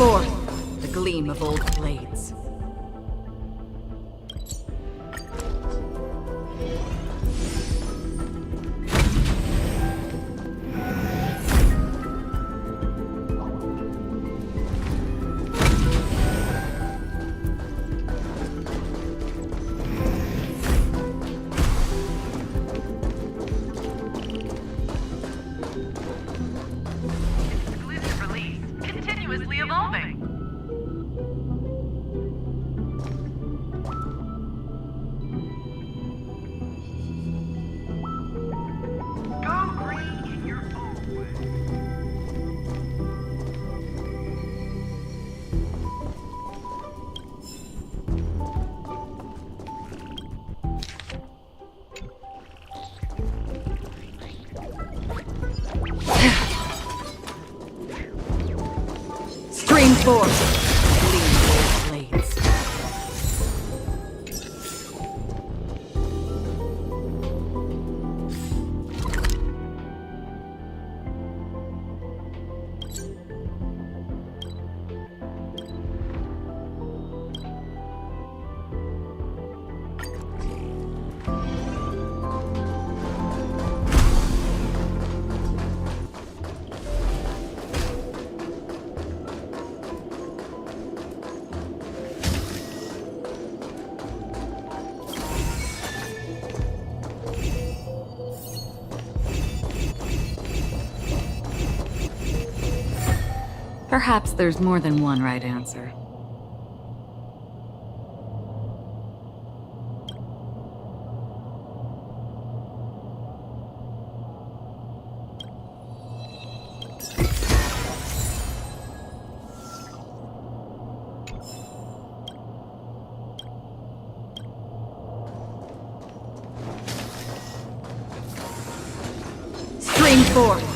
forth the gleam of old blades. Stream forth gleam old blades. Perhaps there's more than one right answer. Stream forth.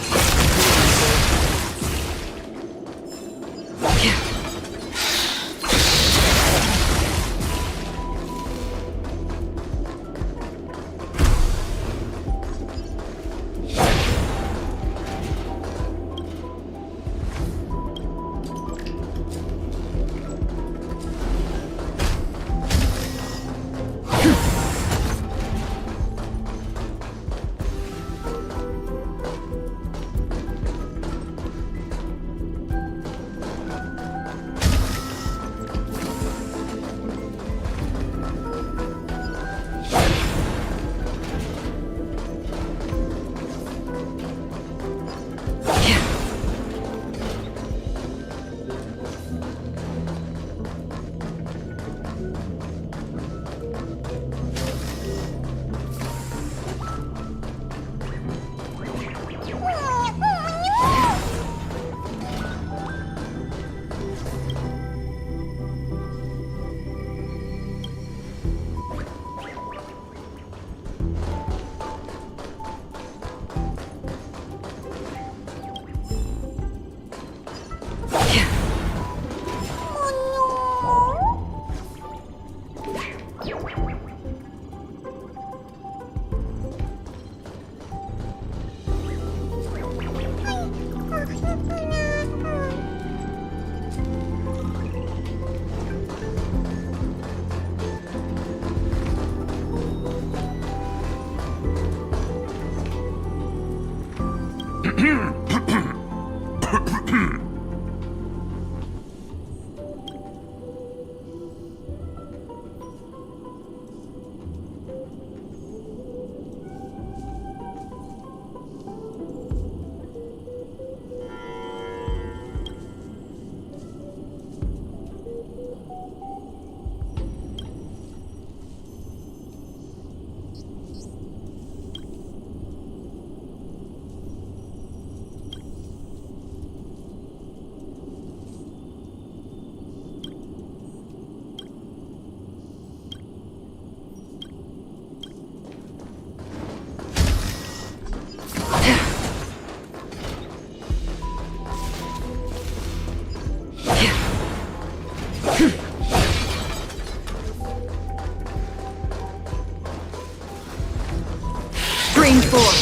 Stream forth.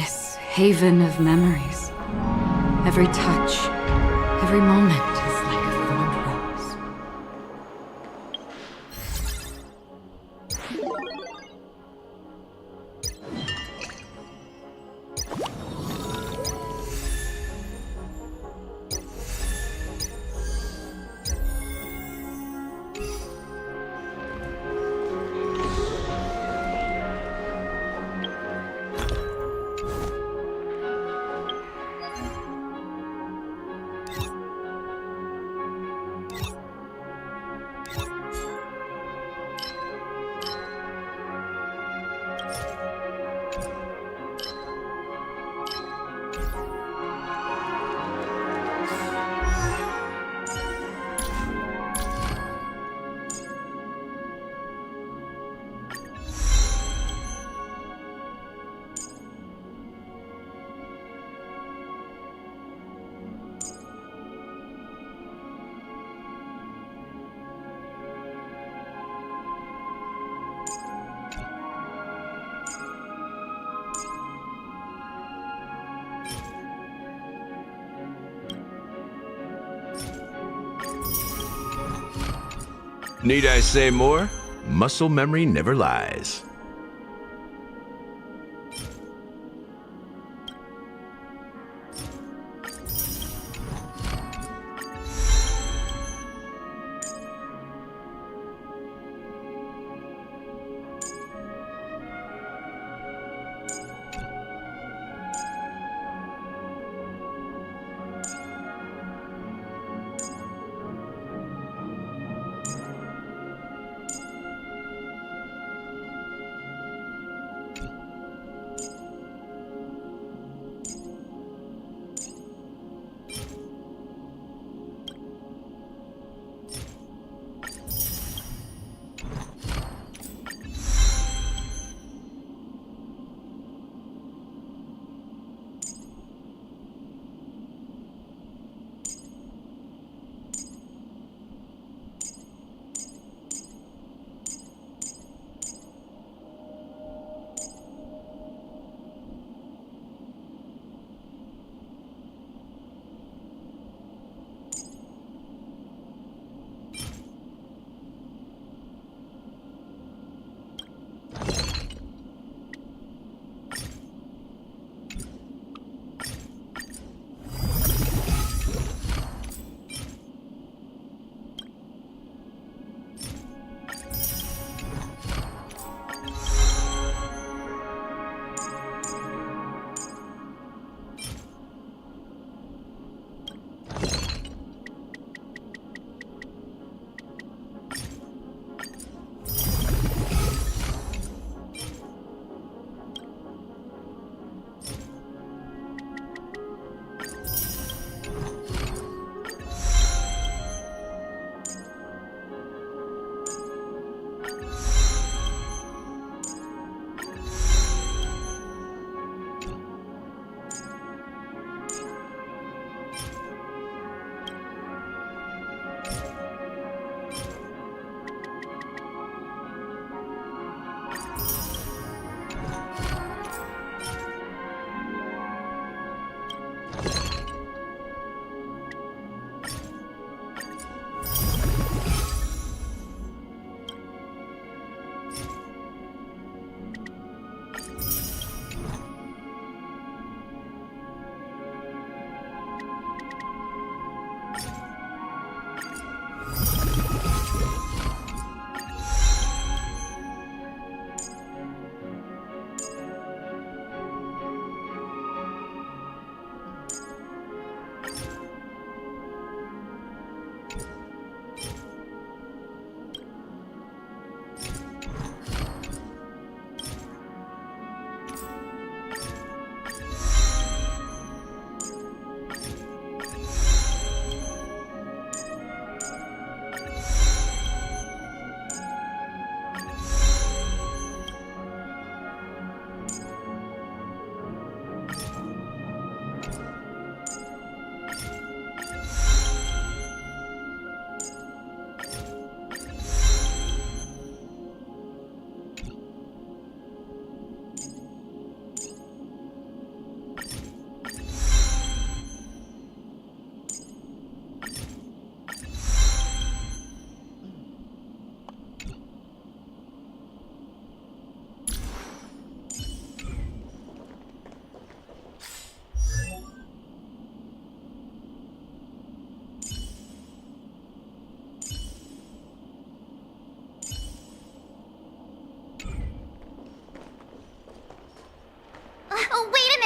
This haven of memories. Every touch, every moment is like a thorned rose. Need I say more? Muscle memory never lies.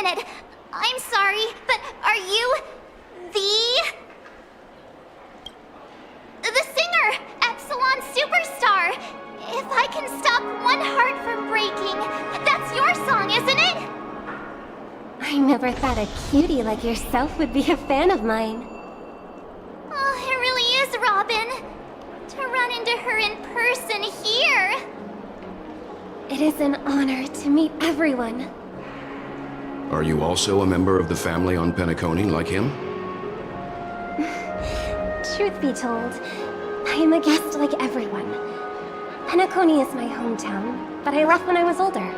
minute. I'm sorry, but are you the singer, Epsilon Superstar? If I can stop one heart from breaking, that's your song, isn't it? I never thought a cutie like yourself would be a fan of mine. Oh, it really is, Robin. To run into her in person here. It is an honor to meet everyone. Are you also a member of the family on Penacony like him? Truth be told, I am a guest like everyone. Penacony is my hometown, but I left when I was older.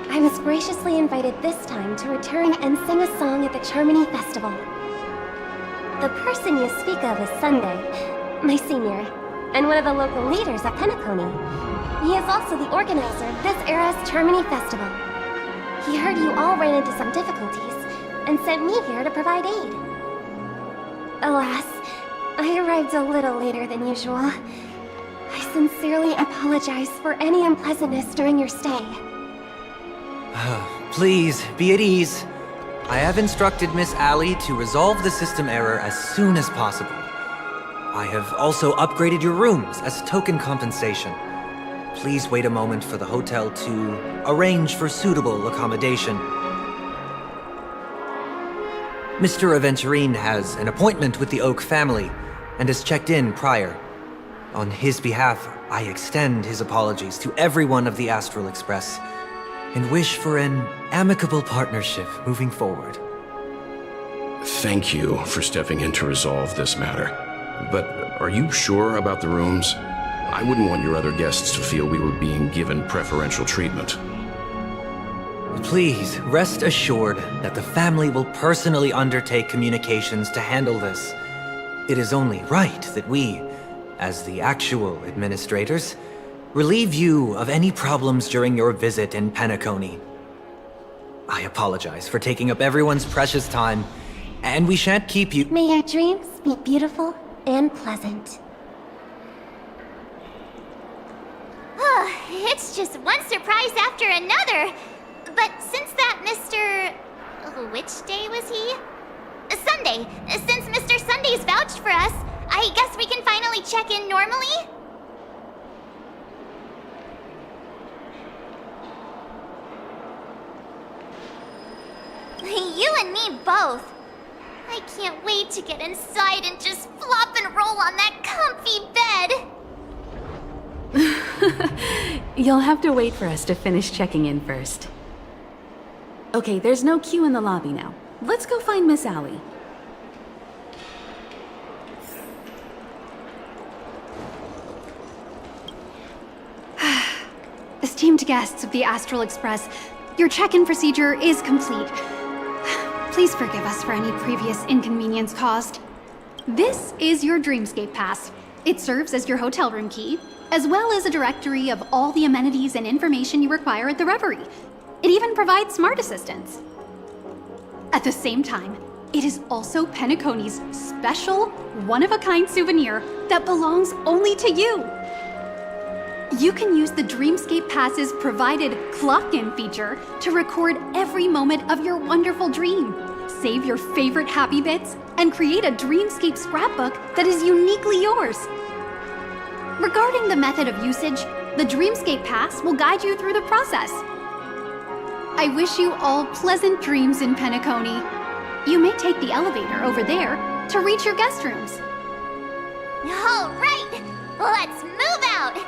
I was graciously invited this time to return and sing a song at the Charmony Festival. The person you speak of is Sunday, my senior, and one of the local leaders at Penacony. He is also the organizer of this era's Charmony Festival. He heard you all ran into some difficulties, and sent me here to provide aid. Alas, I arrived a little later than usual. I sincerely apologize for any unpleasantness during your stay. Please, be at ease. I have instructed Miss Allie to resolve the system error as soon as possible. I have also upgraded your rooms as token compensation. Please wait a moment for the hotel to arrange for suitable accommodation. Mr. Aventurine has an appointment with the Oak family and has checked in prior. On his behalf, I extend his apologies to everyone of the Astral Express and wish for an amicable partnership moving forward. Thank you for stepping in to resolve this matter. But are you sure about the rooms? I wouldn't want your other guests to feel we were being given preferential treatment. Please, rest assured that the family will personally undertake communications to handle this. It is only right that we, as the actual administrators, relieve you of any problems during your visit in Penacony. I apologize for taking up everyone's precious time, and we shan't keep you— May your dreams be beautiful and pleasant. It's just one surprise after another. But since that Mr... which day was he? Sunday. Since Mr. Sunday's vouched for us, I guess we can finally check in normally? You and me both. I can't wait to get inside and just flop and roll on that comfy bed. You'll have to wait for us to finish checking in first. Okay, there's no queue in the lobby now. Let's go find Miss Allie. Esteemed guests of the Astral Express, your check-in procedure is complete. Please forgive us for any previous inconvenience caused. This is your Dreamscape Pass. It serves as your hotel room key, as well as a directory of all the amenities and information you require at the Reverie. It even provides smart assistants. At the same time, it is also Penacony's special, one-of-a-kind souvenir that belongs only to you. You can use the Dreamscape Pass's provided clock-in feature to record every moment of your wonderful dream, save your favorite happy bits, and create a Dreamscape scrapbook that is uniquely yours. Regarding the method of usage, the Dreamscape Pass will guide you through the process. I wish you all pleasant dreams in Penacony. You may take the elevator over there to reach your guest rooms. All right, let's move out.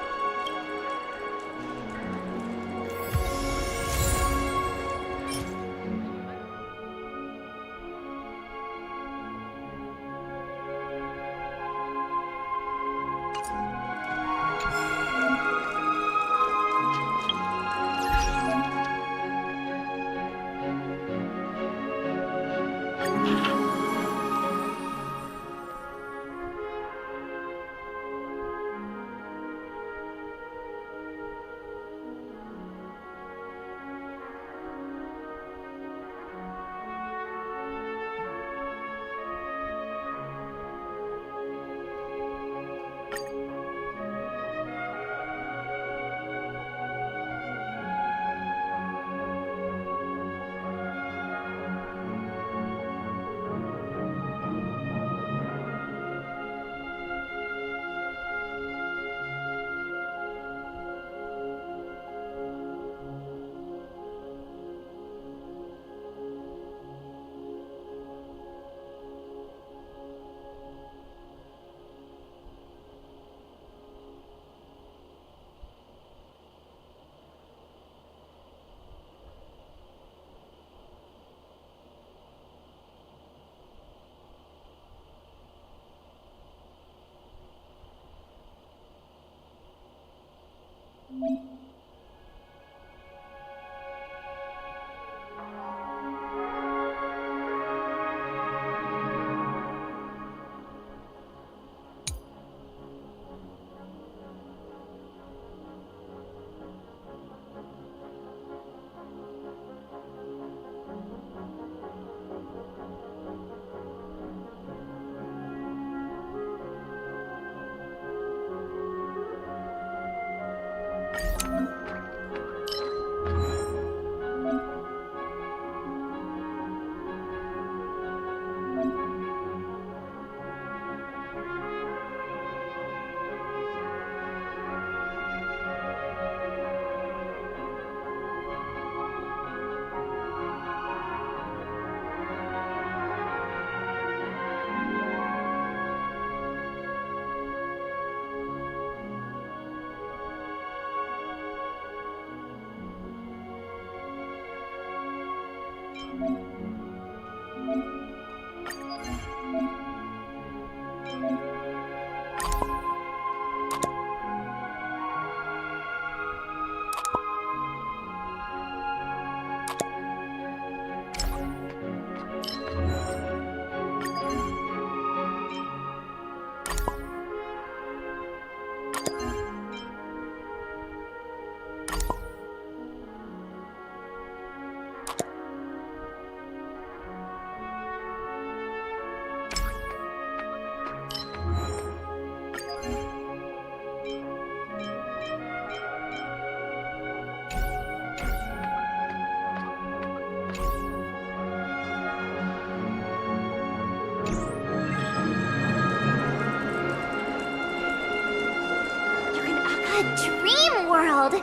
A dream world!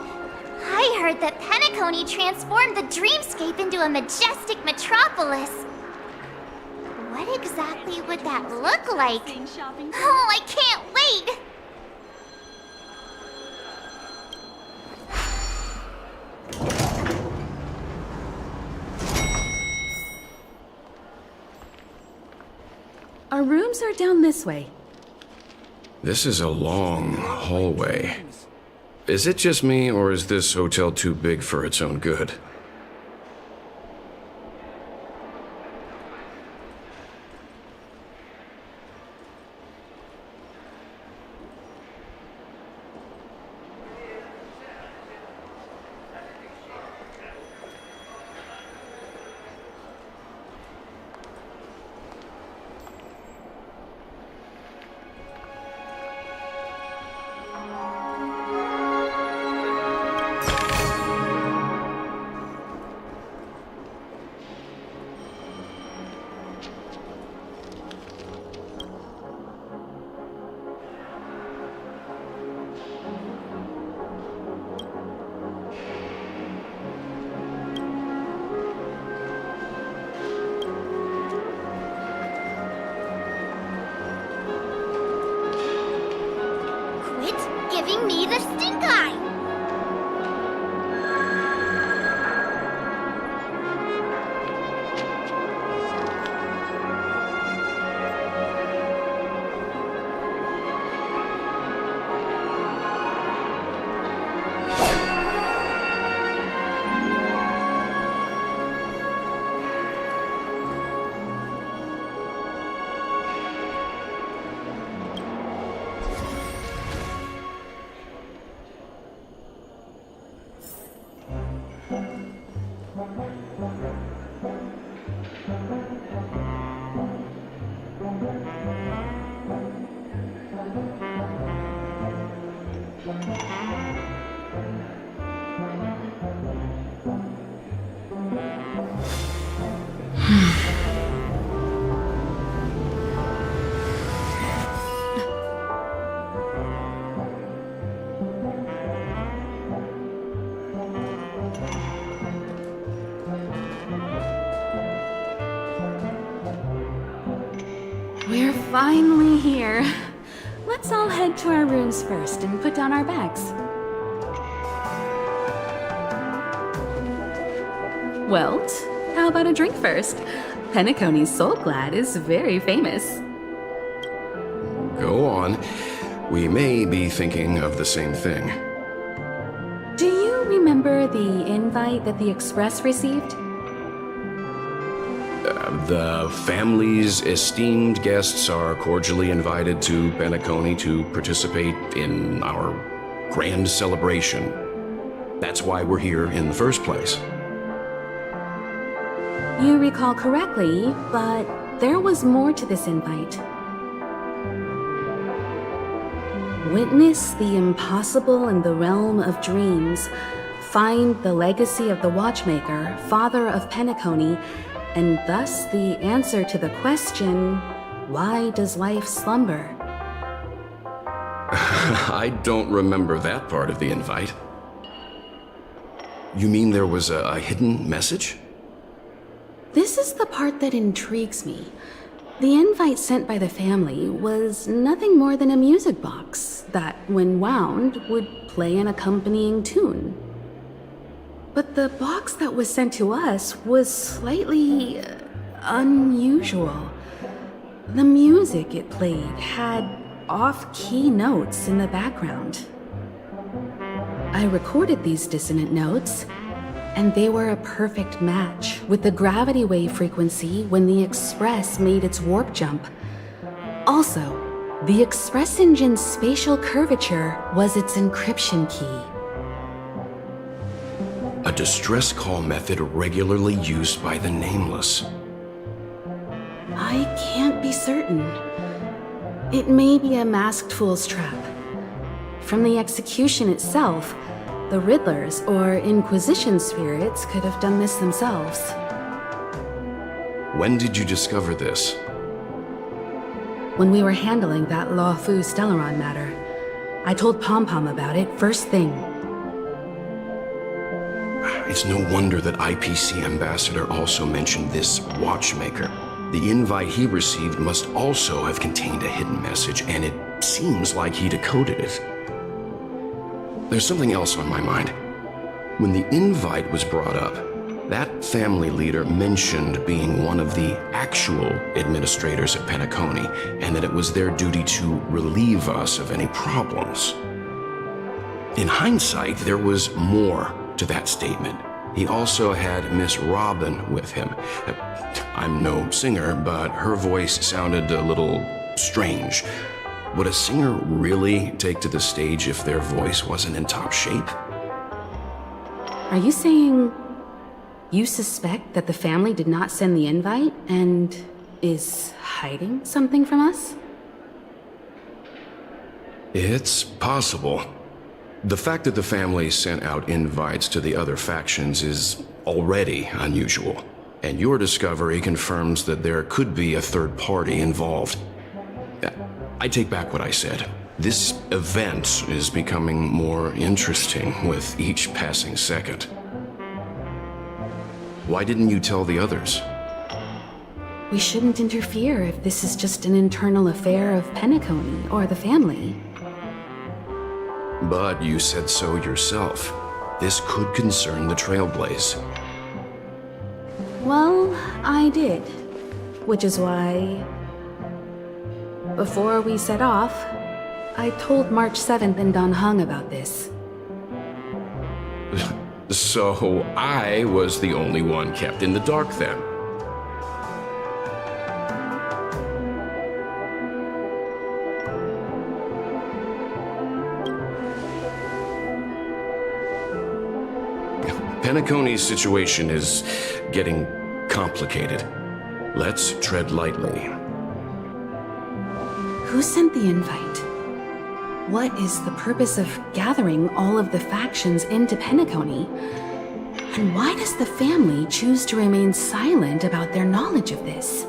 I heard that Penacony transformed the dreamscape into a majestic metropolis. What exactly would that look like? Oh, I can't wait! Our rooms are down this way. This is a long hallway. Is it just me, or is this hotel too big for its own good? Giving me the stink eye! We're finally here. Let's all head to our rooms first and put down our bags. Well, how about a drink first? Penacony's Soul Glad is very famous. Go on. We may be thinking of the same thing. Do you remember the invite that the Express received? The family's esteemed guests are cordially invited to Penacony to participate in our grand celebration. That's why we're here in the first place. You recall correctly, but there was more to this invite. Witness the impossible in the realm of dreams. Find the legacy of the Watchmaker, father of Penacony, and thus the answer to the question, why does life slumber? I don't remember that part of the invite. You mean there was a hidden message? This is the part that intrigues me. The invite sent by the family was nothing more than a music box that, when wound, would play an accompanying tune. But the box that was sent to us was slightly unusual. The music it played had off-key notes in the background. I recorded these dissonant notes, and they were a perfect match with the gravity wave frequency when the Express made its warp jump. Also, the Express engine's spatial curvature was its encryption key. A distress call method regularly used by the Nameless. I can't be certain. It may be a masked fool's trap. From the execution itself, the Riddlers or Inquisition spirits could have done this themselves. When did you discover this? When we were handling that Lawfu Stellaron matter, I told Pom Pom about it first thing. It's no wonder that IPC Ambassador also mentioned this watchmaker. The invite he received must also have contained a hidden message, and it seems like he decoded it. There's something else on my mind. When the invite was brought up, that family leader mentioned being one of the actual administrators at Penacony, and that it was their duty to relieve us of any problems. In hindsight, there was more to that statement. He also had Miss Robin with him. I'm no singer, but her voice sounded a little strange. Would a singer really take to the stage if their voice wasn't in top shape? Are you saying you suspect that the family did not send the invite and is hiding something from us? It's possible. The fact that the family sent out invites to the other factions is already unusual, and your discovery confirms that there could be a third party involved. I take back what I said. This event is becoming more interesting with each passing second. Why didn't you tell the others? We shouldn't interfere if this is just an internal affair of Penacony or the family. But you said so yourself. This could concern the Trailblaze. Well, I did. Which is why, before we set off, I told March 7th and Don Hung about this. So I was the only one kept in the dark then. Penacony's situation is getting complicated. Let's tread lightly. Who sent the invite? What is the purpose of gathering all of the factions into Penacony? And why does the family choose to remain silent about their knowledge of this?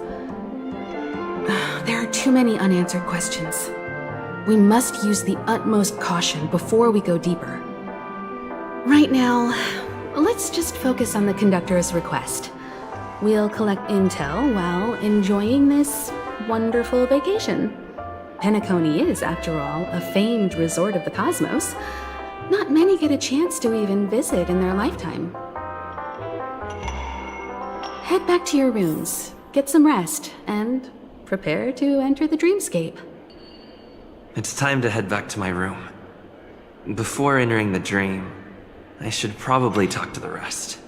There are too many unanswered questions. We must use the utmost caution before we go deeper. Right now, let's just focus on the conductor's request. We'll collect intel while enjoying this wonderful vacation. Penacony is, after all, a famed resort of the cosmos. Not many get a chance to even visit in their lifetime. Head back to your rooms, get some rest, and prepare to enter the dreamscape. It's time to head back to my room. Before entering the dream, I should probably talk to the rest.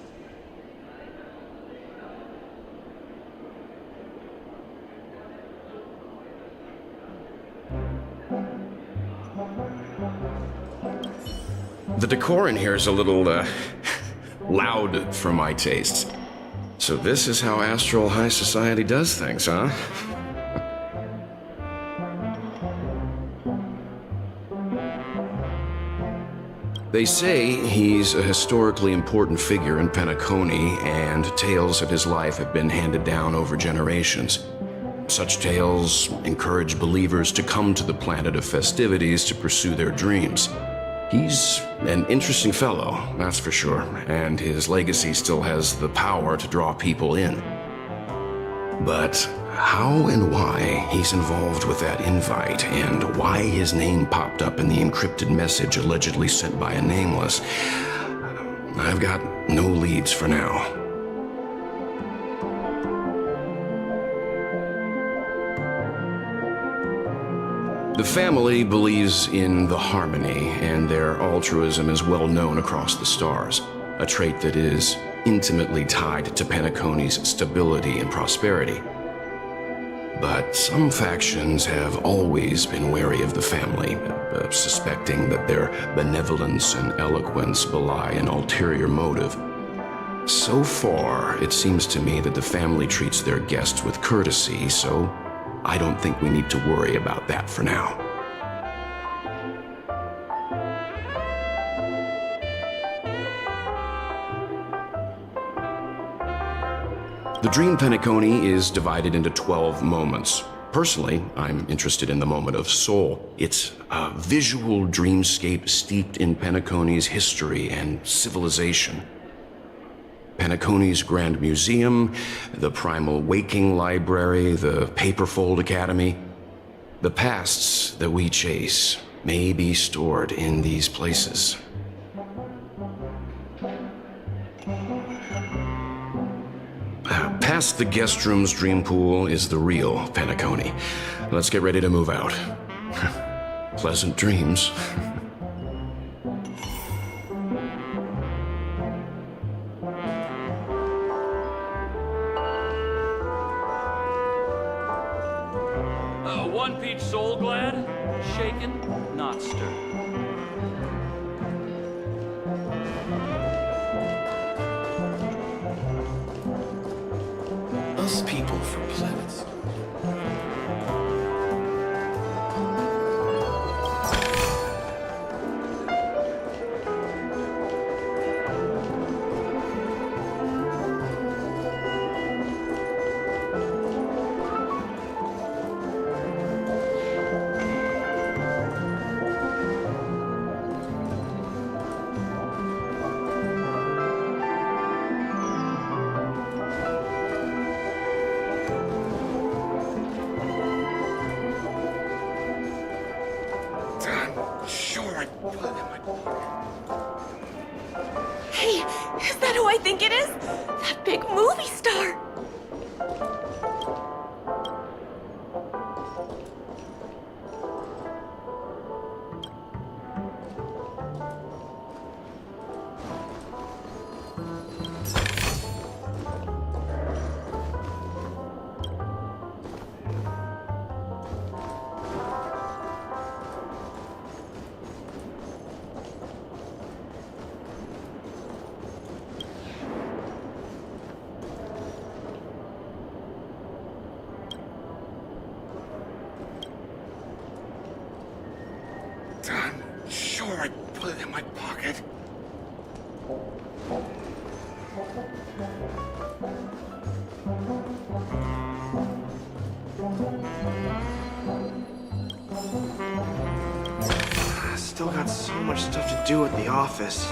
The decor in here is a little, loud for my tastes. So this is how Astral High Society does things, huh? They say he's a historically important figure in Penacony, and tales of his life have been handed down over generations. Such tales encourage believers to come to the planet of festivities to pursue their dreams. He's an interesting fellow, that's for sure, and his legacy still has the power to draw people in. But how and why he's involved with that invite, and why his name popped up in the encrypted message allegedly sent by a Nameless, I've got no leads for now. The family believes in the harmony, and their altruism is well known across the stars, a trait that is intimately tied to Penacony's stability and prosperity. But some factions have always been wary of the family, suspecting that their benevolence and eloquence belie an ulterior motive. So far, it seems to me that the family treats their guests with courtesy, so I don't think we need to worry about that for now. The Dream Penacony is divided into 12 moments. Personally, I'm interested in the moment of Soul. It's a visual dreamscape steeped in Penacony's history and civilization. Penacony's Grand Museum, the Primal Waking Library, the Paperfold Academy. The pasts that we chase may be stored in these places. Past the guest room's dream pool is the real Penacony. Let's get ready to move out. Pleasant dreams. One peach soul glad, shaken, not stirred. Us people from planets. Hey, is that who I think it is? That big movie star! I'm sure I put it in my pocket. Still got so much stuff to do at the office.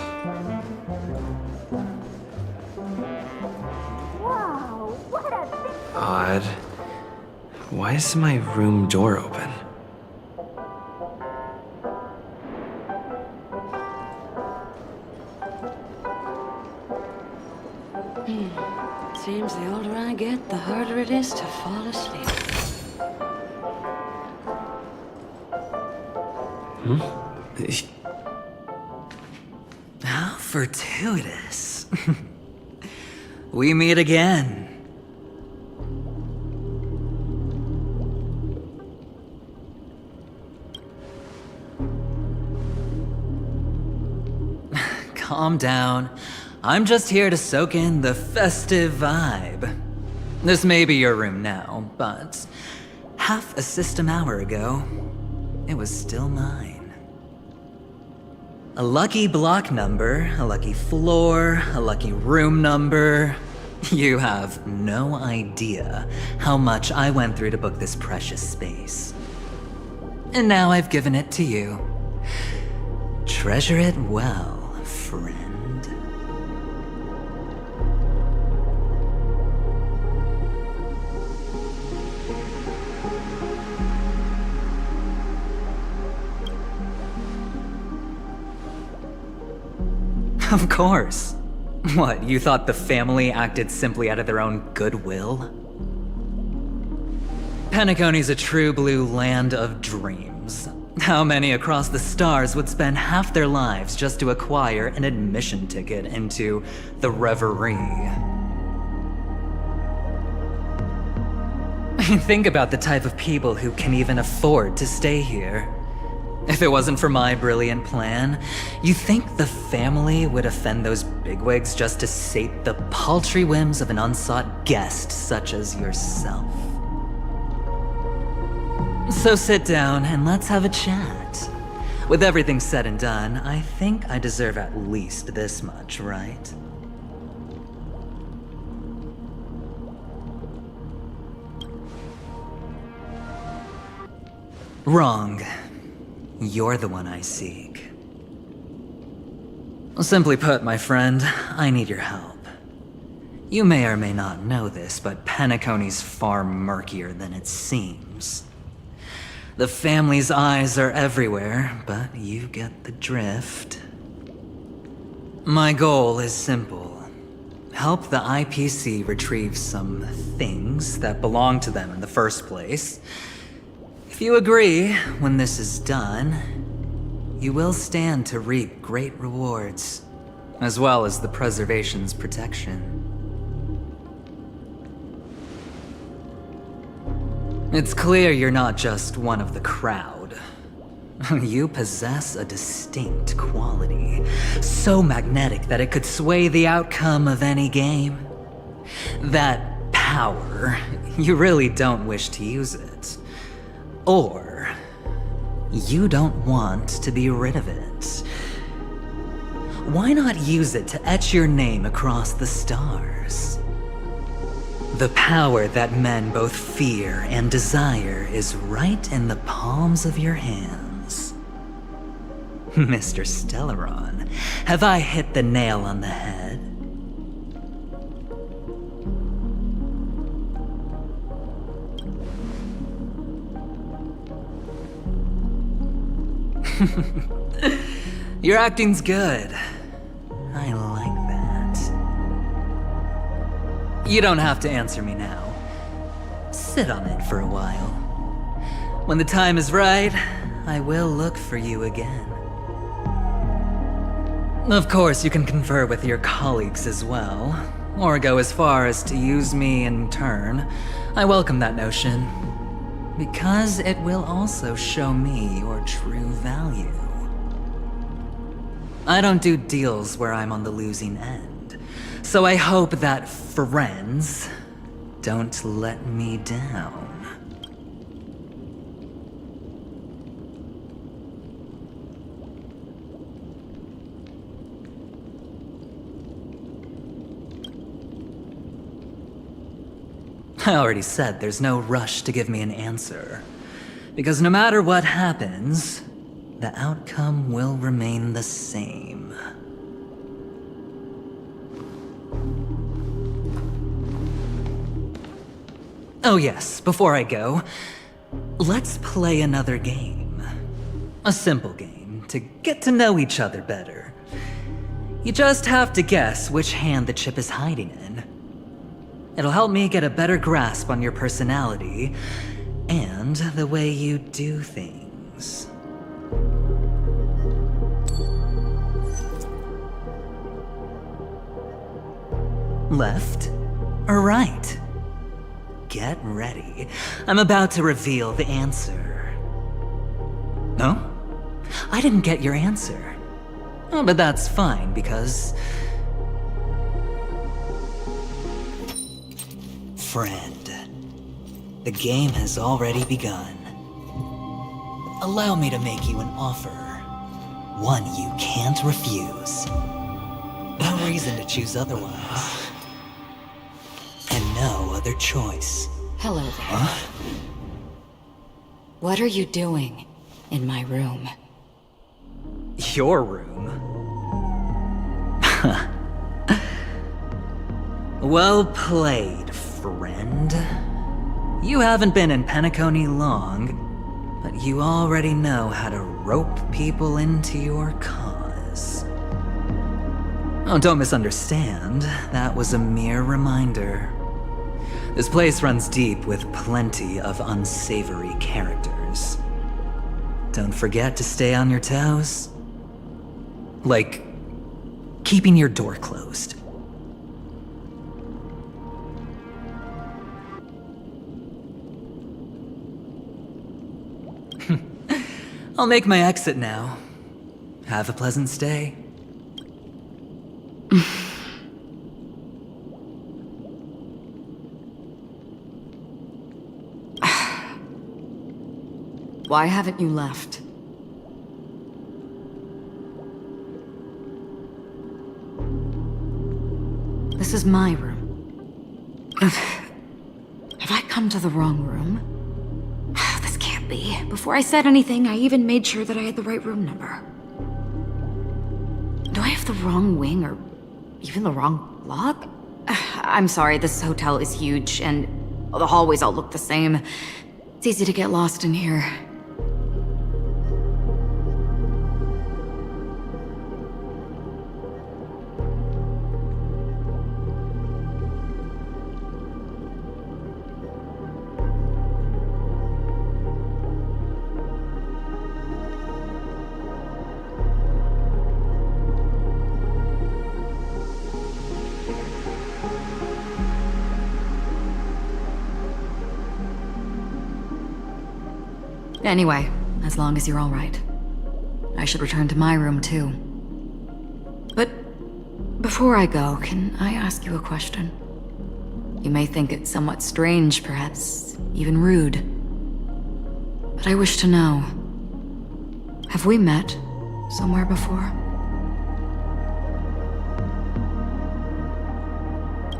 Wow, what a big... Odd. Why is my room door open? Seems the older I get, the harder it is to fall asleep. How fortuitous. We meet again. Calm down. I'm just here to soak in the festive vibe. This may be your room now, but half a system hour ago, it was still mine. A lucky block number, a lucky floor, a lucky room number. You have no idea how much I went through to book this precious space. And now I've given it to you. Treasure it well, friend. Of course. What, you thought the family acted simply out of their own goodwill? Penacony's a true blue land of dreams. How many across the stars would spend half their lives just to acquire an admission ticket into the Reverie? Think about the type of people who can even afford to stay here. If it wasn't for my brilliant plan, you think the family would offend those bigwigs just to sate the paltry whims of an unsought guest such as yourself? So sit down and let's have a chat. With everything said and done, I think I deserve at least this much, right? Wrong. You're the one I seek. Simply put, my friend, I need your help. You may or may not know this, but Penacony's far murkier than it seems. The family's eyes are everywhere, but you get the drift. My goal is simple. Help the IPC retrieve some things that belong to them in the first place. If you agree, when this is done, you will stand to reap great rewards, as well as the preservation's protection. It's clear you're not just one of the crowd. You possess a distinct quality, so magnetic that it could sway the outcome of any game. That power, you really don't wish to use it. Or, you don't want to be rid of it. Why not use it to etch your name across the stars? The power that men both fear and desire is right in the palms of your hands. Mr. Stellaron, have I hit the nail on the head? Your acting's good. I like that. You don't have to answer me now. Sit on it for a while. When the time is right, I will look for you again. Of course, you can confer with your colleagues as well, or go as far as to use me in turn. I welcome that notion, because it will also show me your true value. I don't do deals where I'm on the losing end, so I hope that friends don't let me down. I already said there's no rush to give me an answer, because no matter what happens, the outcome will remain the same. Oh yes, before I go, let's play another game. A simple game to get to know each other better. You just have to guess which hand the chip is hiding in. It'll help me get a better grasp on your personality and the way you do things. Left or right? Get ready. I'm about to reveal the answer. No? I didn't get your answer. Oh, but that's fine, because... Friend, the game has already begun. Allow me to make you an offer. One you can't refuse. No reason to choose otherwise. And no other choice. Hello there. Huh? What are you doing in my room? Your room? Well played, friend. You haven't been in Penacony long, but you already know how to rope people into your cause. Oh, don't misunderstand. That was a mere reminder. This place runs deep with plenty of unsavory characters. Don't forget to stay on your toes. Like, keeping your door closed. I'll make my exit now. Have a pleasant stay. Why haven't you left? This is my room. Have I come to the wrong room? This can't be. Before I said anything, I even made sure that I had the right room number. Do I have the wrong wing or even the wrong lock? I'm sorry, this hotel is huge and the hallways all look the same. It's easy to get lost in here. Anyway, as long as you're all right. I should return to my room too. But before I go, can I ask you a question? You may think it somewhat strange, perhaps even rude. But I wish to know, have we met somewhere before?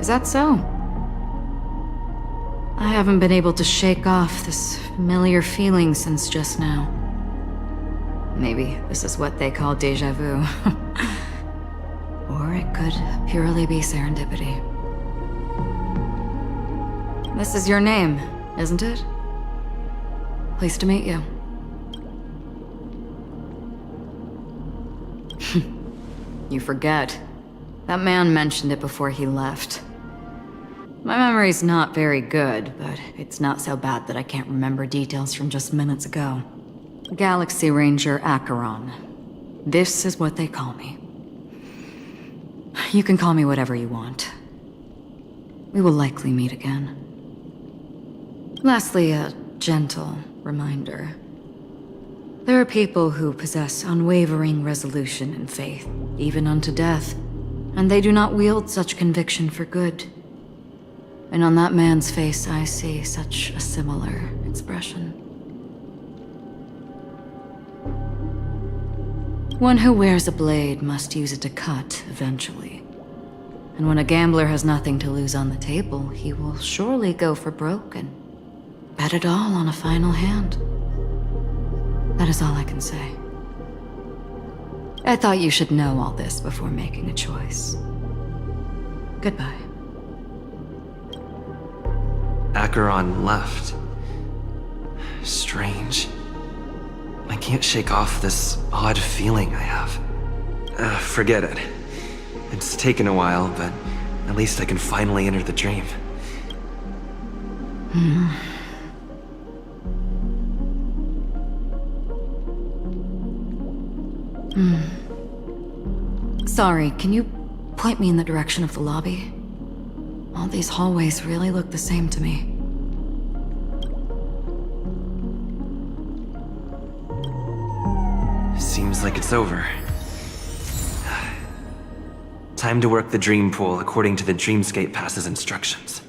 Is that so? I haven't been able to shake off this familiar feeling since just now. Maybe this is what they call déjà vu. Or it could purely be serendipity. This is your name, isn't it? Pleased to meet you. You forget. That man mentioned it before he left. My memory's not very good, but it's not so bad that I can't remember details from just minutes ago. Galaxy Ranger Acheron. This is what they call me. You can call me whatever you want. We will likely meet again. Lastly, a gentle reminder. There are people who possess unwavering resolution and faith, even unto death, and they do not wield such conviction for good. And on that man's face, I see such a similar expression. One who wears a blade must use it to cut, eventually. And when a gambler has nothing to lose on the table, he will surely go for broke and bet it all on a final hand. That is all I can say. I thought you should know all this before making a choice. Goodbye. Acheron left. Strange. I can't shake off this odd feeling I have. Forget it. It's taken a while, but at least I can finally enter the dream. Sorry, can you point me in the direction of the lobby? All these hallways really look the same to me. Seems like it's over. Time to work the dream pool according to the Dreamscape Pass's instructions.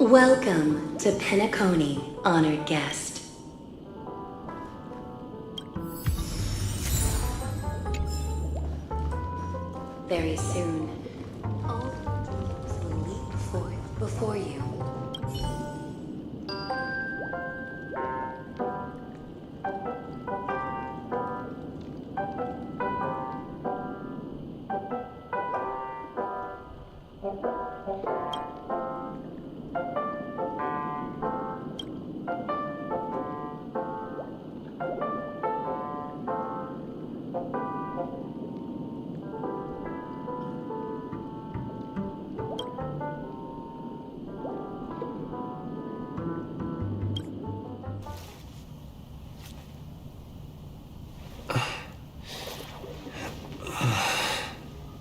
Welcome to Penacony, honored guest. Very soon, all dreams will leap forth before you.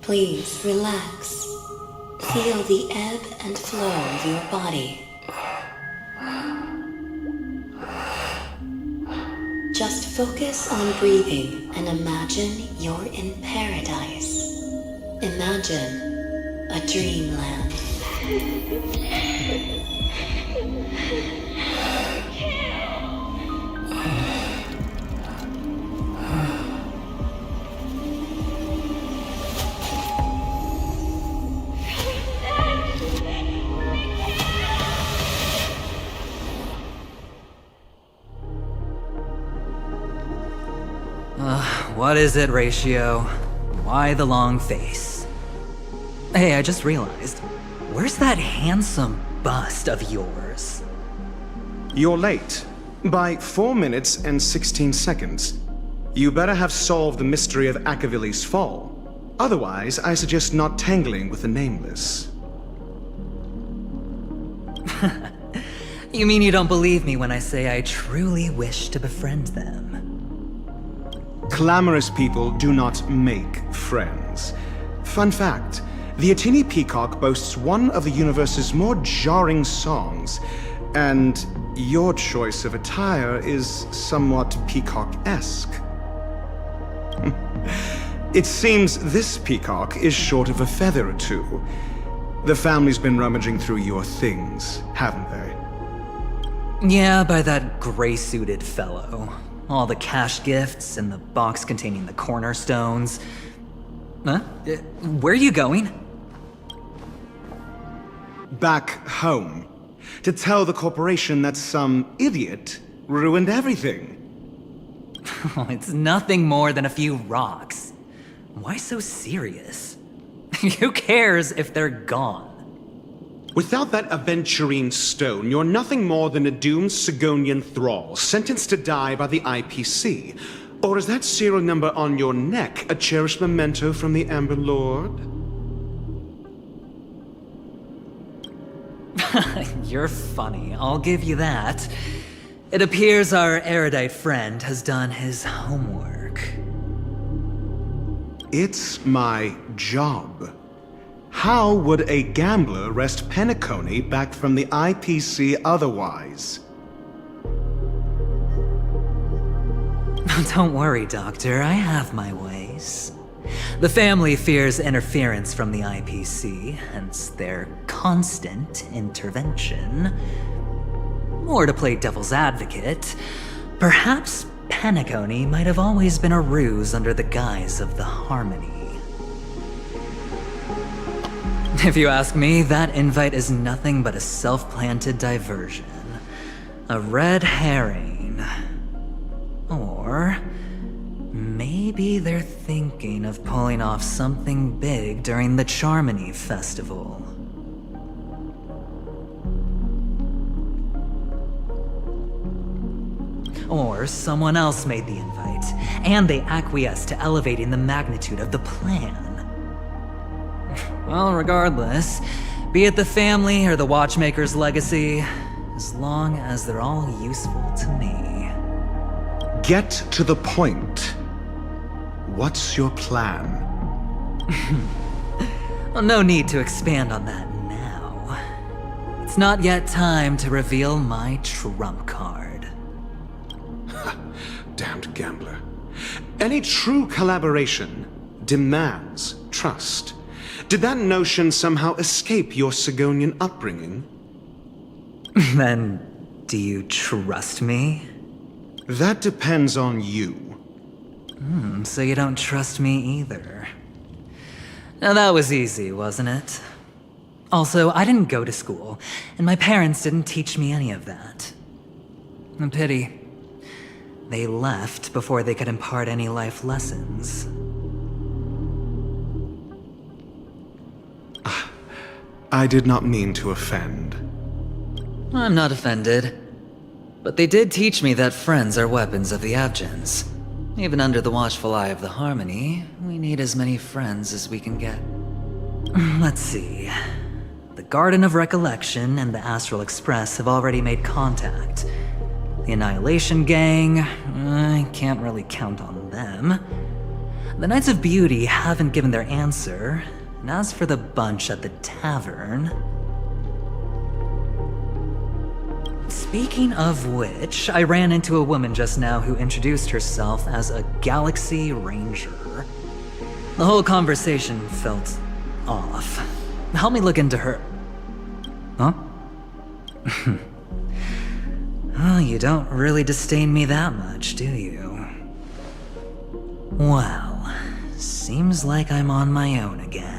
Please relax. Feel the ebb and flow of your body. Just focus on breathing and imagine you're in paradise. Imagine a dreamland. What is it, Ratio? Why the long face? Hey, I just realized. Where's that handsome bust of yours? You're late. By 4 minutes and 16 seconds. You better have solved the mystery of Akavili's fall. Otherwise, I suggest not tangling with the Nameless. You mean you don't believe me when I say I truly wish to befriend them? Clamorous people do not make friends. Fun fact, The Atini Peacock boasts one of the universe's more jarring songs, and your choice of attire is somewhat peacock-esque. It seems this peacock is short of a feather or two. The family's been rummaging through your things, haven't they? Yeah, by that gray-suited fellow. All the cash gifts and the box containing the cornerstones. Huh? Where are you going? Back home. To tell the corporation that some idiot ruined everything. It's nothing more than a few rocks. Why so serious? Who cares if they're gone? Without that aventurine stone, you're nothing more than a doomed Sigonian thrall, sentenced to die by the IPC. Or is that serial number on your neck a cherished memento from the Amber Lord? You're funny, I'll give you that. It appears our erudite friend has done his homework. It's my job. How would a gambler wrest Penacony back from the IPC otherwise? Don't worry, Doctor, I have my ways. The family fears interference from the IPC, hence their constant intervention. Or to play devil's advocate, perhaps Penacony might have always been a ruse under the guise of the Harmony. If you ask me, that invite is nothing but a self-planted diversion. A red herring. Or maybe they're thinking of pulling off something big during the Charmony Festival. Or someone else made the invite, and they acquiesced to elevating the magnitude of the plan. Well, regardless, be it the family or the Watchmaker's legacy, as long as they're all useful to me. Get to the point. What's your plan? Well, no need to expand on that now. It's not yet time to reveal my trump card. Damned gambler. Any true collaboration demands trust. Did that notion somehow escape your Sigonian upbringing? Then, do you trust me? That depends on you. So you don't trust me either. Now that was easy, wasn't it? Also, I didn't go to school, and my parents didn't teach me any of that. A pity. They left before they could impart any life lessons. I did not mean to offend. I'm not offended. But they did teach me that friends are weapons of the Abgens. Even under the watchful eye of the Harmony, we need as many friends as we can get. Let's see. The Garden of Recollection and the Astral Express have already made contact. The Annihilation Gang, I can't really count on them. The Knights of Beauty haven't given their answer. And as for the bunch at the tavern... Speaking of which, I ran into a woman just now who introduced herself as a Galaxy Ranger. The whole conversation felt off. Help me look into her... Huh? Oh, you don't really disdain me that much, do you? Well, seems like I'm on my own again.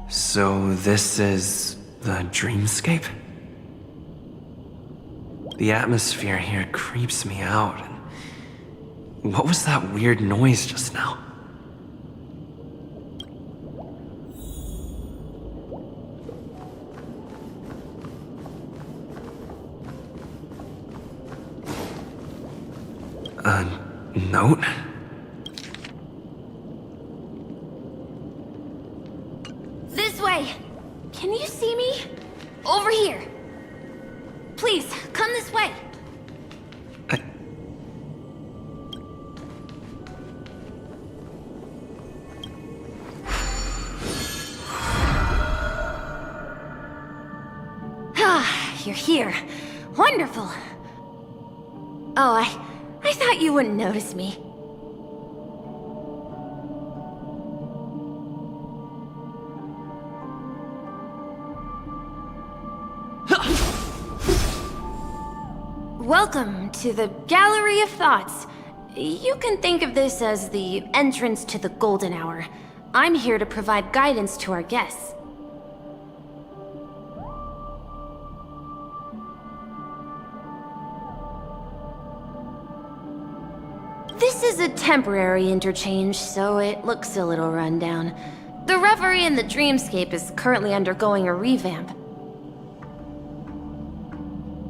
So this is the dreamscape? The atmosphere here creeps me out. What was that weird noise just now? A note? This way! Can you see me? Over here! Please, come this way! you're here. Wonderful. Oh, I thought you wouldn't notice me. Welcome to the Gallery of Thoughts. You can think of this as the entrance to the Golden Hour. I'm here to provide guidance to our guests. This is a temporary interchange, so it looks a little rundown. The Reverie in the Dreamscape is currently undergoing a revamp.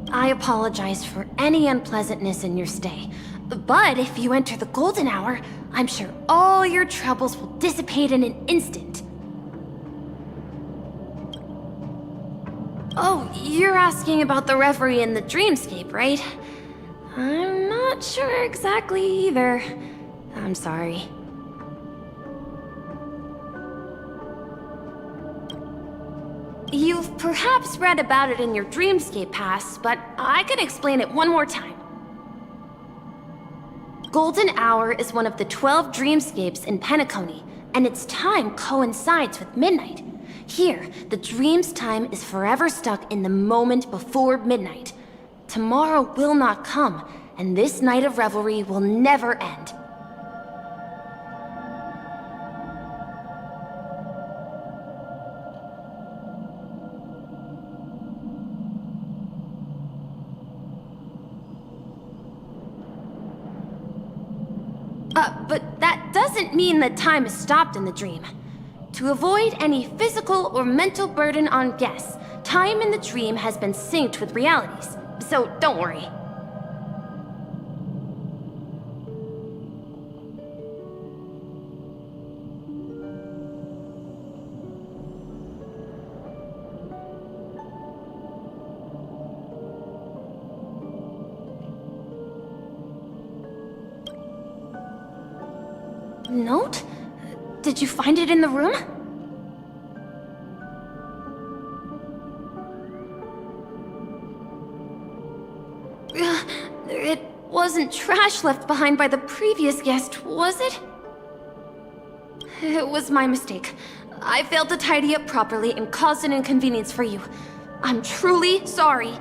I apologize for any unpleasantness in your stay, but if you enter the Golden Hour, I'm sure all your troubles will dissipate in an instant. Oh, you're asking about the Reverie in the Dreamscape, right? I'm not sure exactly either. I'm sorry. You've perhaps read about it in your Dreamscape Pass, but I can explain it one more time. Golden Hour is one of the 12 dreamscapes in Penacony, and its time coincides with midnight. Here, the dream's time is forever stuck in the moment before midnight. Tomorrow will not come, and this night of revelry will never end. But that doesn't mean that time is stopped in the dream. To avoid any physical or mental burden on guests, time in the dream has been synced with realities, so don't worry. Note? Did you find it in the room? It wasn't trash left behind by the previous guest, was it? It was my mistake. I failed to tidy up properly and caused an inconvenience for you. I'm truly sorry.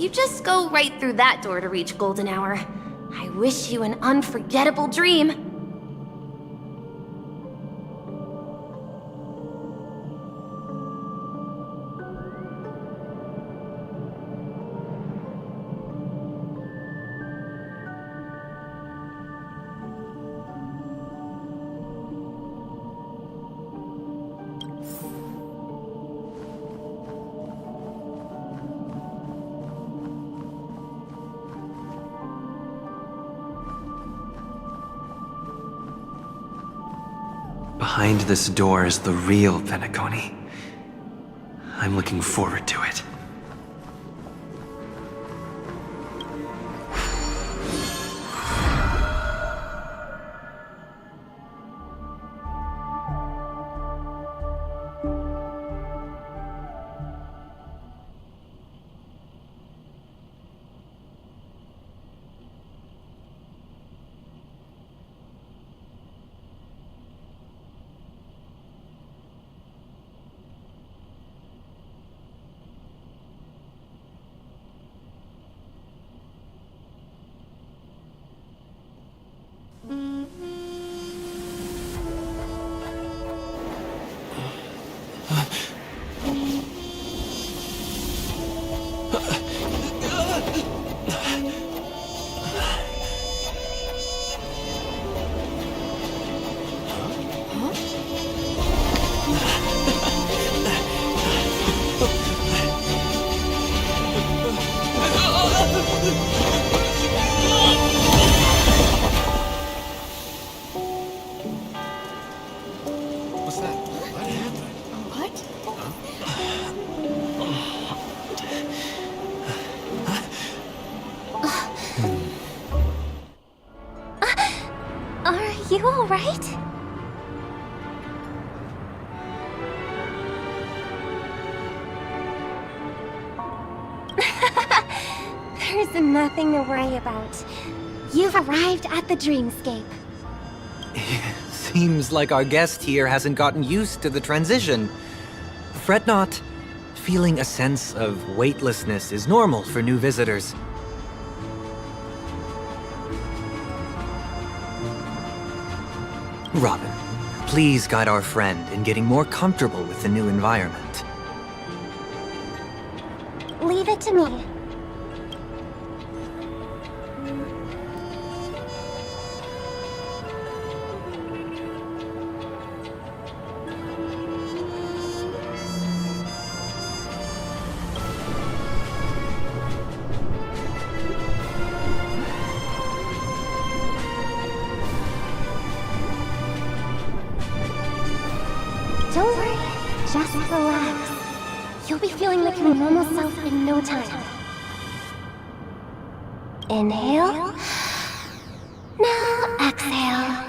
You just go right through that door to reach Golden Hour. I wish you an unforgettable dream. Behind this door is the real Penacony. I'm looking forward to it. Are you alright? There's nothing to worry about. You've arrived at the dreamscape. Seems like our guest here hasn't gotten used to the transition. Fret not. Feeling a sense of weightlessness is normal for new visitors. Robin, please guide our friend in getting more comfortable with the new environment. Leave it to me. Don't worry, just relax. You'll be feeling like your normal self in no time. Inhale. Now exhale.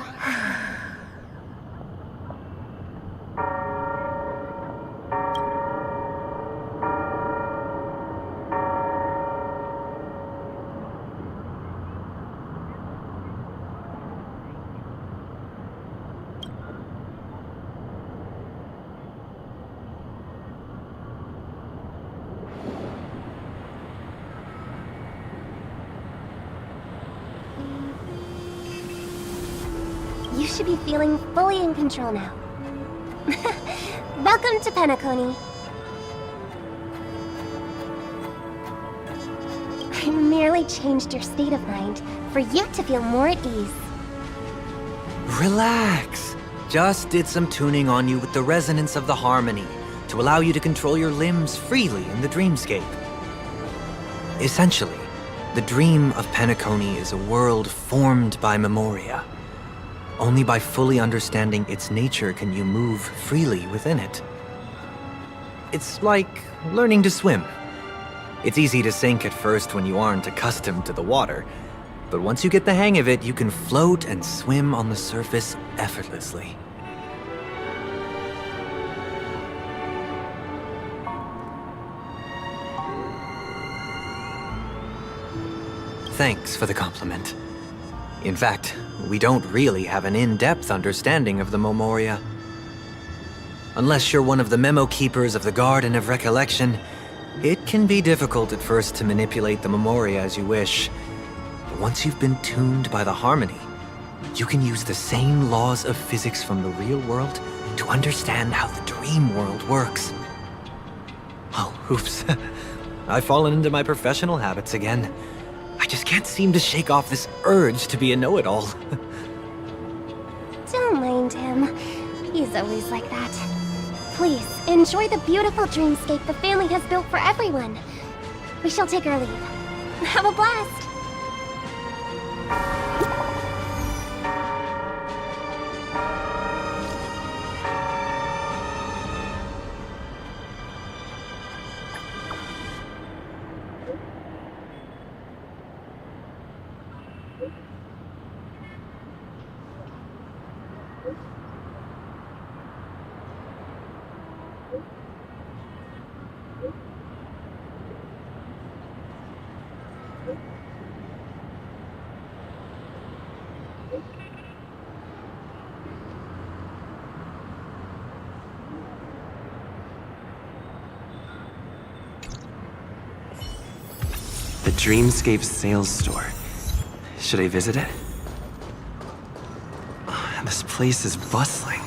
You should be feeling fully in control now. Welcome to Penacony. I merely changed your state of mind for you to feel more at ease. Relax. Just did some tuning on you with the resonance of the harmony to allow you to control your limbs freely in the dreamscape. Essentially, the dream of Penacony is a world formed by Memoria. Only by fully understanding its nature can you move freely within it. It's like learning to swim. It's easy to sink at first when you aren't accustomed to the water, but once you get the hang of it, you can float and swim on the surface effortlessly. Thanks for the compliment. In fact, we don't really have an in-depth understanding of the Memoria. Unless you're one of the memo keepers of the Garden of Recollection, It can be difficult at first to manipulate the memoria as you wish, but once you've been tuned by the harmony, you can use the same laws of physics from the real world to understand how the dream world works. Oh, oops. I've fallen into my professional habits again. I just can't seem to shake off this urge to be a know-it-all. Don't mind him. He's always like that. Please, enjoy the beautiful dreamscape the family has built for everyone. We shall take our leave. Have a blast! The Dreamscape sales store. Should I visit it? This place is bustling.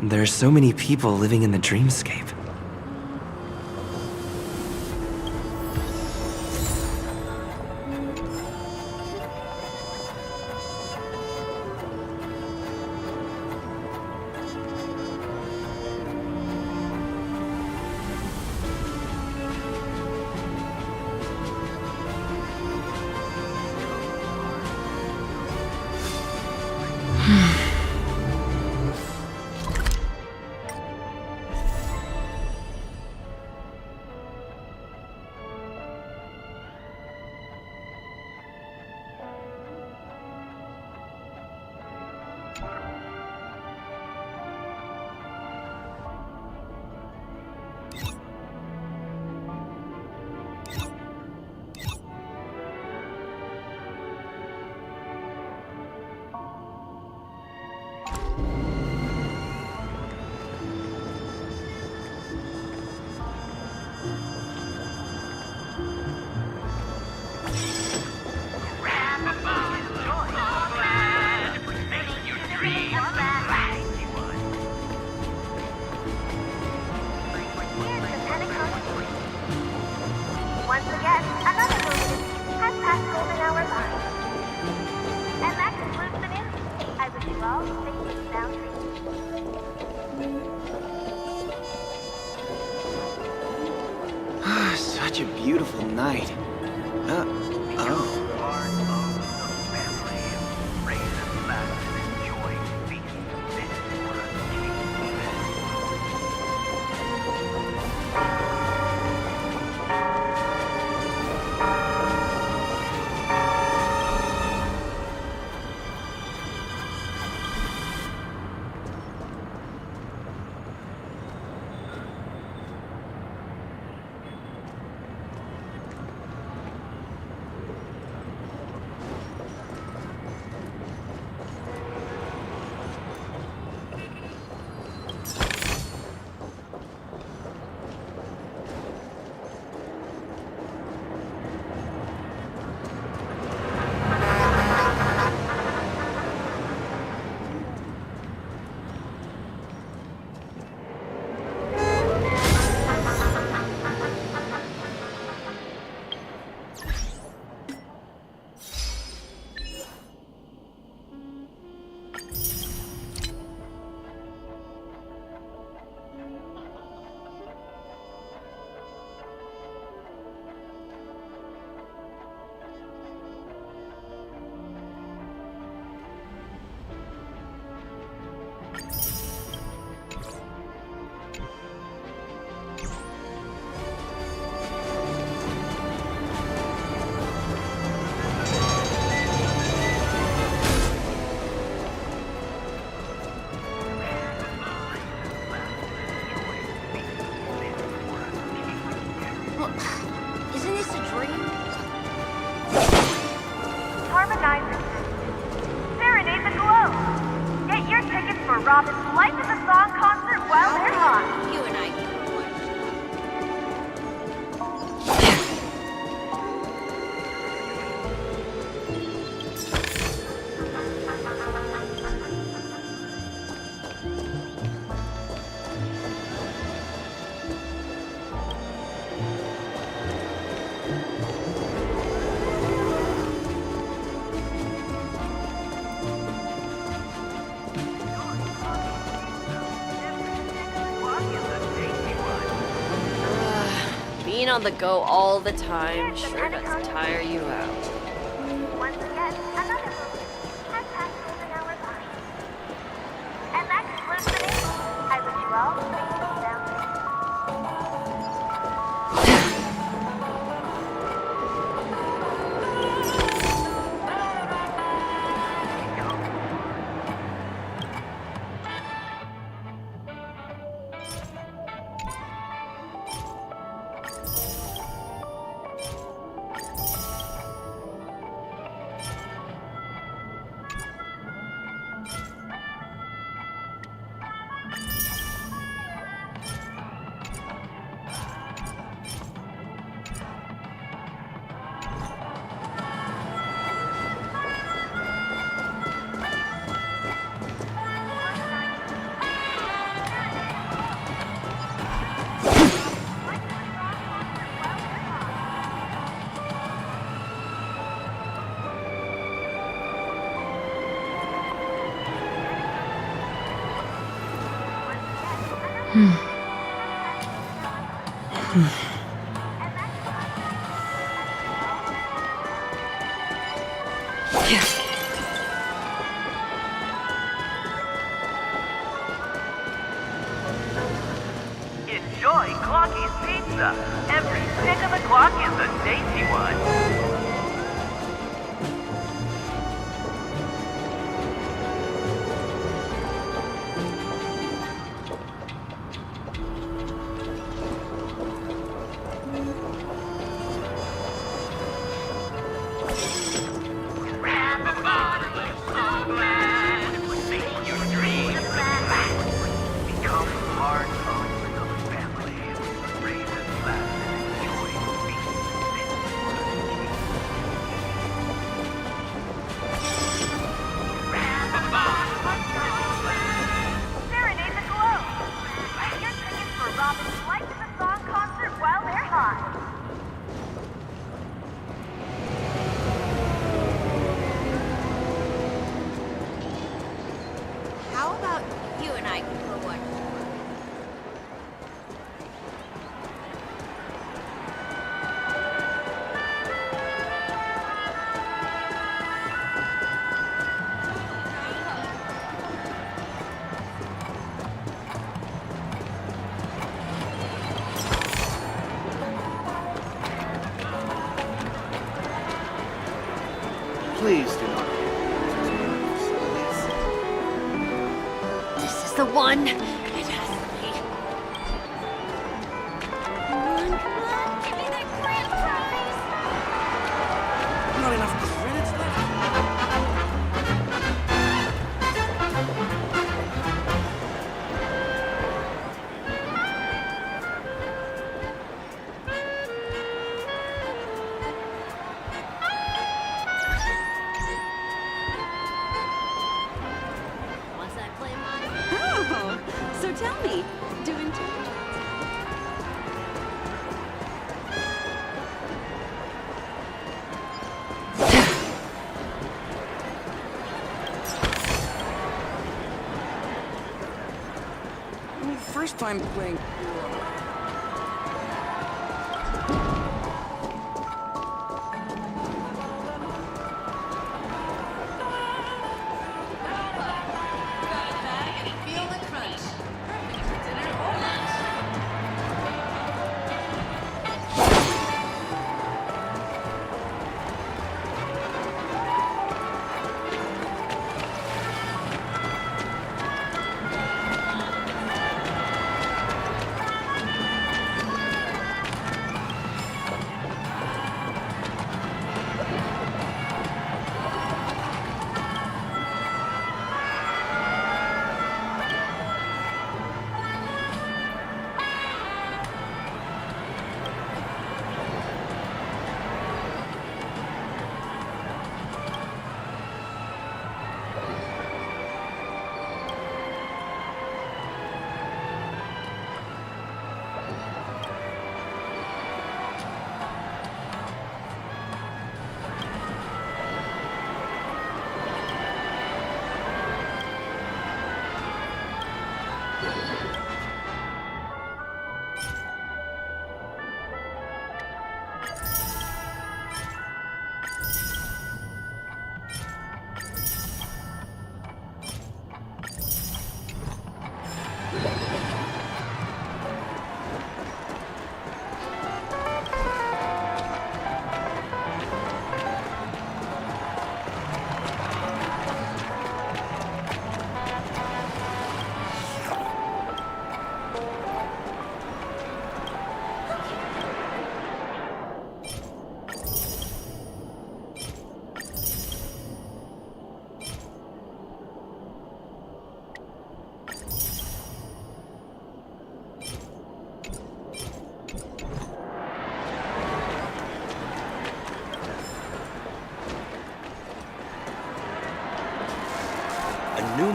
There are so many people living in the Dreamscape. Once again, another movie has passed golden hour line. And that concludes the news. I wish you all safe and sound dreams. Such a beautiful night. Oh. Isn't this a dream? Harmonize it. Serenade the glow. Get your tickets for Robin's Life is a Song concert while they're on. You and I can on the go all the time sure does tire you out. Once again, another movie has passed golden hour line. And that concludes the news. I wish you all safe and sound. Enjoy Clocky's Pizza. Every tick of the clock is a tasty one. How about you and I for one? Please do not. This is the one. It has to be. Come on, give me that grand prize. Not enough credits left. Once I play my Oh, so tell me, doing First time playing. Feel the crunch. Perfect for dinner or lunch.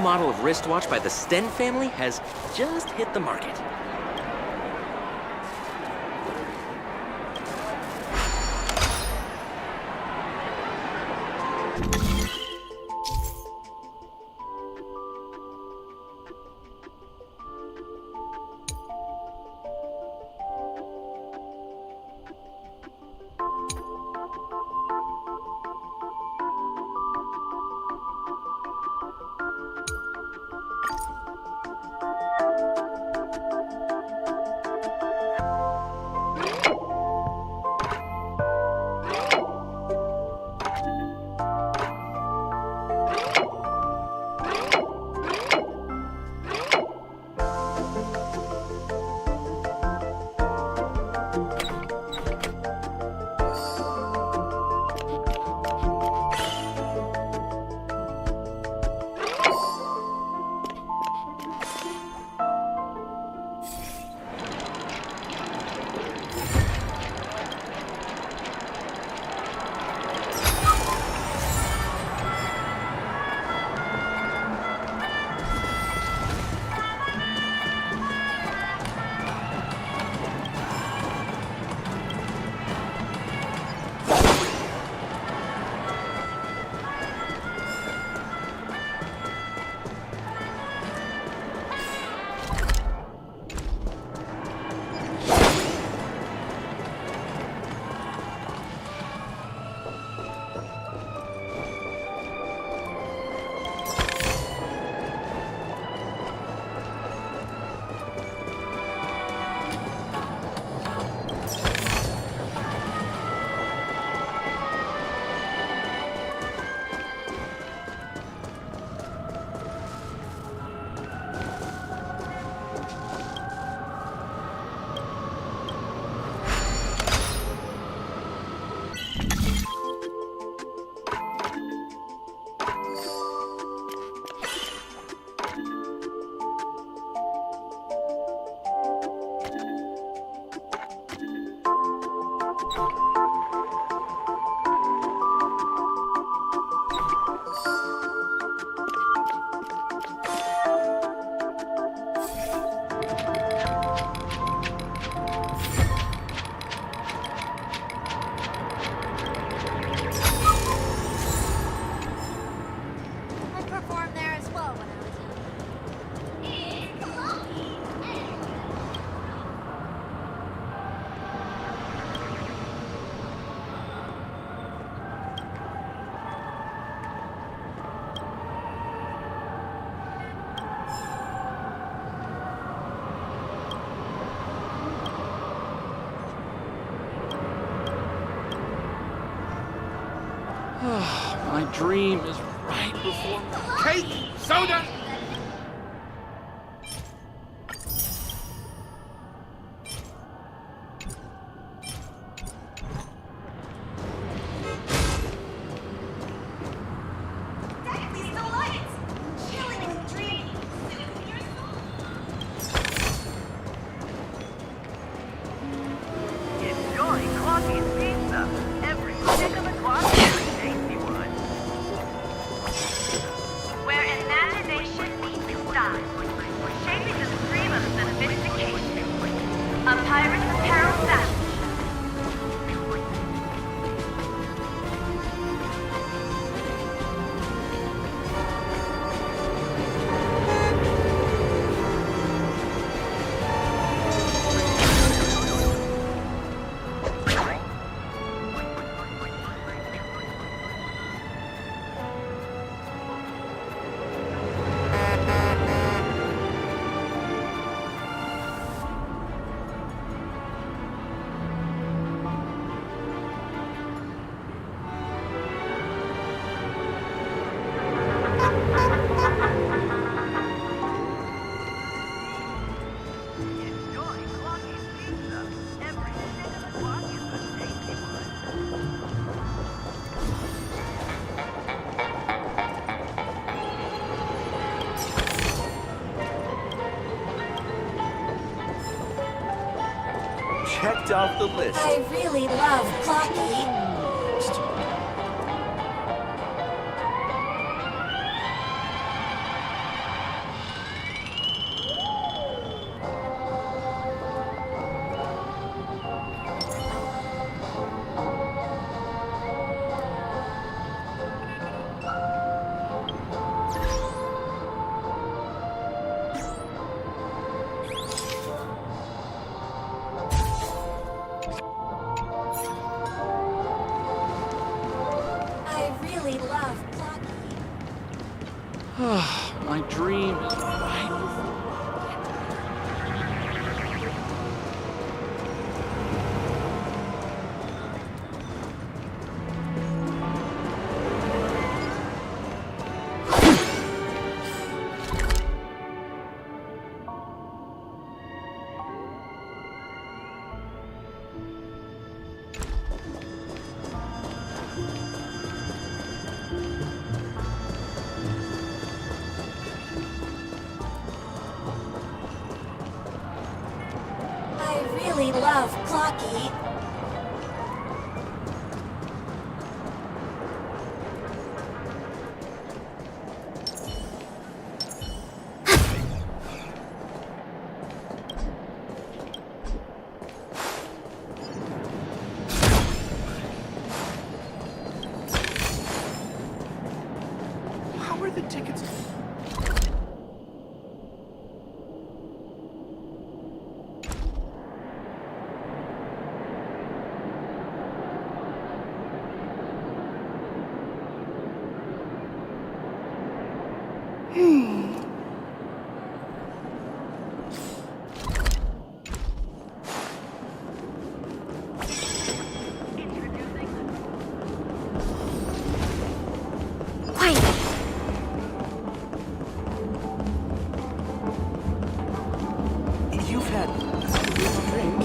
model of wristwatch by the Sten family has just hit the market. My dream is right before me. Cake! Soda! Enjoy Clockie's pizza. Every stick of the clock is a tasty one. Where imagination meets style. Shaping the stream of sophistication. A pirate's apparel fashion. Checked off the list. I really love Clocky. My dream is right before. I really love Clocky. How are the tickets? You've had a drink.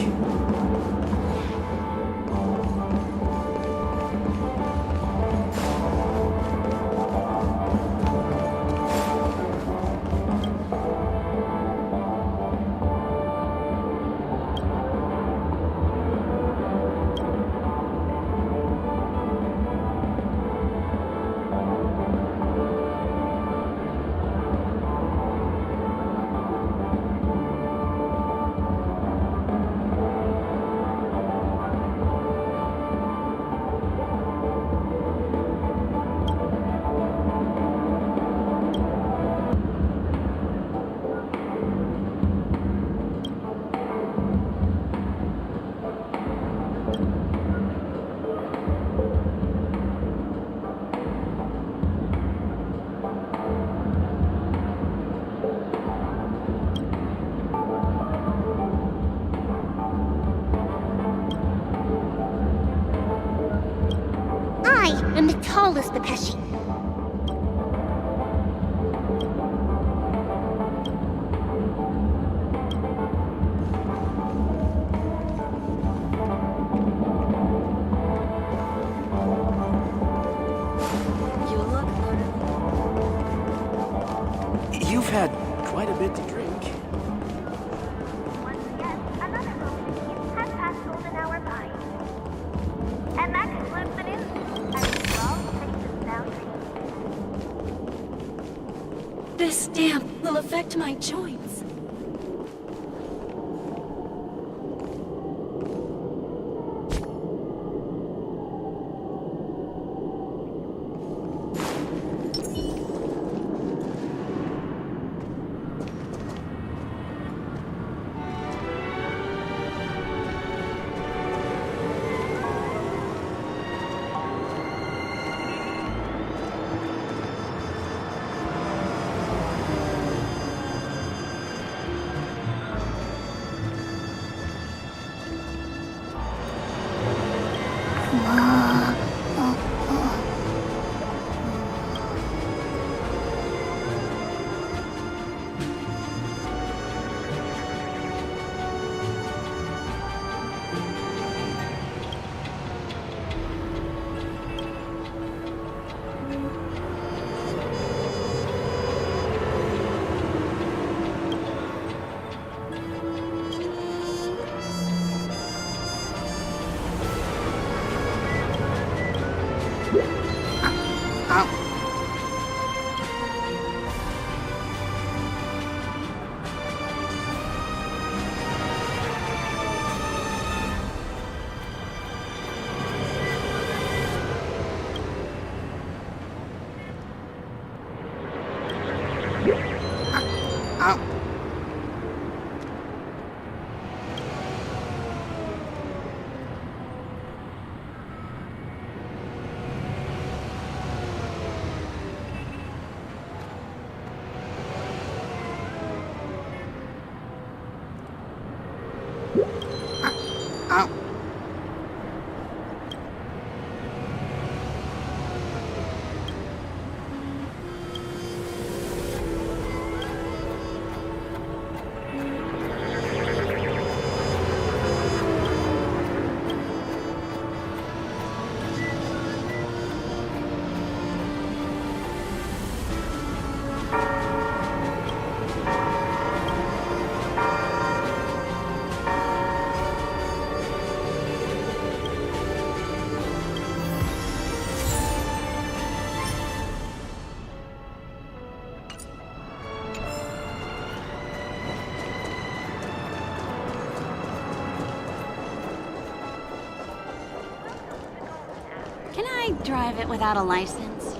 I am the tallest Takeshi. You've had quite a bit to drink. Once again, another movie has passed golden hour by. And that concludes the news. I wish you all safe and sound dreams. This damp will affect my joints. I drive it without a license?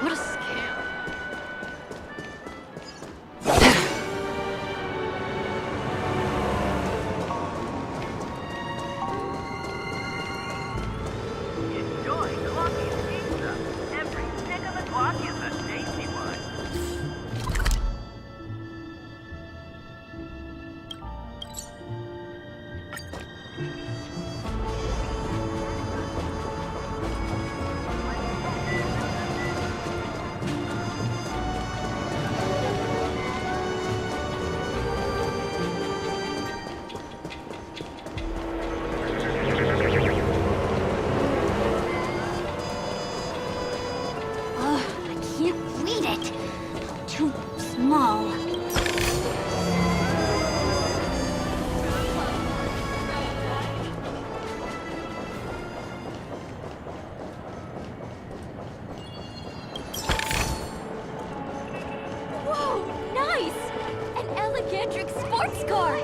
What a scam. Enjoy Clocky's pizza. Every stick of the clock is a tasty one. Ugh, I can't read it. Too small. Whoa, nice! An Elegantric sports car!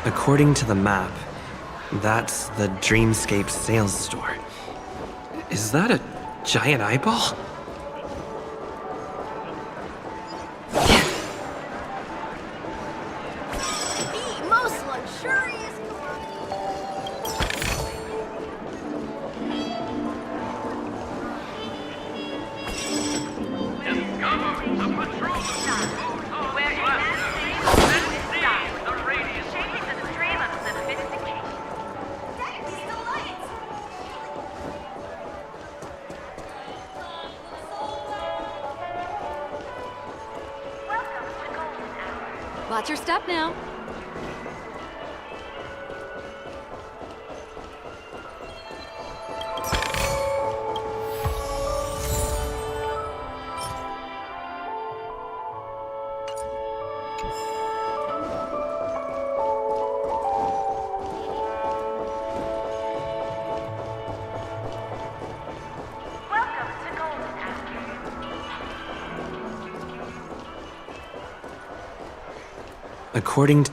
According to the map, that's the Dreamscape sales store. Is that a giant eyeball? The most luxurious Watch your step now. According to...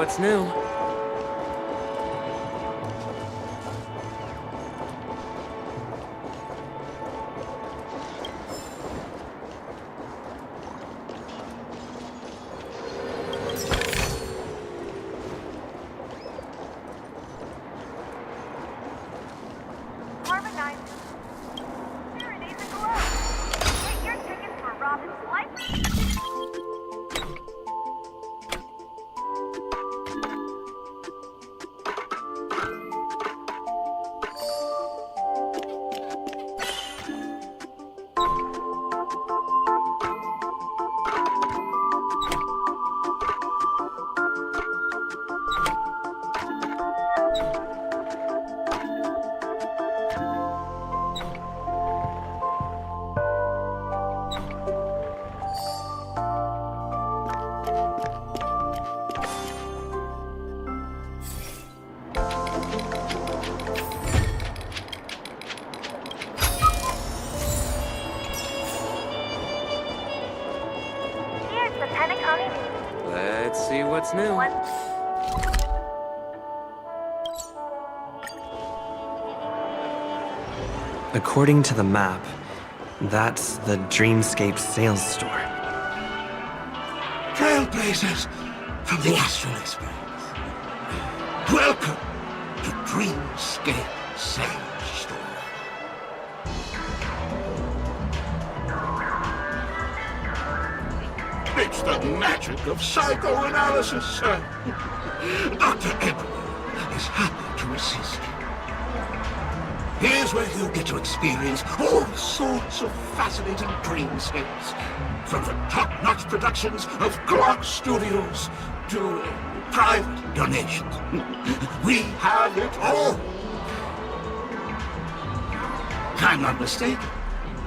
what's new. Let's see what's new. According to the map, that's the Dreamscape sales store. Trailblazers from the Astral Express. Welcome to Dreamscape Sales Store. It's the magic of psychoanalysis, sir. Dr. Edward is happy to assist you. Here's where you get to experience all sorts of fascinating dreamscapes. From the top-notch productions of Glock Studios to private donations. We have it all. If I'm not mistaken,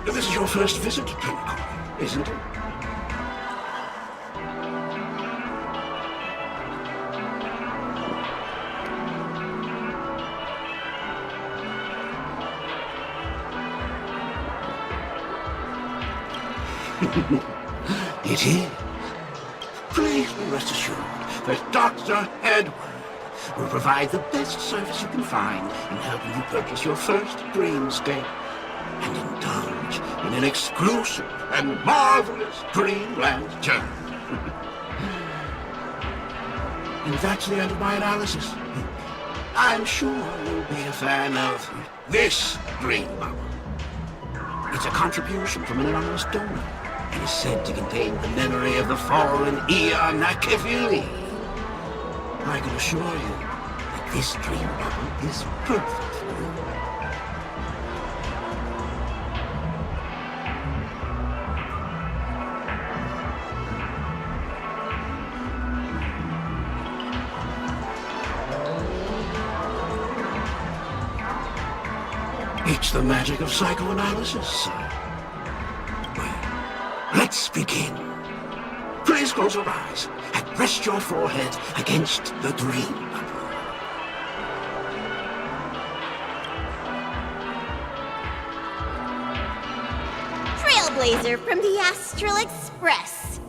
this is your first visit to Pinnacle, isn't it? It is. Please be rest assured that Dr. Edward will provide the best service you can find in helping you purchase your first dreamscape and indulge in an exclusive and marvelous dreamland journey. And that's the end of my analysis. I'm sure you'll be a fan of this dream bubble. It's a contribution from an anonymous donor. It is said to contain the memory of the fallen Eon Nakavili. I can assure you that this dream bubble is perfect for you. It's the magic of psychoanalysis, sir. Let's begin. Please close your eyes and rest your forehead against the dream bubble. Trailblazer from the Astral Express.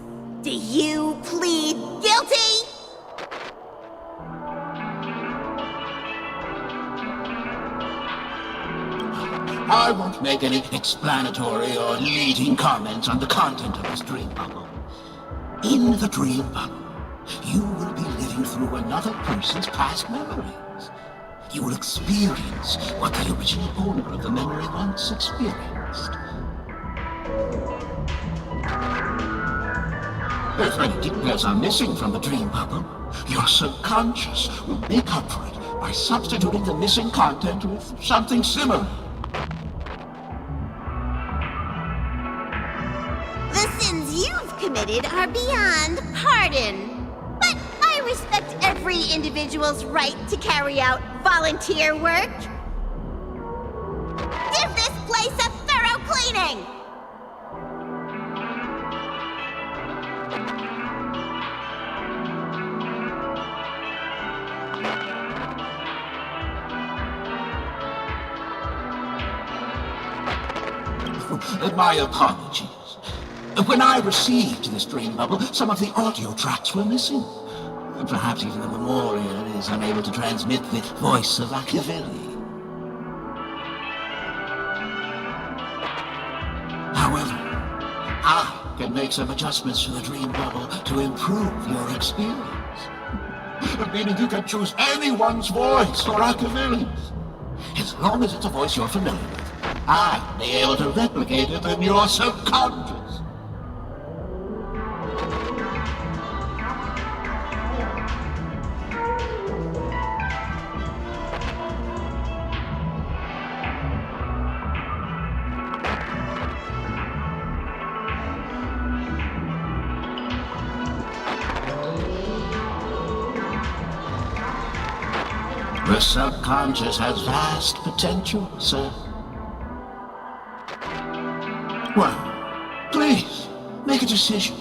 Do you plead guilty? I won't make any explanatory or leading comments on the content of this dream bubble. In the dream bubble, you will be living through another person's past memories. You will experience what the original owner of the memory once experienced. If any details are missing from the dream bubble, your subconscious will make up for it by substituting the missing content with something similar. The sins you've committed are beyond pardon. But I respect every individual's right to carry out volunteer work. Give this place a thorough cleaning! My apologies. When I received this dream bubble, some of the audio tracks were missing. Perhaps even the memorial is unable to transmit the voice of Machiavelli. However, I can make some adjustments to the dream bubble to improve your experience. Meaning you can choose anyone's voice or Machiavelli's. As long as it's a voice you're familiar with, I'll be able to replicate it in your subconscious. The subconscious has vast potential, sir. Well, please, make a decision.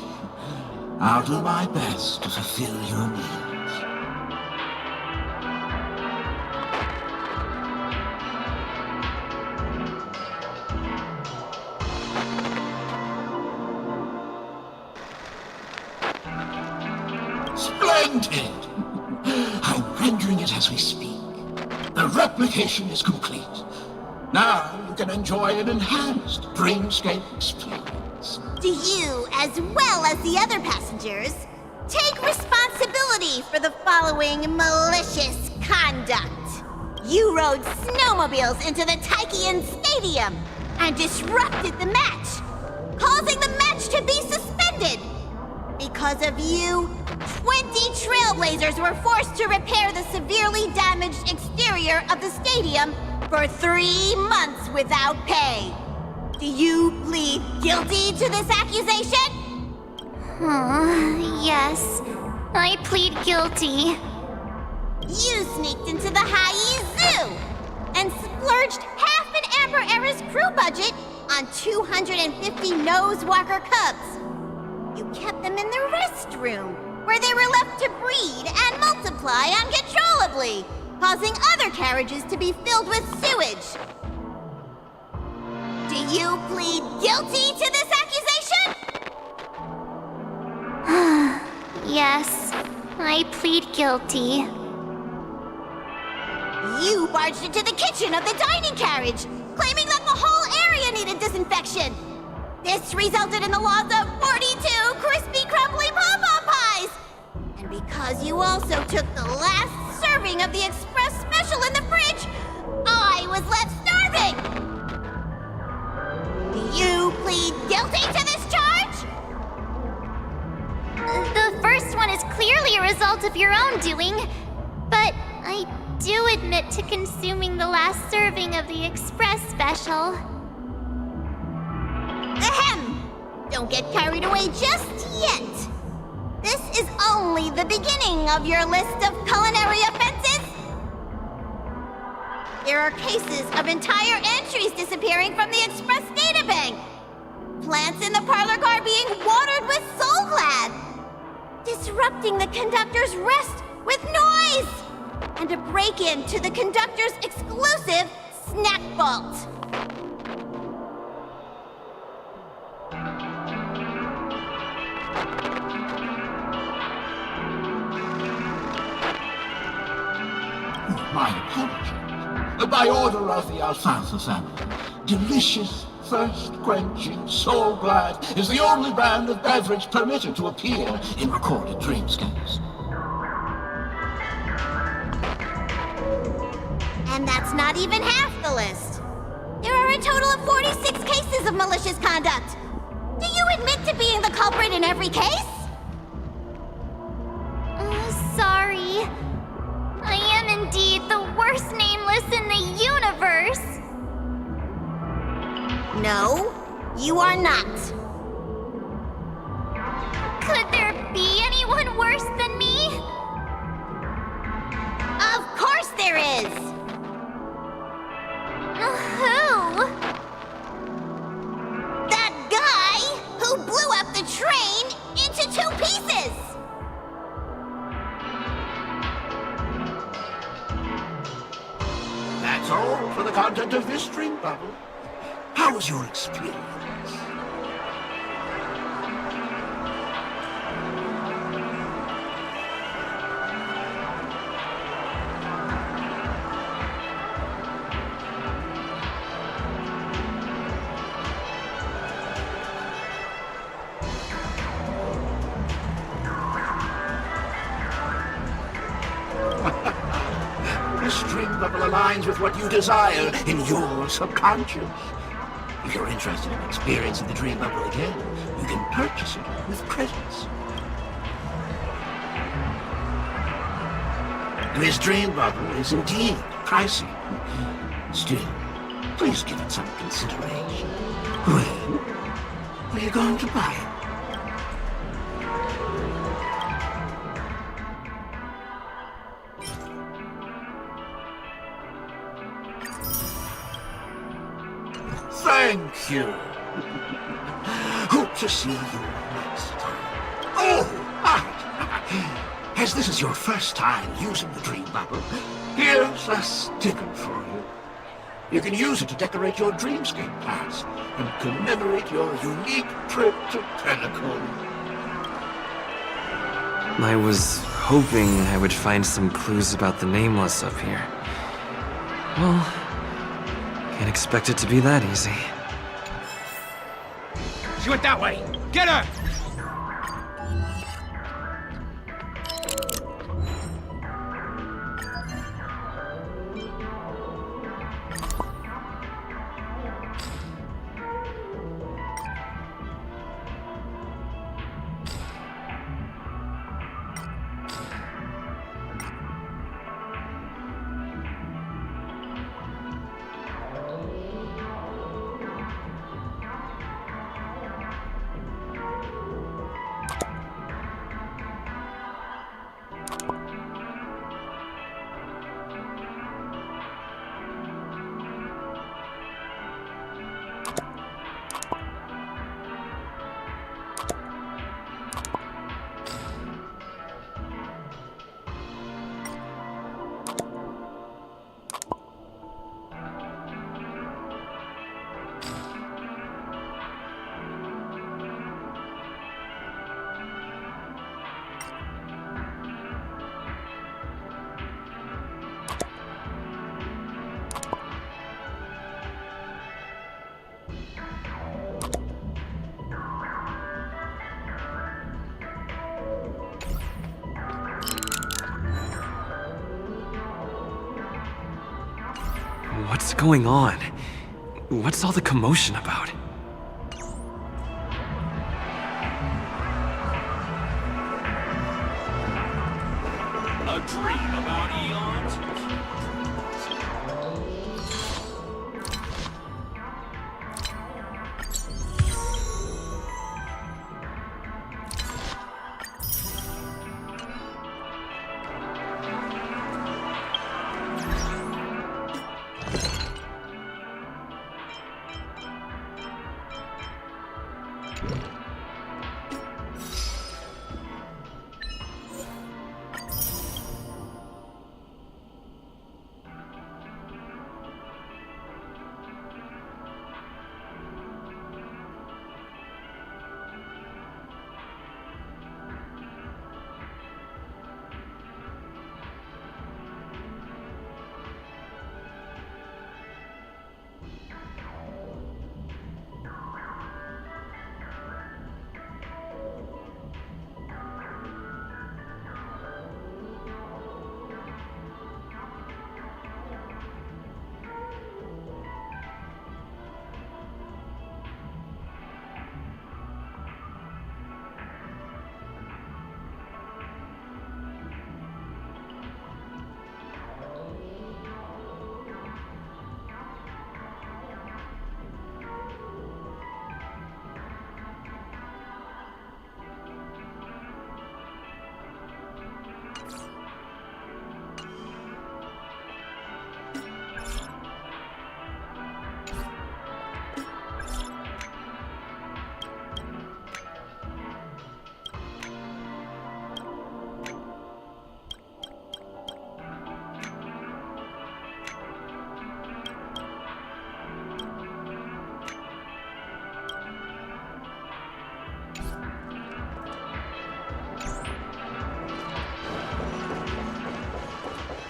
I'll do my best to fulfill your needs. Splendid! I'm rendering it as we speak. The replication is complete. Now you can enjoy an enhanced dreamscape experience. Do you, as well as the other passengers, take responsibility for the following malicious conduct? You rode snowmobiles into the Taikian Stadium and disrupted the match, causing the match to be suspended. Because of you, 20 Trailblazers were forced to repair the severely damaged exterior of the stadium for 3 months without pay. Do you plead guilty to this accusation? Yes. I plead guilty. You sneaked into the High Zoo and splurged half an Amber Era's crew budget on 250 Nosewalker cubs. You kept them in the restroom, where they were left to breed and multiply uncontrollably, causing other carriages to be filled with sewage. Do you plead guilty to this accusation? Yes, I plead guilty. You barged into the kitchen of the dining carriage, claiming that the whole area needed disinfection. This resulted in the loss of 42 crispy, crumbly pom-pom pies! And because you also took the last serving of the express special in the fridge, I was left starving! Do you plead guilty to this charge? The first one is clearly a result of your own doing, but I do admit to consuming the last serving of the express special. Ahem! Don't get carried away just yet. This is only the beginning of your list of culinary offenses. There are cases of entire entries disappearing from the Express databank. Plants in the parlor car being watered with Soul Glad. Disrupting the conductor's rest with noise. And a break-in to the conductor's exclusive snack vault. My apologies. By order of the Alfalfa family, delicious, thirst-quenching Soul Glad is the only brand of beverage permitted to appear in recorded dreamscapes. And that's not even half the list. There are a total of 46 cases of malicious conduct. Do you admit to being the culprit in every case? Sorry. I am indeed the worst nameless in the universe. No, you are not. Could there be anyone worse than me? Of course there is! Who? That guy who blew up the train into 2 pieces! That's all for the content of this dream bubble. How was your experience? This dream bubble aligns with what you desire in your subconscious. If you're interested in experiencing the dream bubble again, you can purchase it with credits. This dream bubble is indeed pricey. Still, please give it some consideration. When are you going to buy it? Thank you. Hope to see you next time. Oh, as this is your first time using the dream bubble, here's a sticker for you. You can use it to decorate your dreamscape pass and commemorate your unique trip to Penacony. I was hoping I would find some clues about the Nameless up here. Well, can't expect it to be that easy. She went that way! Get her! What's going on? What's all the commotion about? A dream about eons?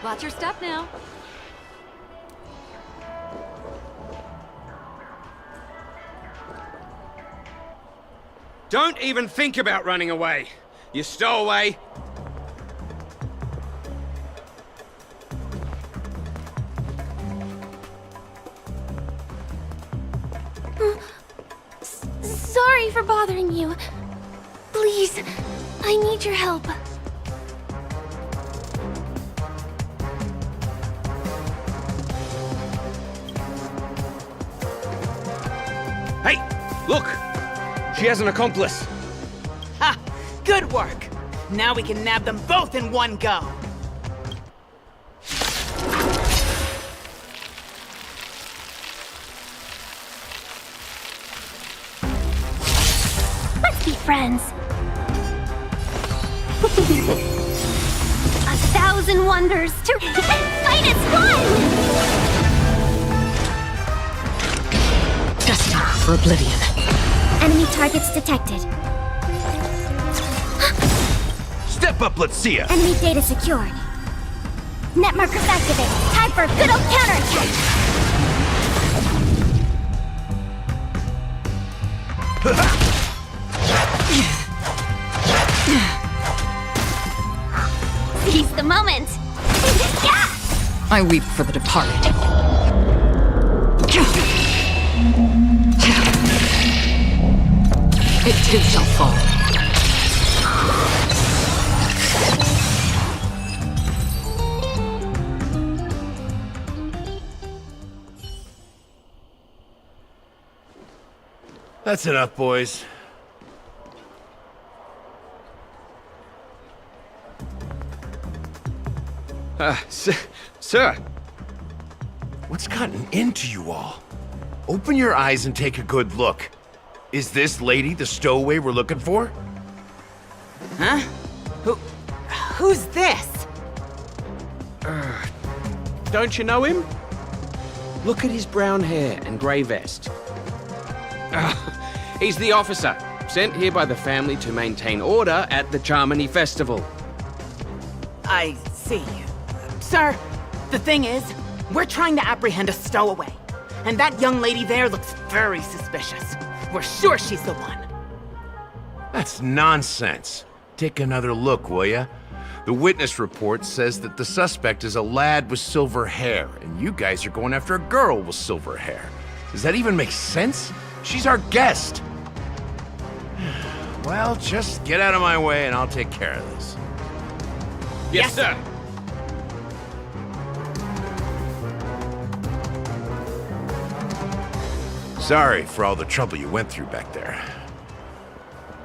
Watch your step now. Don't even think about running away. You stowaway. Sorry for bothering you. Please, I need your help. Hey, look! She has an accomplice. Ha! Good work! Now we can nab them both in one go. Let's be friends. 1,000 wonders to fight as one! Destined for oblivion. Enemy targets detected. Step up, let's see ya! Enemy data secured. Net markers activated. Time for a good old counterattack. Seize the moment. Yeah! I weep for the departed. It too shall fall. That's enough, boys. Sir. What's gotten into you all? Open your eyes and take a good look. Is this lady the stowaway we're looking for? Huh? Who's this? Don't you know him? Look at his brown hair and grey vest. He's the officer, sent here by the family to maintain order at the Charmony Festival. I see. Sir, the thing is, we're trying to apprehend a stowaway. And that young lady there looks very suspicious. We're sure she's the one. That's nonsense. Take another look, will ya? The witness report says that the suspect is a lad with silver hair, and you guys are going after a girl with silver hair. Does that even make sense? She's our guest. Well, just get out of my way and I'll take care of this. Yes, sir. Sorry for all the trouble you went through back there.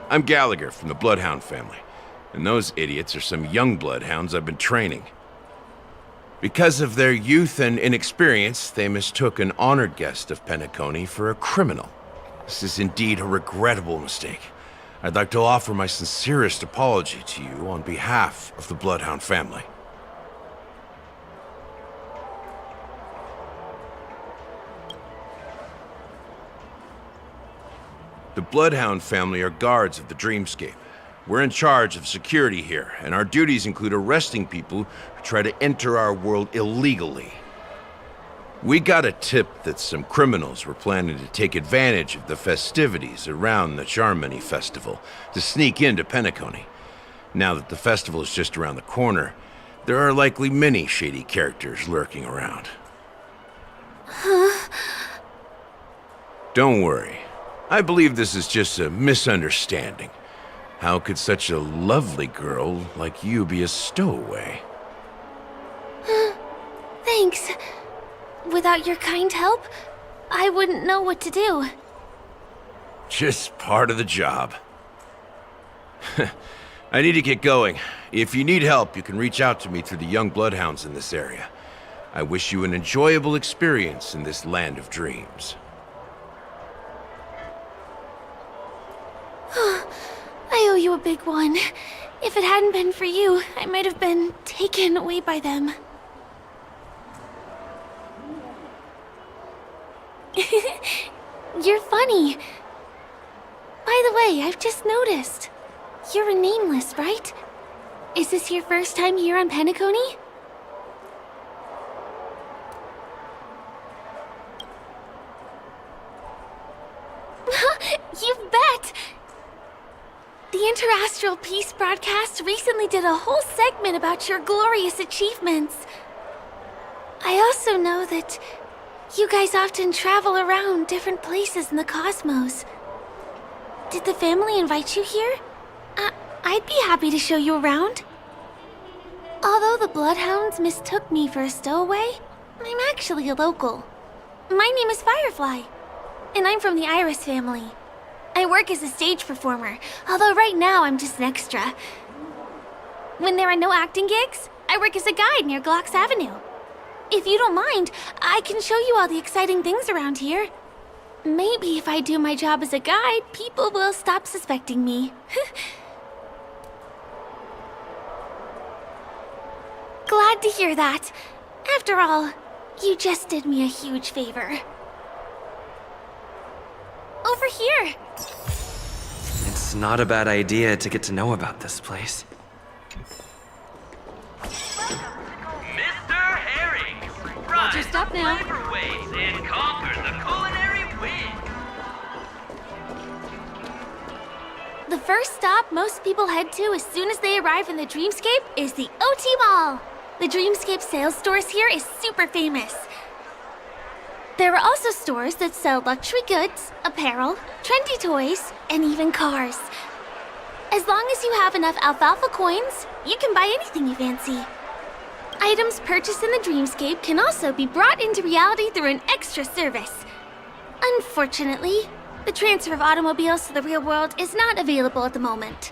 I'm Gallagher from the Bloodhound family, and those idiots are some young bloodhounds I've been training. Because of their youth and inexperience, they mistook an honored guest of Penacony for a criminal. This is indeed a regrettable mistake. I'd like to offer my sincerest apology to you on behalf of the Bloodhound family. The Bloodhound family are guards of the Dreamscape. We're in charge of security here, and our duties include arresting people who try to enter our world illegally. We got a tip that some criminals were planning to take advantage of the festivities around the Charmony Festival to sneak into Penacony. Now that the festival is just around the corner, there are likely many shady characters lurking around. Huh? Don't worry. I believe this is just a misunderstanding. How could such a lovely girl like you be a stowaway? Thanks. Without your kind help, I wouldn't know what to do. Just part of the job. I need to get going. If you need help, you can reach out to me through the young bloodhounds in this area. I wish you an enjoyable experience in this land of dreams. I owe you a big one. If it hadn't been for you, I might have been taken away by them. You're funny. By the way, I've just noticed. You're a nameless, right? Is this your first time here on Penacony? You bet! The Interastral Peace broadcast recently did a whole segment about your glorious achievements. I also know that You guys often travel around different places in the cosmos. Did the family invite you here? I'd be happy to show you around. Although the Bloodhounds mistook me for a stowaway, I'm actually a local. My name is Firefly, and I'm from the Iris family. I work as a stage performer, although right now I'm just an extra. When there are no acting gigs, I work as a guide near Glocks Avenue. If you don't mind, I can show you all the exciting things around here. Maybe if I do my job as a guide, people will stop suspecting me. Glad to hear that. After all, you just did me a huge favor. Over here! It's not a bad idea to get to know about this place. Mr. Herring, Watch your step now. flavor waves and conquer the culinary wind. The first stop most people head to as soon as they arrive in the Dreamscape is the OT Mall. The Dreamscape sales stores here is super famous. There are also stores that sell luxury goods, apparel, trendy toys, and even cars. As long as you have enough alfalfa coins, you can buy anything you fancy. Items purchased in the Dreamscape can also be brought into reality through an extra service. Unfortunately, the transfer of automobiles to the real world is not available at the moment.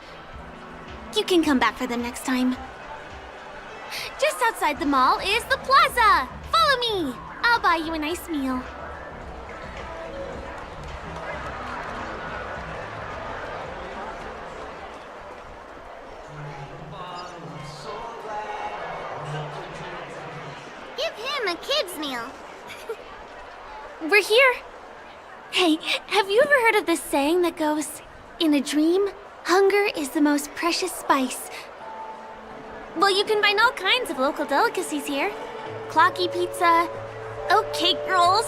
You can come back for them next time. Just outside the mall is the plaza! Follow me! I'll buy you a nice meal. Give him a kid's meal. We're here. Hey, have you ever heard of this saying that goes, in a dream, hunger is the most precious spice? Well, you can find all kinds of local delicacies here. Clocky pizza, oat cake rolls,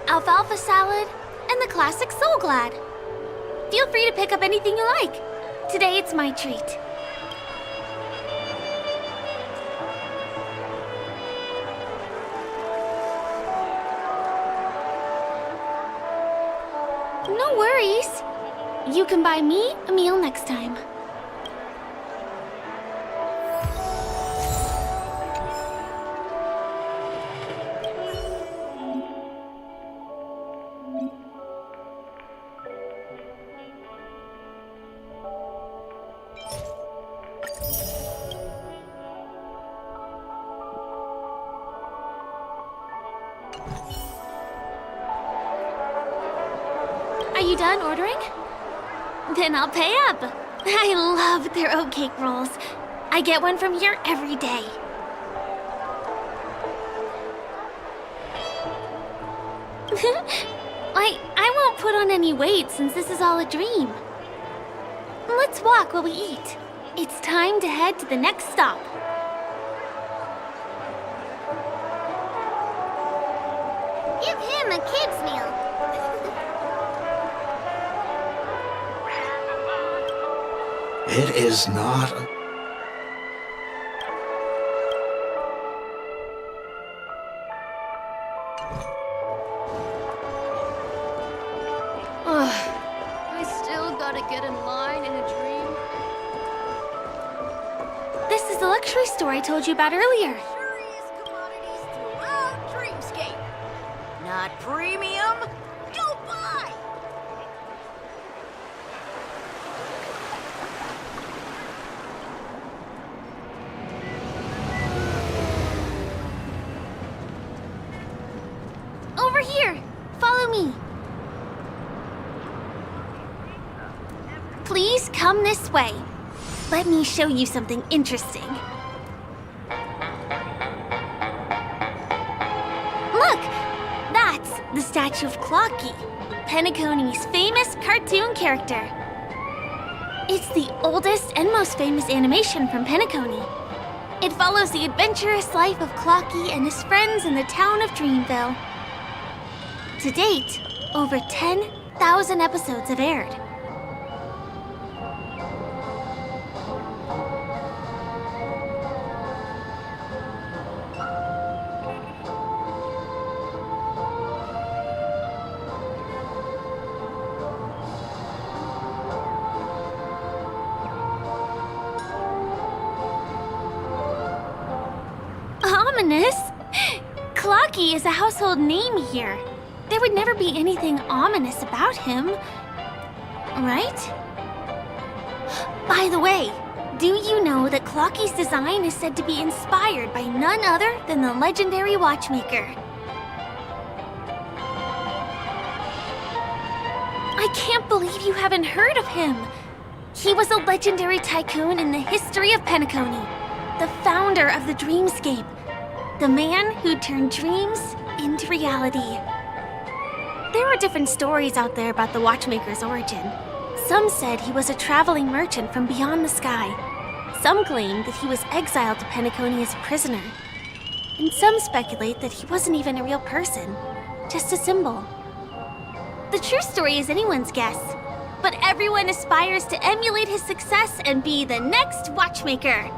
alfalfa salad, and the classic Soul Glad. Feel free to pick up anything you like. Today it's my treat. No worries. You can buy me a meal next time. Are you done ordering? Then I'll pay up. I love their oat cake rolls. I get one from here every day. I won't put on any weight since this is all a dream. Let's walk while we eat. It's time to head to the next stop. Give him a kid's meal. It is not. I still gotta get in line in a dream. This is the luxury store I told you about earlier. Throughout Dreamscape. Not premium? Don't buy! Over here. Follow me. Please come this way. Let me show you something interesting. Look! That's the statue of Clocky, Penacony's famous cartoon character. It's the oldest and most famous animation from Penacony. It follows the adventurous life of Clocky and his friends in the town of Dreamville. To date, over 10,000 episodes have aired. ominous. Clocky is a household name here. There would never be anything ominous about him. Right? By the way, do you know that Clocky's design is said to be inspired by none other than the legendary watchmaker? I can't believe you haven't heard of him. He was a legendary tycoon in the history of Penacony, the founder of the Dreamscape, the man who turned dreams into reality. There are different stories out there about the watchmaker's origin. Some said he was a traveling merchant from beyond the sky. Some claim that he was exiled to Penacony as a prisoner. And some speculate that he wasn't even a real person, just a symbol. The true story is anyone's guess, but everyone aspires to emulate his success and be the next watchmaker.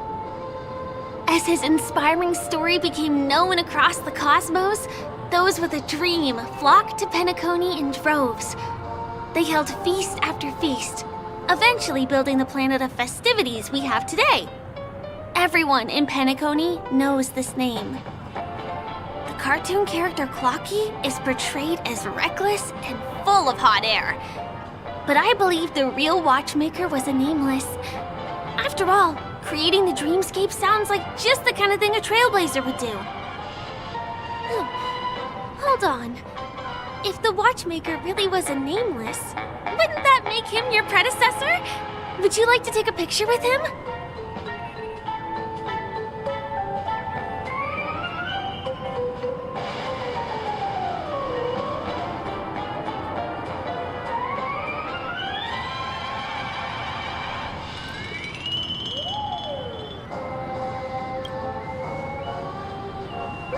As his inspiring story became known across the cosmos, those with a dream flocked to Penacony in droves. They held feast after feast, eventually building the planet of festivities we have today. Everyone in Penacony knows this name. The cartoon character Clocky is portrayed as reckless and full of hot air. But I believe the real watchmaker was a nameless. After all, creating the Dreamscape sounds like just the kind of thing a Trailblazer would do. Hold on. If the watchmaker really was a nameless, wouldn't that make him your predecessor? Would you like to take a picture with him?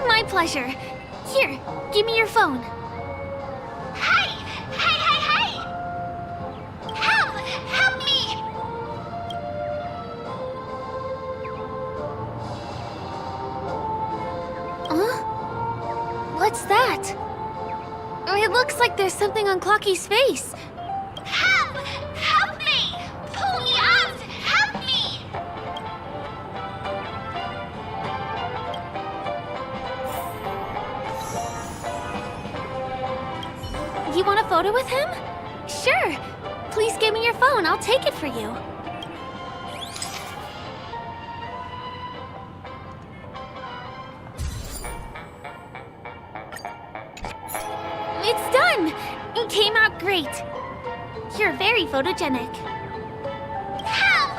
My pleasure. Here, give me your phone. Hey! Hey, hey, hey! Help! Help me! Huh? What's that? It looks like there's something on Clocky's face. Help! Help me! Pull me out! Help me! You want a photo with him? Sure. Please give me your phone. I'll take it for you. It's done! It came out great. You're very photogenic. Help!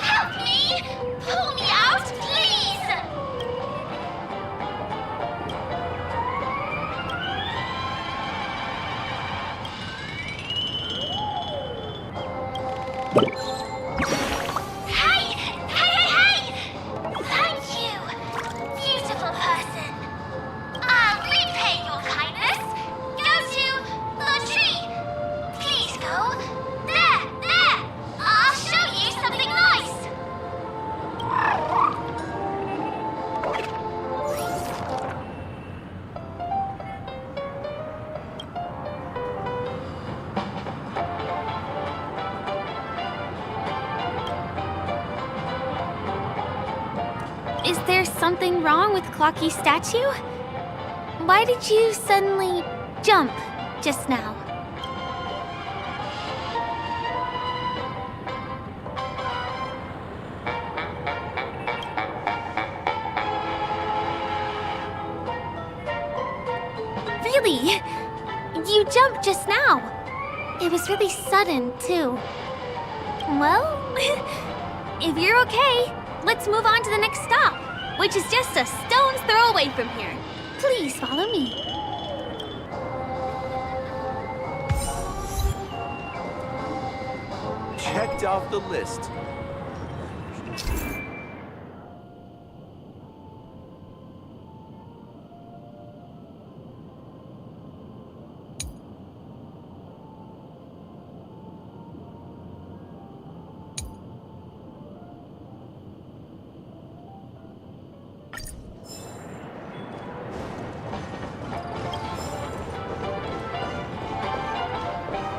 Help me! Pull me out, please! Hey! Hey, hey, hey! Thank you, beautiful person. I'll repay your kindness. Go to the tree. Please go. There, there! I'll show you something nice. Is there something wrong with Clocky's statue? Why did you suddenly jump just now? Really? You jumped just now. It was really sudden, too. Well, if you're okay, let's move on to the next stop, which is just a stone's throw away from here. Please follow me. Checked off the list.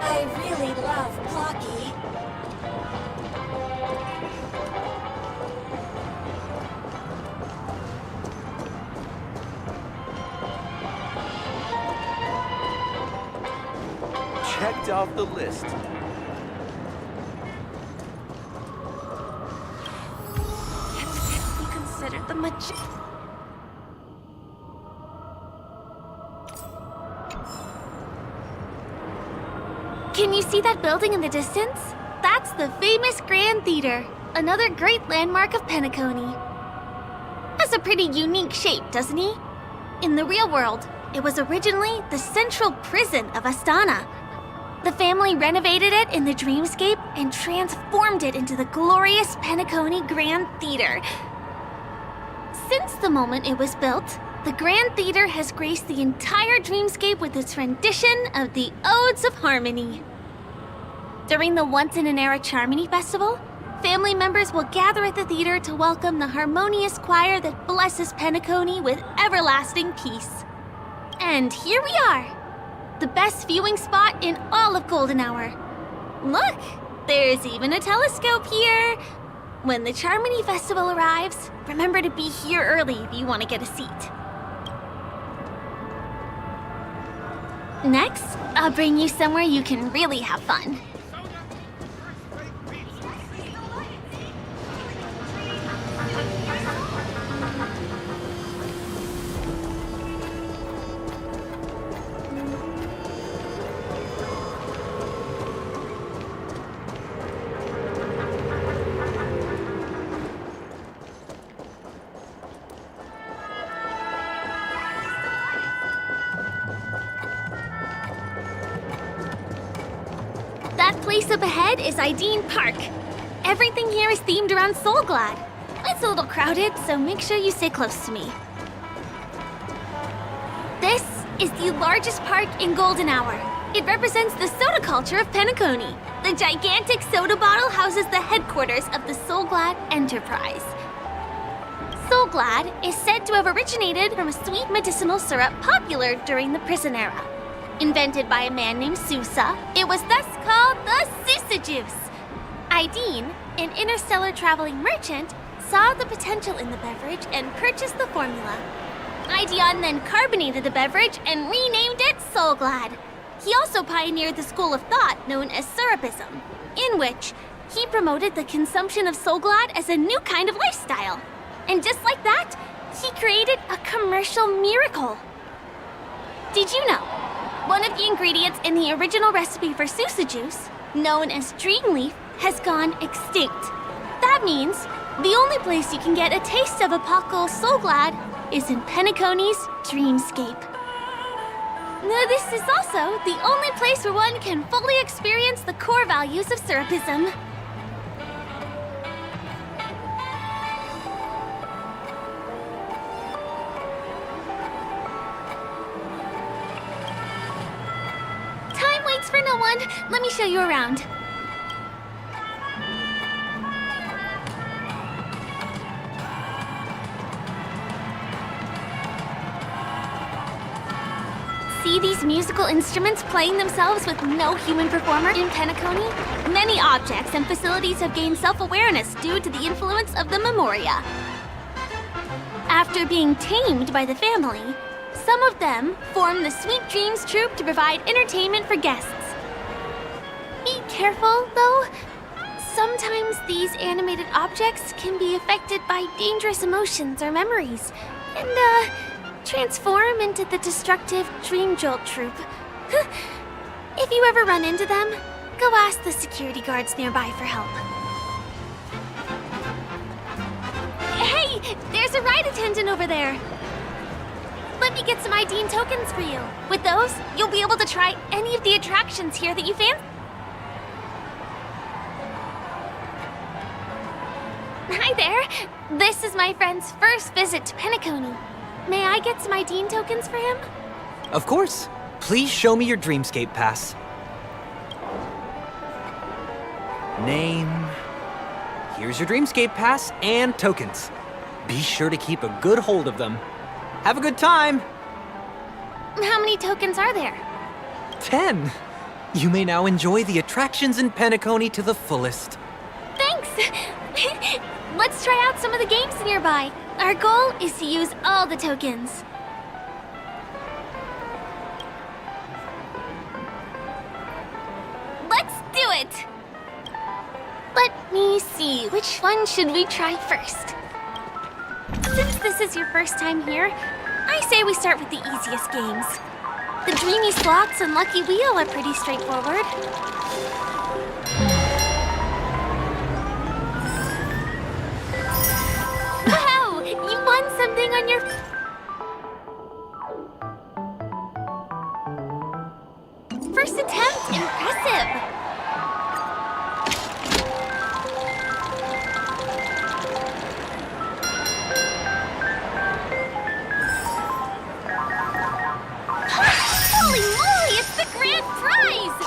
I really love Clocky. checked off the list. Can't be considered the Can you see that building in the distance? That's the famous Grand Theater, another great landmark of Penacony. Has a pretty unique shape, doesn't he? In the real world, it was originally the central prison of Astana. The family renovated it in the dreamscape and transformed it into the glorious Penacony Grand Theater. Since the moment it was built, the Grand Theater has graced the entire dreamscape with its rendition of the Odes of Harmony. During the Once-in-an-Era Charmony Festival, family members will gather at the theater to welcome the harmonious choir that blesses Penacony with everlasting peace. And here we are, the best viewing spot in all of Golden Hour. Look, there's even a telescope here. When the Charmony Festival arrives, remember to be here early if you want to get a seat. Next, I'll bring you somewhere you can really have fun. That place up ahead is Ideen Park. Everything here is themed around Soulglad. It's a little crowded, so make sure you stay close to me. This is the largest park in Golden Hour. It represents the soda culture of Penacony. The gigantic soda bottle houses the headquarters of the Soulglad Enterprise. Soulglad is said to have originated from a sweet medicinal syrup popular during the prison era. Invented by a man named Sousa, it was thus called the Sousa Juice. Ideen, an interstellar traveling merchant, saw the potential in the beverage and purchased the formula. Ideon then carbonated the beverage and renamed it Soulglad. He also pioneered the school of thought known as Syrupism, in which he promoted the consumption of Soulglad as a new kind of lifestyle. And just like that, he created a commercial miracle. Did you know? One of the ingredients in the original recipe for Sousa Juice, known as Dreamleaf, has gone extinct. That means the only place you can get a taste of Apocal Soulglad is in Penacony's Dreamscape. Now, this is also the only place where one can fully experience the core values of Syrupism. Time waits for no one. Let me show you around. See these musical instruments playing themselves with no human performer in Penacony? Many objects and facilities have gained self-awareness due to the influence of the Memoria. After being tamed by the family, some of them form the Sweet Dreams Troupe to provide entertainment for guests. Be careful, though. Sometimes these animated objects can be affected by dangerous emotions or memories, and, transform into the destructive Dream Jolt Troupe. If you ever run into them, go ask the security guards nearby for help. Hey, there's a ride attendant over there. Let me get some Ideen tokens for you. With those, you'll be able to try any of the attractions here that you fancy. Hi there. This is my friend's first visit to Penacony. May I get some Ideen tokens for him? Of course. Please show me your Dreamscape pass. Name. Here's your Dreamscape pass and tokens. Be sure to keep a good hold of them. Have a good time! How many tokens are there? 10! You may now enjoy the attractions in Penacony to the fullest. Thanks! Let's try out some of the games nearby. Our goal is to use all the tokens. it! Let me see, which one should we try first? Since this is your first time here, I say we start with the easiest games. The Dreamy Slots and Lucky Wheel are pretty straightforward. Wow! You won something on your... first attempt! Impressive! Holy moly! It's the grand prize!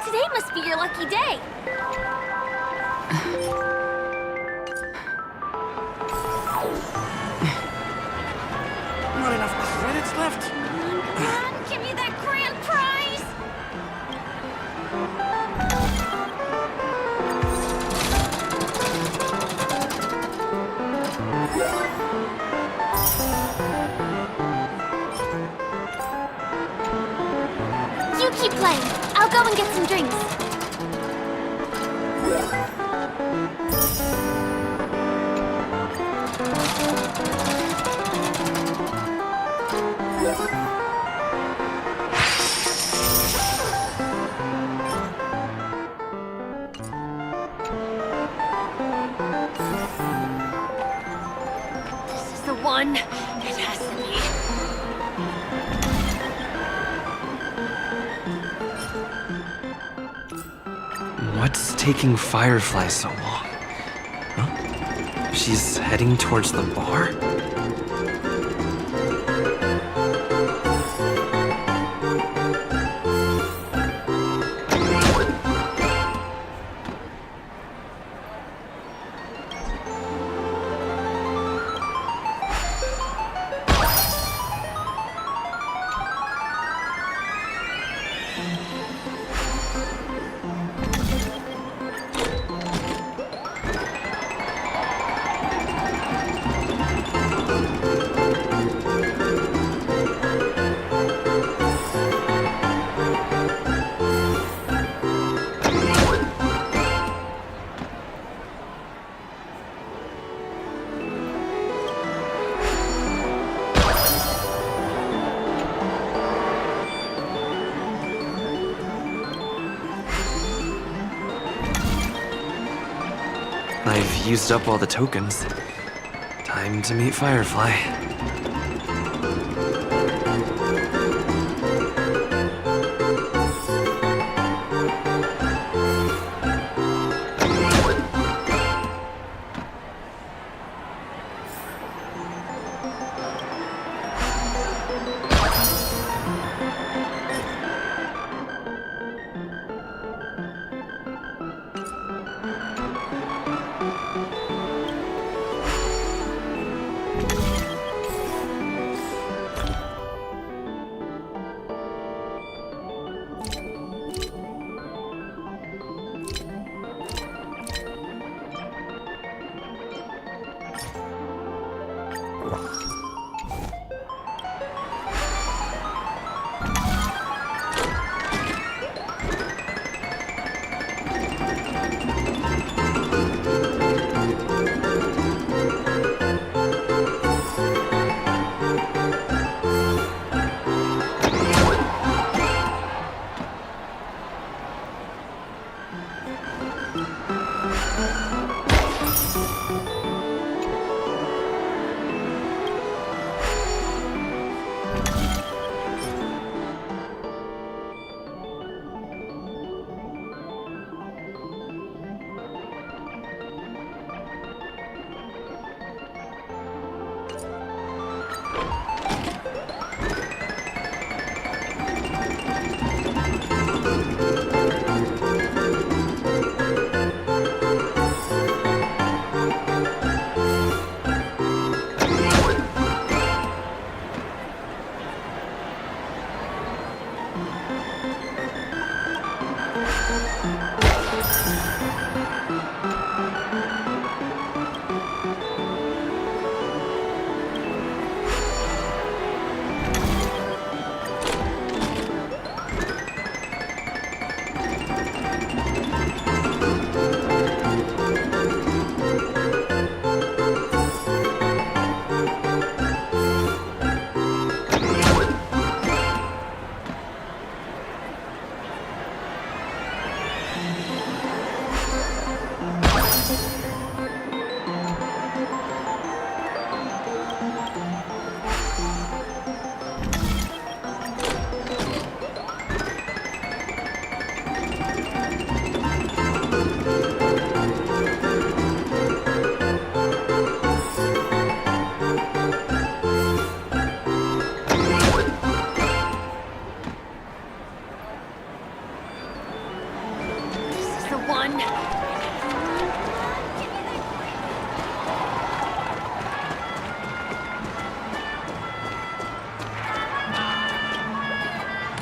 Today must be your lucky day. Not enough credits left. Come on, give me that grand prize! You keep playing. I'll go and get some drinks. This is the one. It has to be. What's taking Firefly so long? Huh? She's heading towards the bar? I've used up all the tokens. Time to meet Firefly.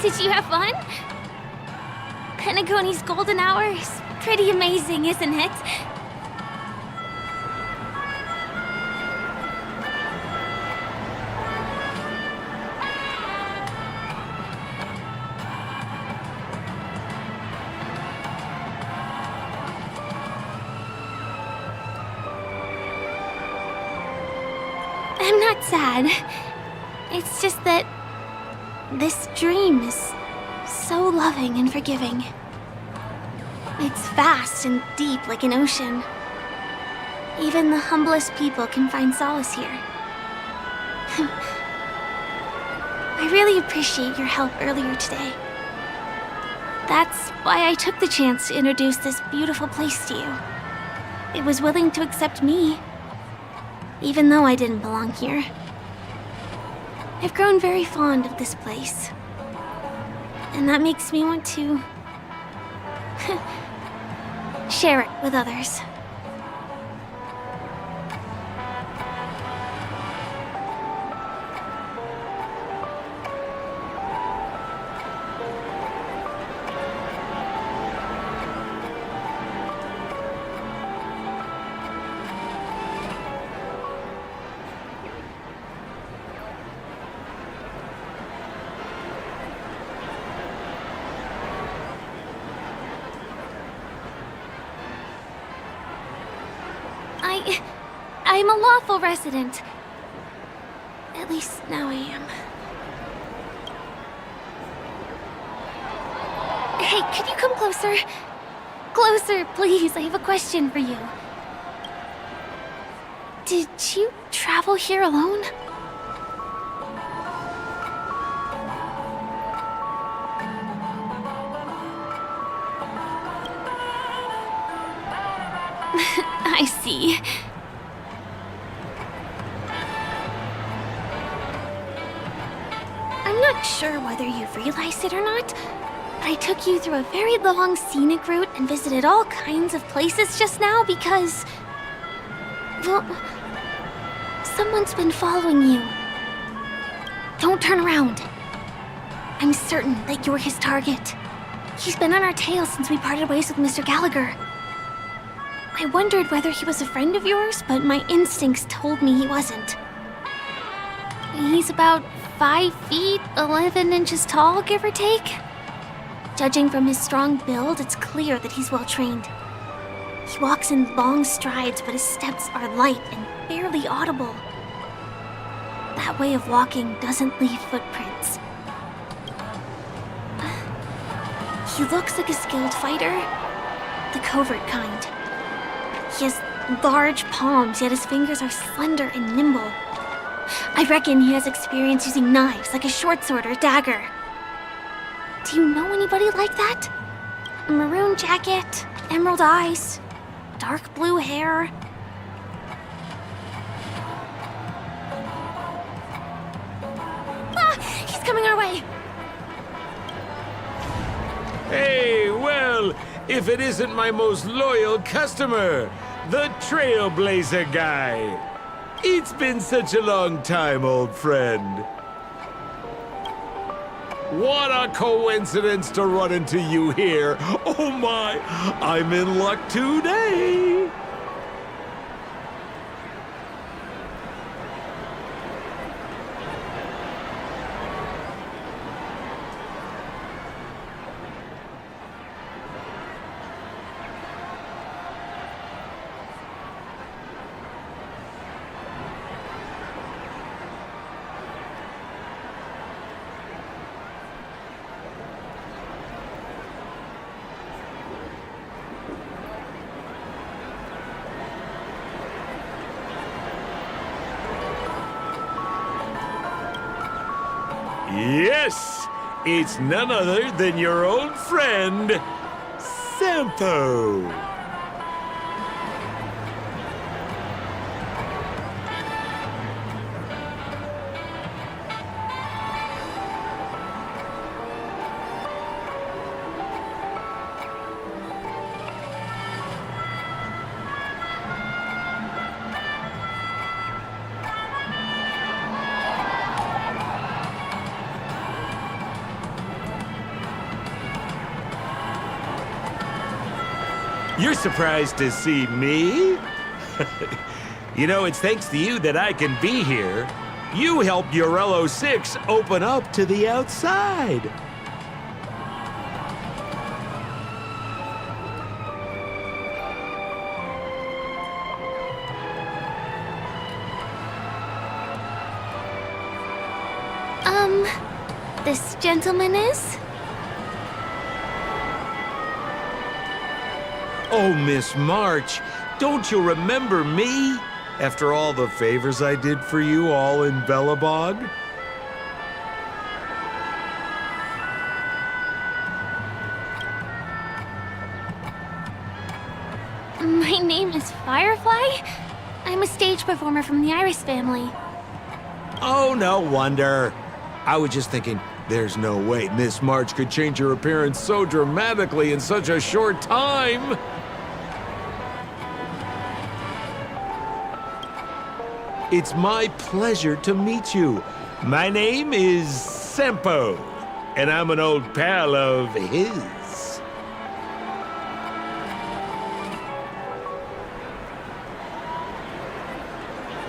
Did you have fun? Penacony's golden hour is pretty amazing, isn't it? I'm not sad. It's just that this dream is so loving and forgiving. It's vast and deep like an ocean. Even the humblest people can find solace here. I really appreciate your help earlier today. That's why I took the chance to introduce this beautiful place to you. It was willing to accept me, even though I didn't belong here. I've grown very fond of this place. And that makes me want to share it with others. I'm a lawful resident. At least now I am. Hey, could you come closer? Closer, please. I have a question for you. Did you travel here alone? I see. I'm not sure whether you've realized it or not, but I took you through a very long scenic route and visited all kinds of places just now because... well, someone's been following you. Don't turn around. I'm certain that you're his target. He's been on our tail since we parted ways with Mr. Gallagher. I wondered whether he was a friend of yours, but my instincts told me he wasn't. He's about 5 feet, 11 inches tall, give or take. Judging from his strong build, it's clear that he's well trained. He walks in long strides, but his steps are light and barely audible. That way of walking doesn't leave footprints. He looks like a skilled fighter, the covert kind. He has large palms, yet his fingers are slender and nimble. I reckon he has experience using knives, like a short sword or dagger. Do you know anybody like that? A maroon jacket, emerald eyes, dark blue hair. Ah! He's coming our way! Hey, well, if it isn't my most loyal customer, the Trailblazer guy. It's been such a long time, old friend. What a coincidence to run into you here. Oh my, I'm in luck today. Yes, it's none other than your old friend, Sampo. You're surprised to see me? You know, it's thanks to you that I can be here. You helped Urello 6 open up to the outside. This gentleman is? Oh, Miss March, don't you remember me? After all the favors I did for you all in Bellabog? My name is Firefly. I'm a stage performer from the Iris family. Oh, no wonder. I was just thinking, there's no way Miss March could change her appearance so dramatically in such a short time. It's my pleasure to meet you. My name is Sempo, and I'm an old pal of his.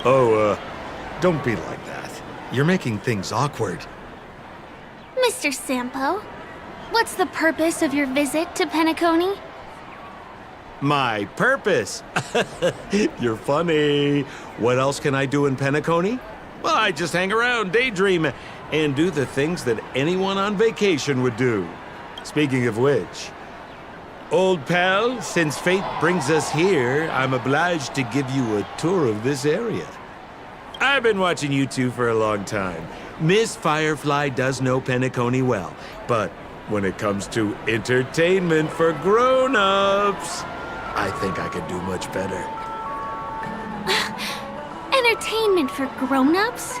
Oh, don't be like that. You're making things awkward. Mr. Sampo, what's the purpose of your visit to Penacony? My purpose? You're funny. What else can I do in Penacony? Well, I just hang around, daydream, and do the things that anyone on vacation would do. Speaking of which, old pal, since fate brings us here, I'm obliged to give you a tour of this area. I've been watching you two for a long time. Miss Firefly does know Penacony well, but when it comes to entertainment for grown-ups, I think I could do much better. Entertainment for grown-ups?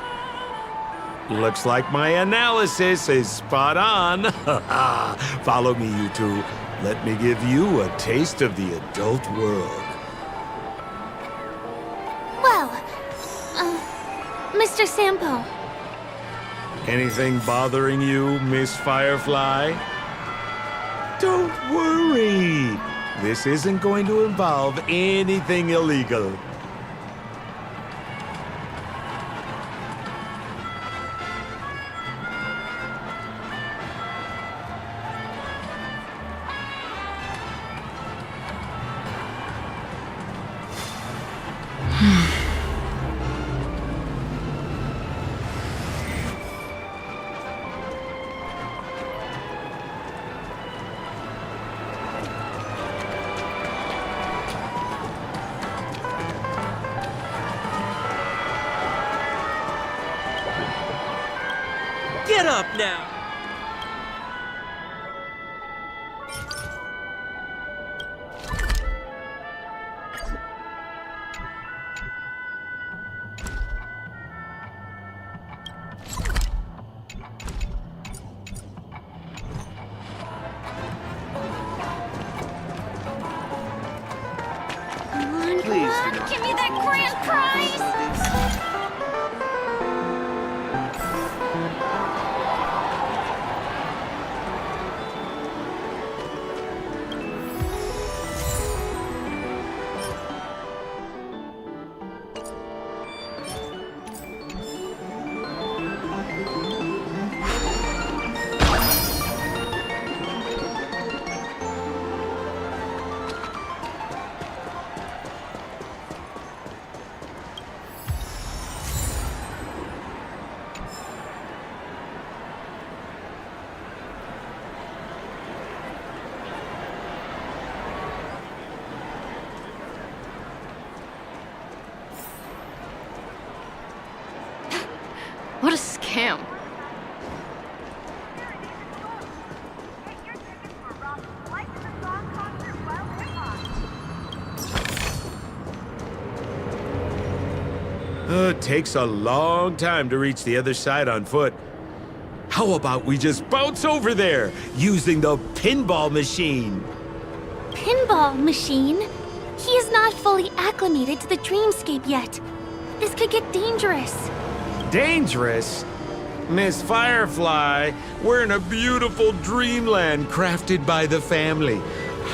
Looks like my analysis is spot on. Follow me, you two. Let me give you a taste of the adult world. Well, Mr. Sampo. Anything bothering you, Miss Firefly? Don't worry. This isn't going to involve anything illegal. Get up now! Come on, give me that grand prize! What a scam. It takes a long time to reach the other side on foot. How about we just bounce over there using the pinball machine? Pinball machine? He is not fully acclimated to the dreamscape yet. This could get dangerous. Dangerous? Miss Firefly, we're in a beautiful dreamland crafted by the family.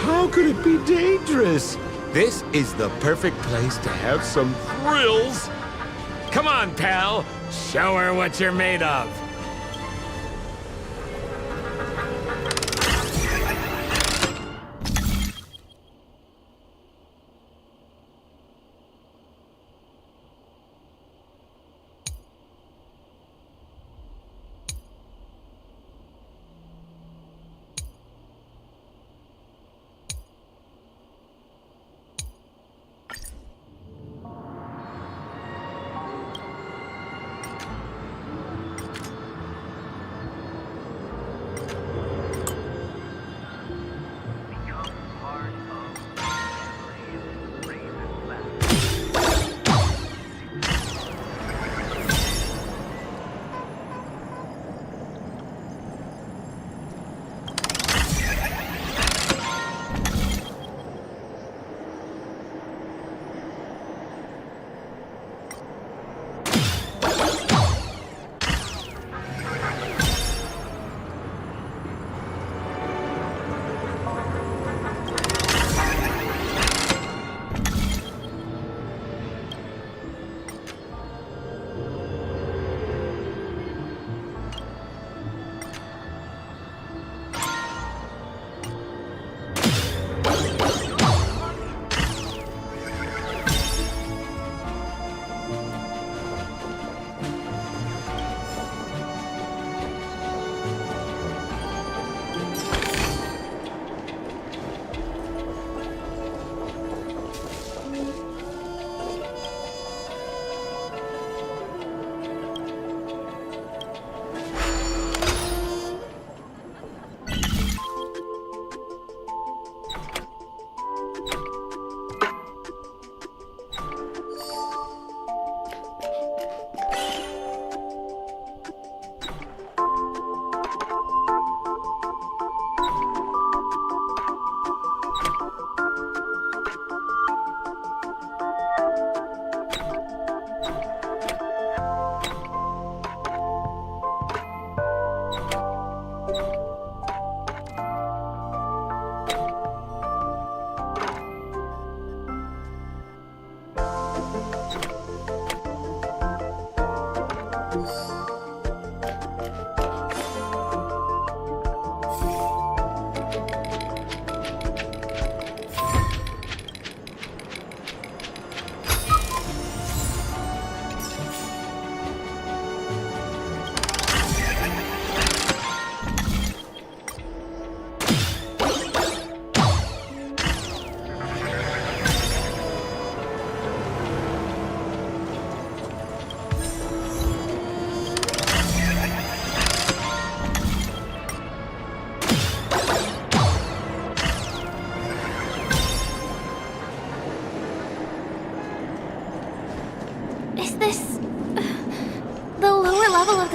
How could it be dangerous? This is the perfect place to have some thrills. Come on, pal. Show her what you're made of.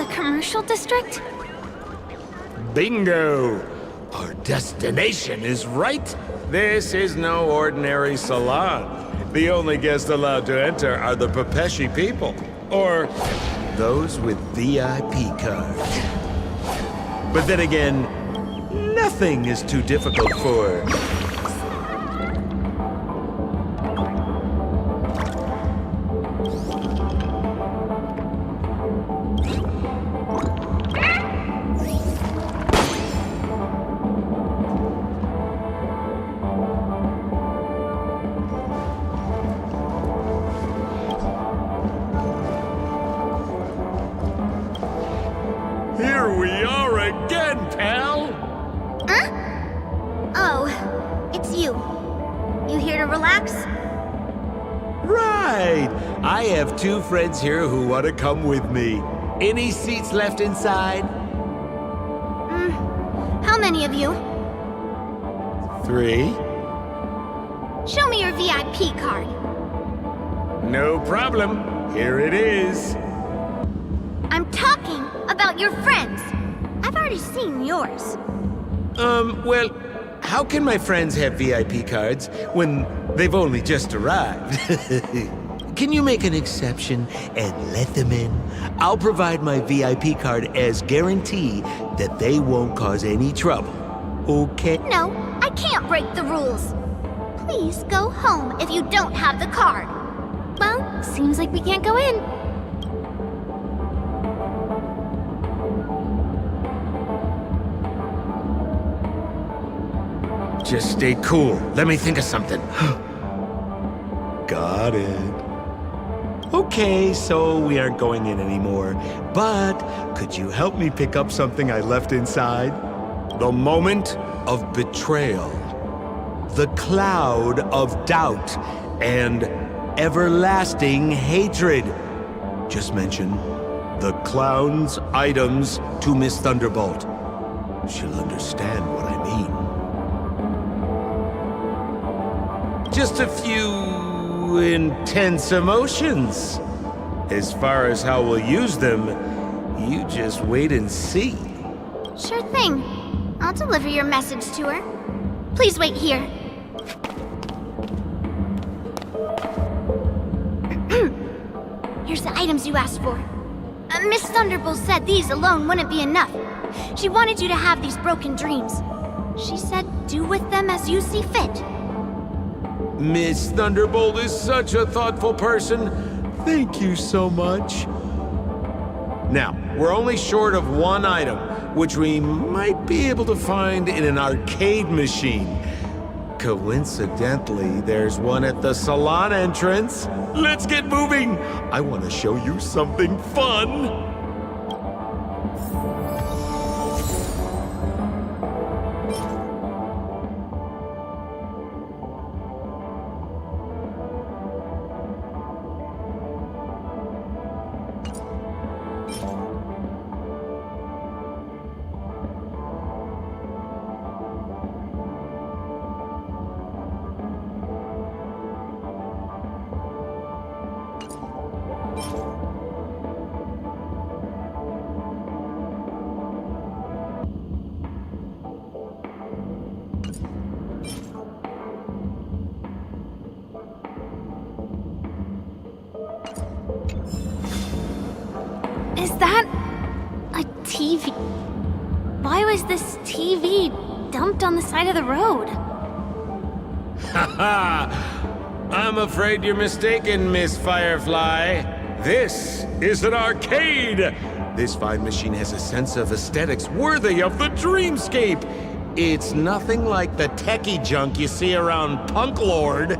Commercial district? Bingo! Our destination is right. This is no ordinary salon. The only guests allowed to enter are the Pepeshi people, or those with VIP cards. But then again, nothing is too difficult for... Here we are again, pal! Huh? Oh, it's you. You here to relax? Right! I have two friends here who want to come with me. Any seats left inside? How many of you? 3. Show me your VIP card. No problem. Here it is. I'm talking about your friends. I've already seen yours. Well, how can my friends have VIP cards when they've only just arrived? Can you make an exception and let them in? I'll provide my VIP card as guarantee that they won't cause any trouble. Okay? No, I can't break the rules. Please go home if you don't have the card. Well, seems like we can't go in. Just stay cool. Let me think of something. Got it. Okay, so we aren't going in anymore. But could you help me pick up something I left inside? The moment of betrayal. The cloud of doubt and everlasting hatred. Just mention the clown's items to Miss Thunderbolt. She'll understand what I mean. Just a few intense emotions. As far as how we'll use them, you just wait and see. Sure thing. I'll deliver your message to her. Please wait here. Here's the items you asked for. Miss Thunderbolt said these alone wouldn't be enough. She wanted you to have these broken dreams. She said do with them as you see fit. Miss Thunderbolt is such a thoughtful person. Thank you so much. Now, we're only short of one item, which we might be able to find in an arcade machine. Coincidentally, there's one at the salon entrance. Let's get moving. I want to show you something fun. Is that a TV? Why was this TV dumped on the side of the road? Haha! I'm afraid you're mistaken, Miss Firefly. This is an arcade! This fine machine has a sense of aesthetics worthy of the dreamscape. It's nothing like the techie junk you see around Punk Lord.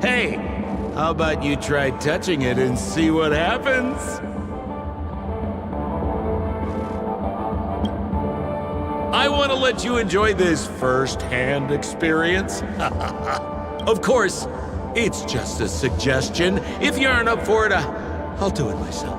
Hey, how about you try touching it and see what happens? I want to let you enjoy this first-hand experience. Of course, it's just a suggestion. If you aren't up for it, I'll do it myself.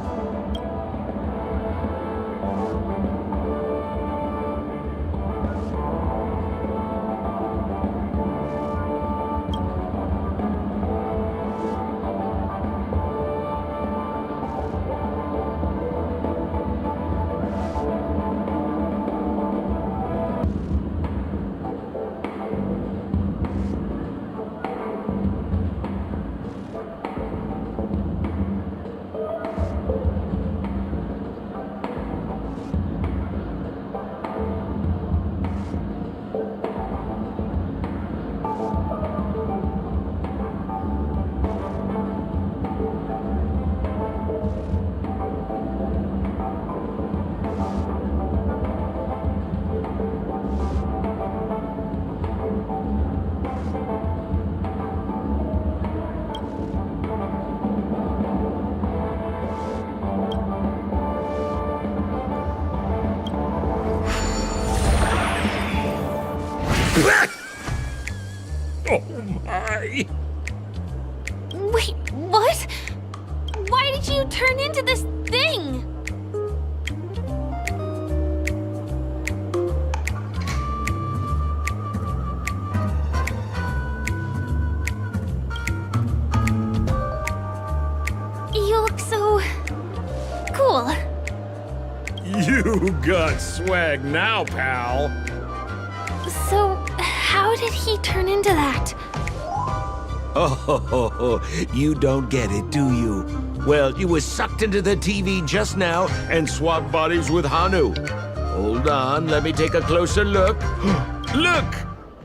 Oh my! Wait, what? Why did you turn into this thing? You look so cool. You got swag now, pal. So, how did he turn into that? Oh, you don't get it, do you? Well, you was sucked into the TV just now and swapped bodies with Hanu. Hold on, let me take a closer look. Look!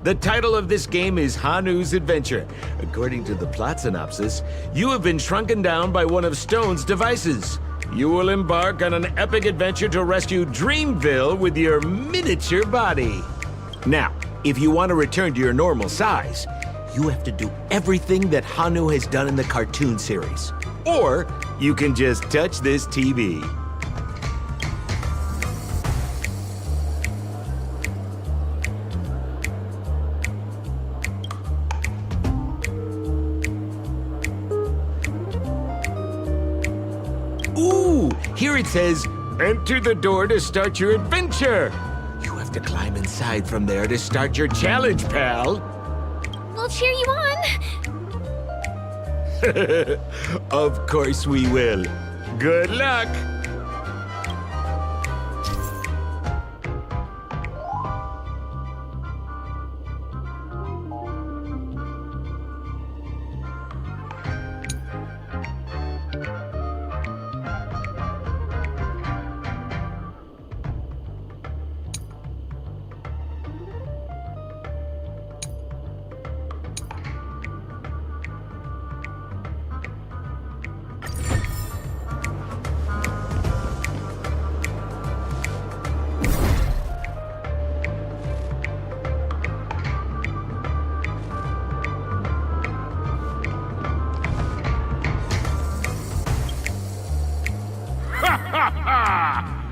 The title of this game is Hanu's Adventure. According to the plot synopsis, you have been shrunken down by one of Stone's devices. You will embark on an epic adventure to rescue Dreamville with your miniature body. Now, if you want to return to your normal size, you have to do everything that Hanu has done in the cartoon series. Or you can just touch this TV. Ooh, here it says, enter the door to start your adventure. You have to climb inside from there to start your challenge, pal. We'll cheer you on. Of course we will. Good luck.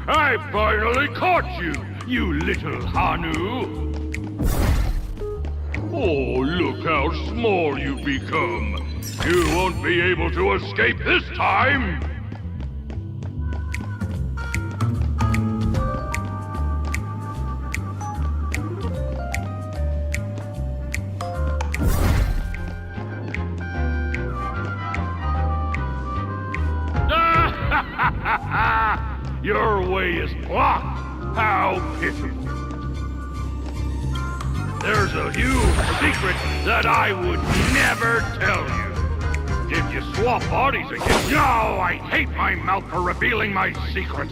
I finally caught you, you little Hanu! Oh, look how small you've become! You won't be able to escape this time! Your way is blocked! How pitiful! There's a huge secret that I would never tell you! If you swap bodies again... No! I hate my mouth for revealing my secret!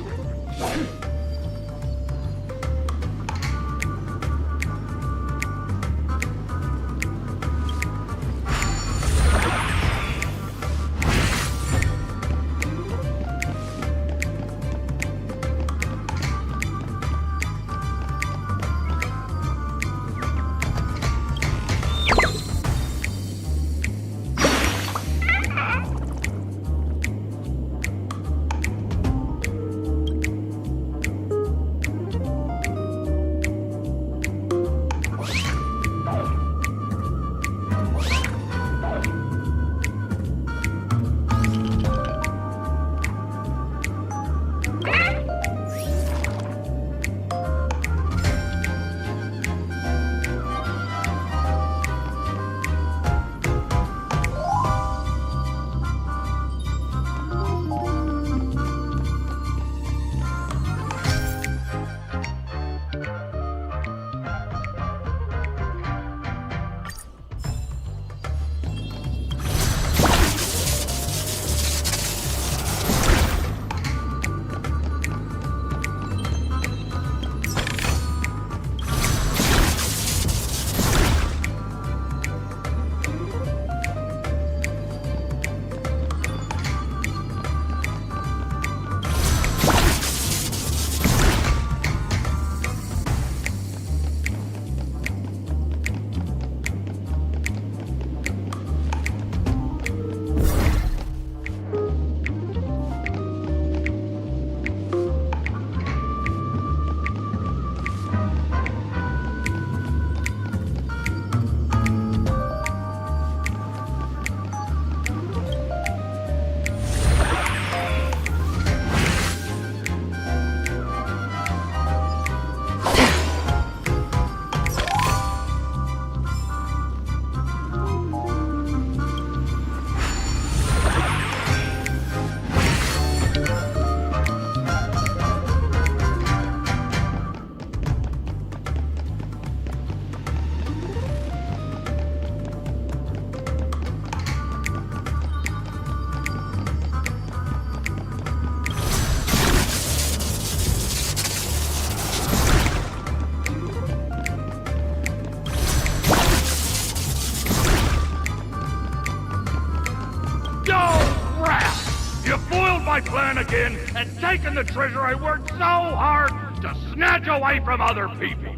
again and taken the treasure I worked so hard to snatch away from other people.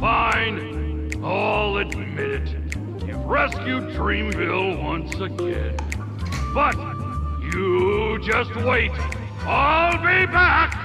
Fine, I'll admit it. You've rescued Dreamville once again. But you just wait. I'll be back!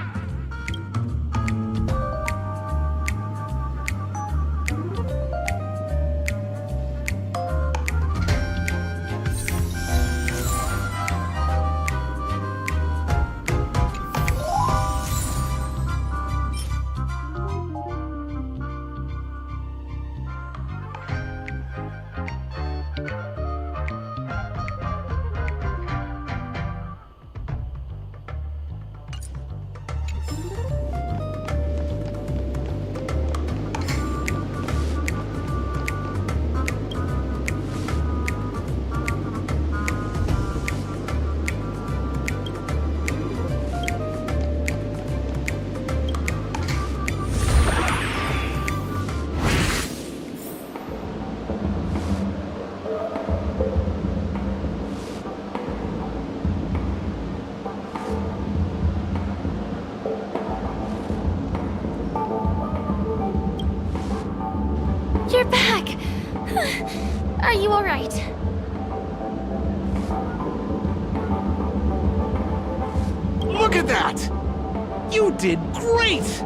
You're back! Are you alright? Look at that! You did great!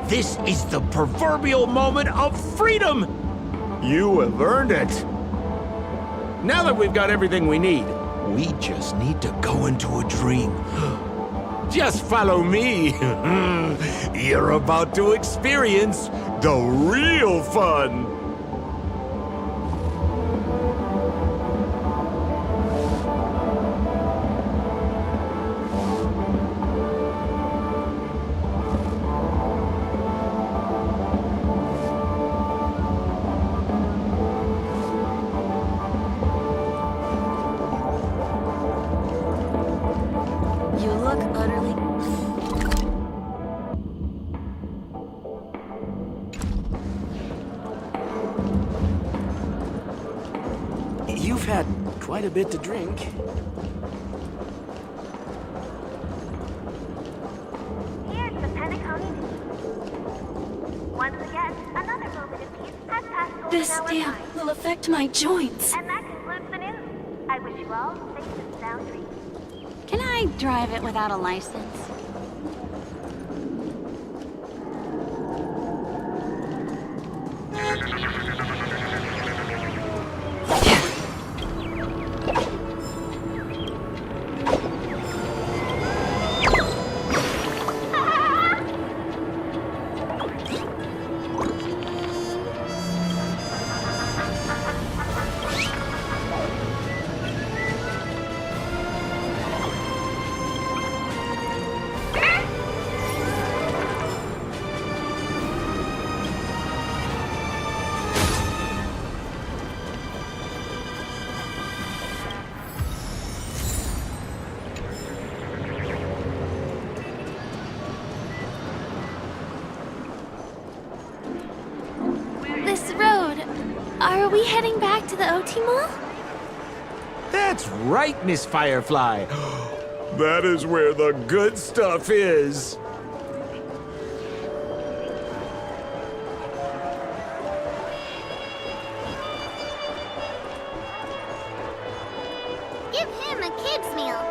This is the proverbial moment of freedom! You have earned it. Now that we've got everything we need, we just need to go into a dream. Just follow me. You're about to experience the real fun. You look utterly... You've had quite a bit to drink. Here's the Penacony. Once again, another moment of peace has passed over This our damn lives. will affect my joints. And that concludes the news. I wish you all safe and sound dreams. Can I drive it without a license? This road... Are we heading back to the OT Mall? That's right, Miss Firefly. That is where the good stuff is. Give him a kid's meal.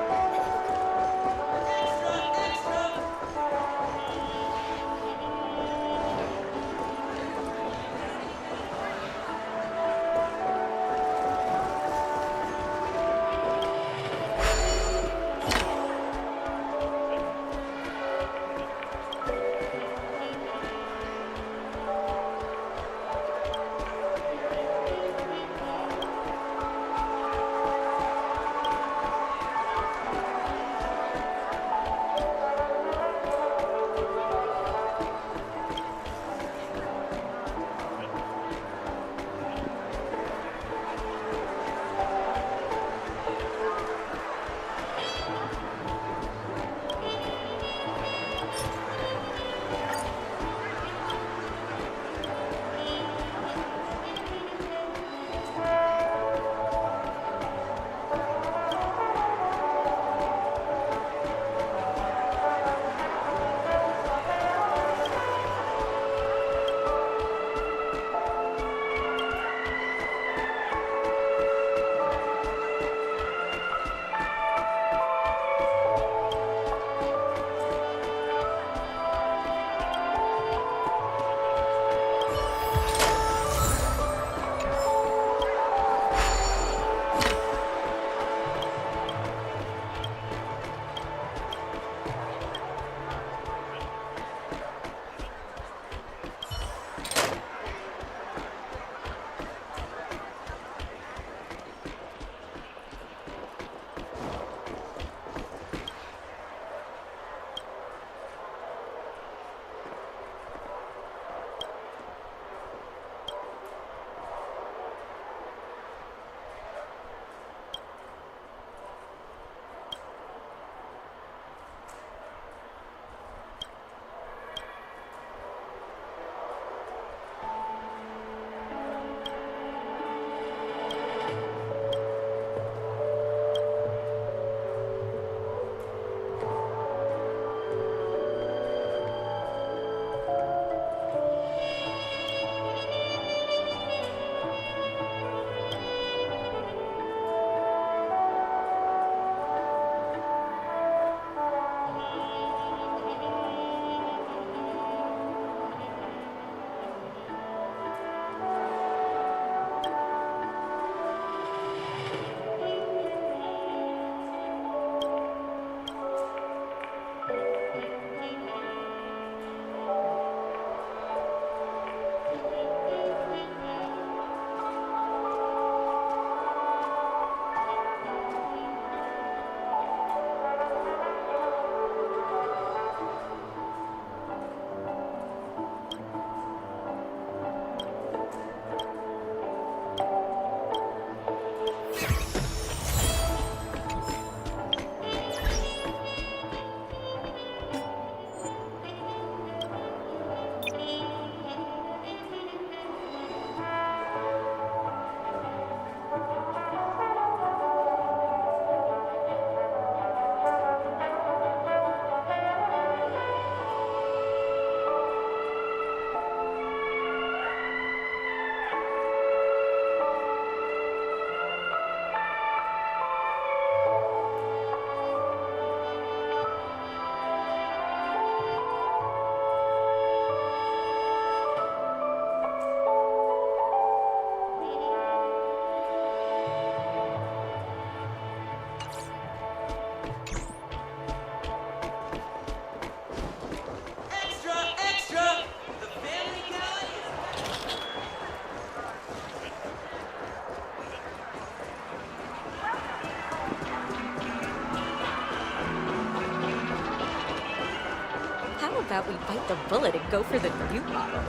about we bite the bullet and go for the new model?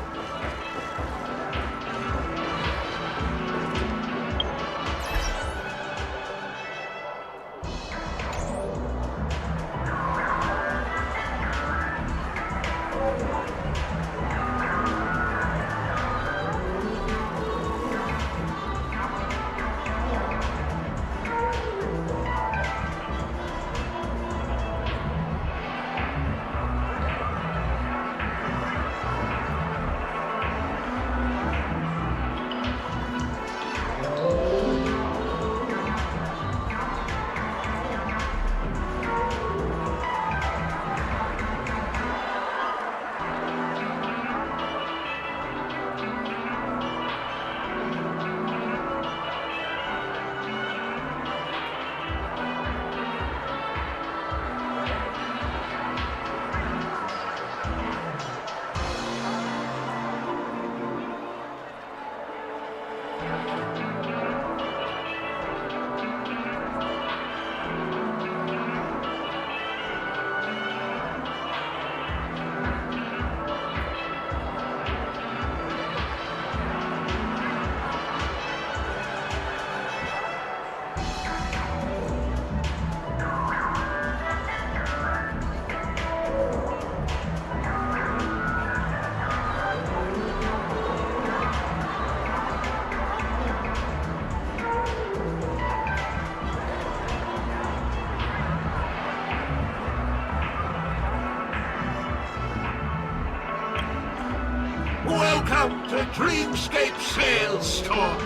Welcome to Dreamscape Sales Store.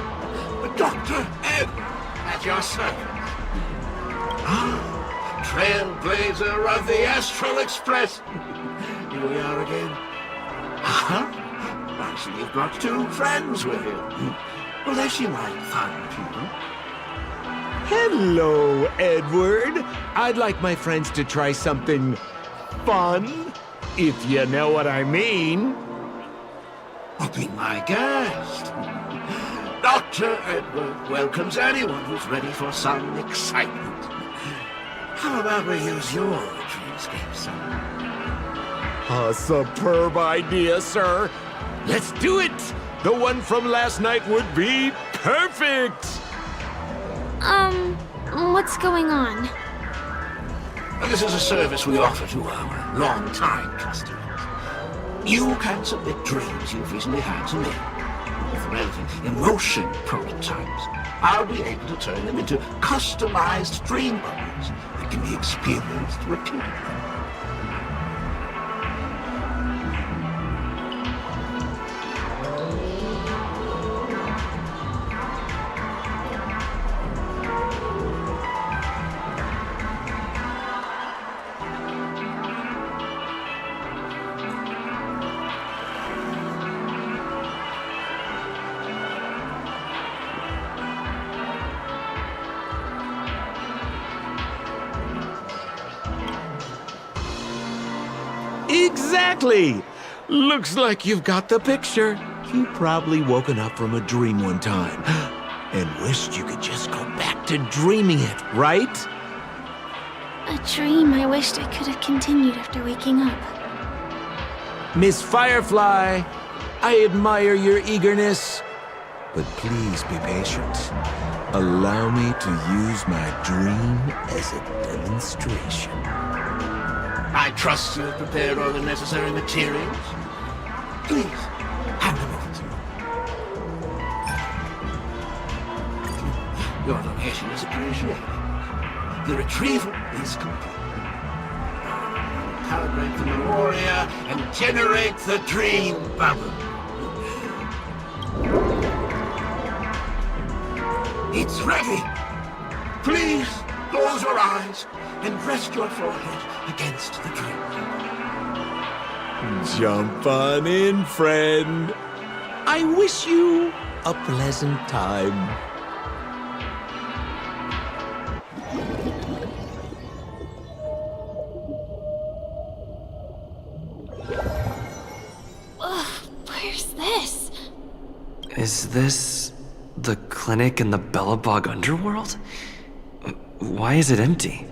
Dr. Ed at your service. Trailblazer of the Astral Express. Here we are again. I see you've got two friends with you. Well, they seem like fine people. Hello, Edward. I'd like my friends to try something fun, if you know what I mean. Oh, be my guest. Dr. Edward welcomes anyone who's ready for some excitement. How about we use your dreamscape, son? A superb idea, sir. Let's do it. The one from last night would be perfect. What's going on? This is a service we offer to our long-time customers. You can submit dreams you've recently had to me. With relevant emotion prototypes, I'll be able to turn them into customized dream bubbles that can be experienced repeatedly. Exactly! Looks like you've got the picture. You've probably woken up from a dream one time and wished you could just go back to dreaming it, right? A dream I wished I could have continued after waking up. Miss Firefly, I admire your eagerness, but please be patient. Allow me to use my dream as a demonstration. I trust you have prepared all the necessary materials. Please, hand them over to me. Your donation is appreciated. The retrieval is complete. Calibrate the memoria and generate the dream bubble. It's ready. Please close your eyes and rest your forehead against the dream. Jump on in, friend. I wish you a pleasant time. Where's this? Is this the clinic in the Bellabog underworld? Why is it empty?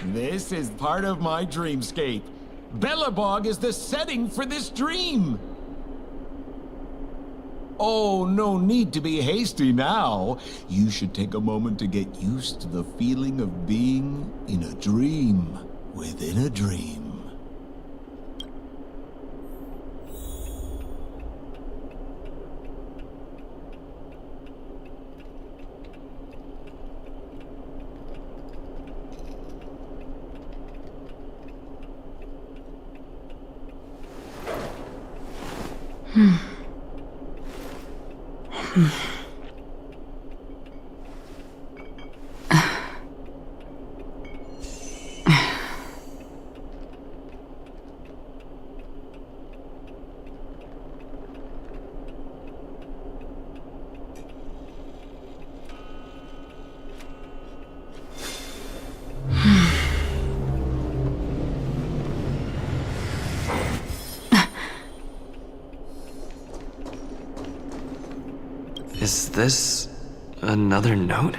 This is part of my dreamscape. Bellabog is the setting for this dream. Oh, no need to be hasty now. You should take a moment to get used to the feeling of being in a dream within a dream. Is this another note?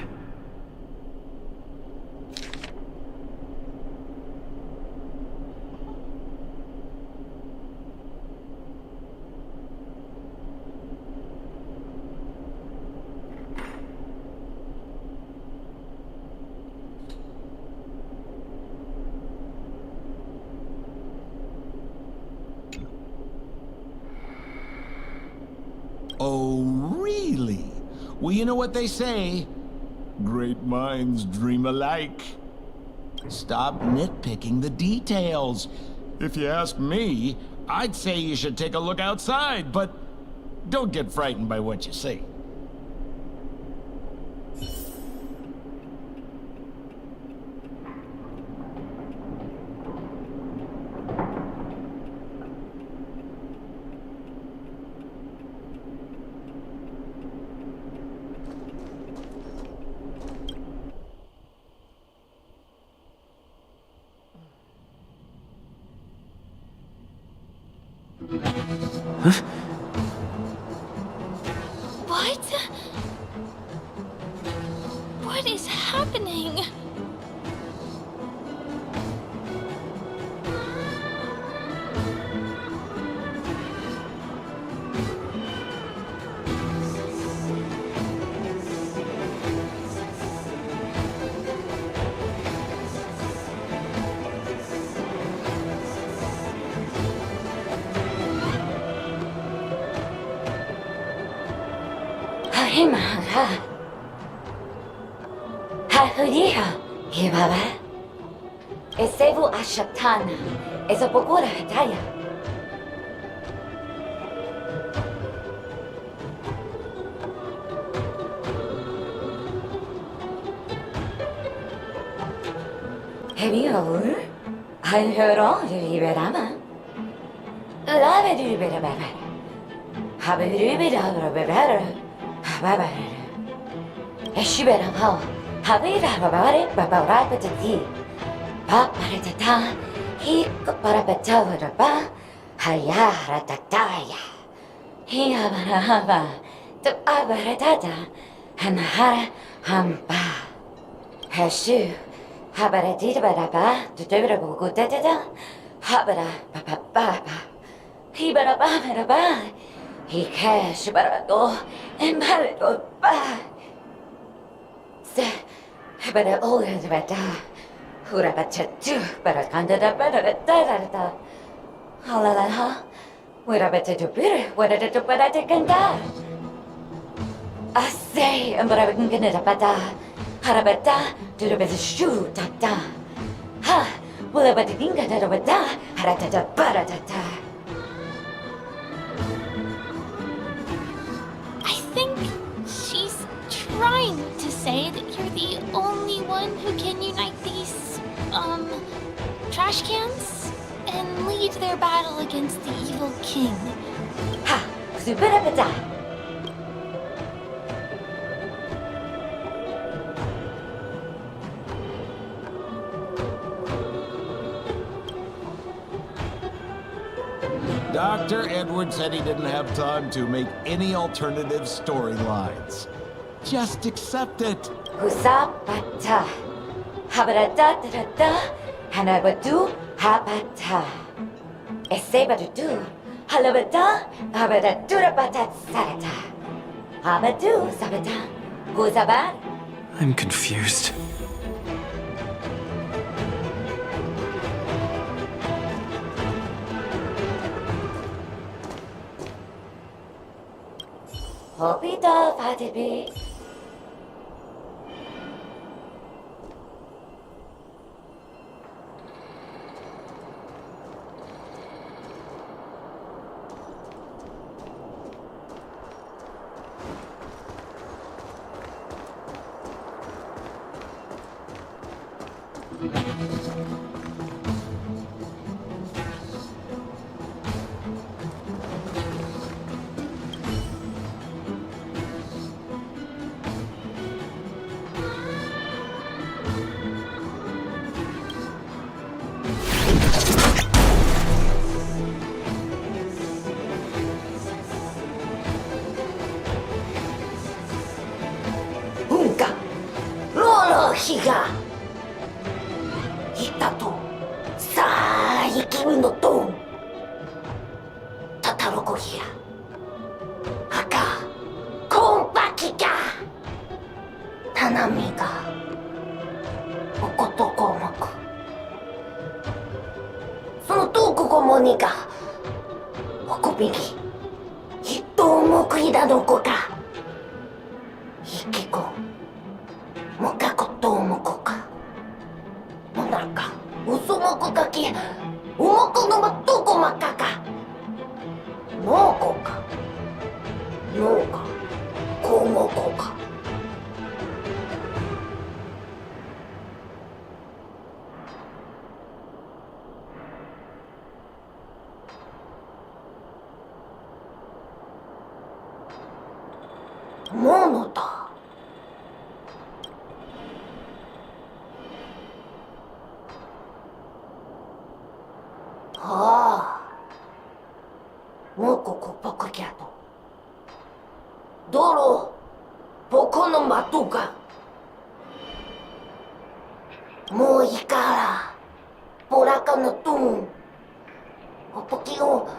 Oh, really? Well, you know what they say. Great minds dream alike. Stop nitpicking the details. If you ask me, I'd say you should take a look outside, but don't get frightened by what you see. What? What is happening? Himaha. Hahuriha. Hibaba. Esevu ashatana. Ezapokura hataya. Hebiyo. I heard all the Riberama. Lave the Riberama. Have a Riberama. Eshibera Pao, Havira Babare, Babarapati, Paparatata, he Parapatava, Hayara Tataya, he Habarahava, the Abaratata, and Hara Hampa. Hashu, Habaratita Baraba, the Debrabo Gutata, Habara Papa, Hibara Babaraba. He cash barado and barado ba. Se bara all the bata. Hurabacha too, barakanda da barada. Halalaha. Wurabata to bitter, what a to barata kanda. I say, and barakan ganada bata. Harabata to the best shoe tata. Ha, will about the dinga da bata, haratata baratata. Trying to say that you're the only one who can unite these, trash cans and lead their battle against the evil king. Ha! Superabata! Dr. Edward said he didn't have time to make any alternative storylines. Just accept it. Husapata. Habarata, Hanabadu, Habata. Esebadu, Halabata, Habadatura Batat Sarata. Habadu, Sabata, Gozabat. I'm confused. Hopita Fatibi. Honkai, Lolo Higa. Hitato, Sai Kimu no Ton. Tataroko Hia. Haka, Konpaki ga. Tanami ga. Okotoko moku. その遠くこもにが。おこびき。一頭目いだのこか。生き子。もかこともこか。もなか。嘘もこかき。おもこのまどこまかか。のこか。のか。こもこか。ものだ。ああ。もうここぽくきゃと。道路、ぼこの的が。もういいから。ボラカのトン。おぽきを、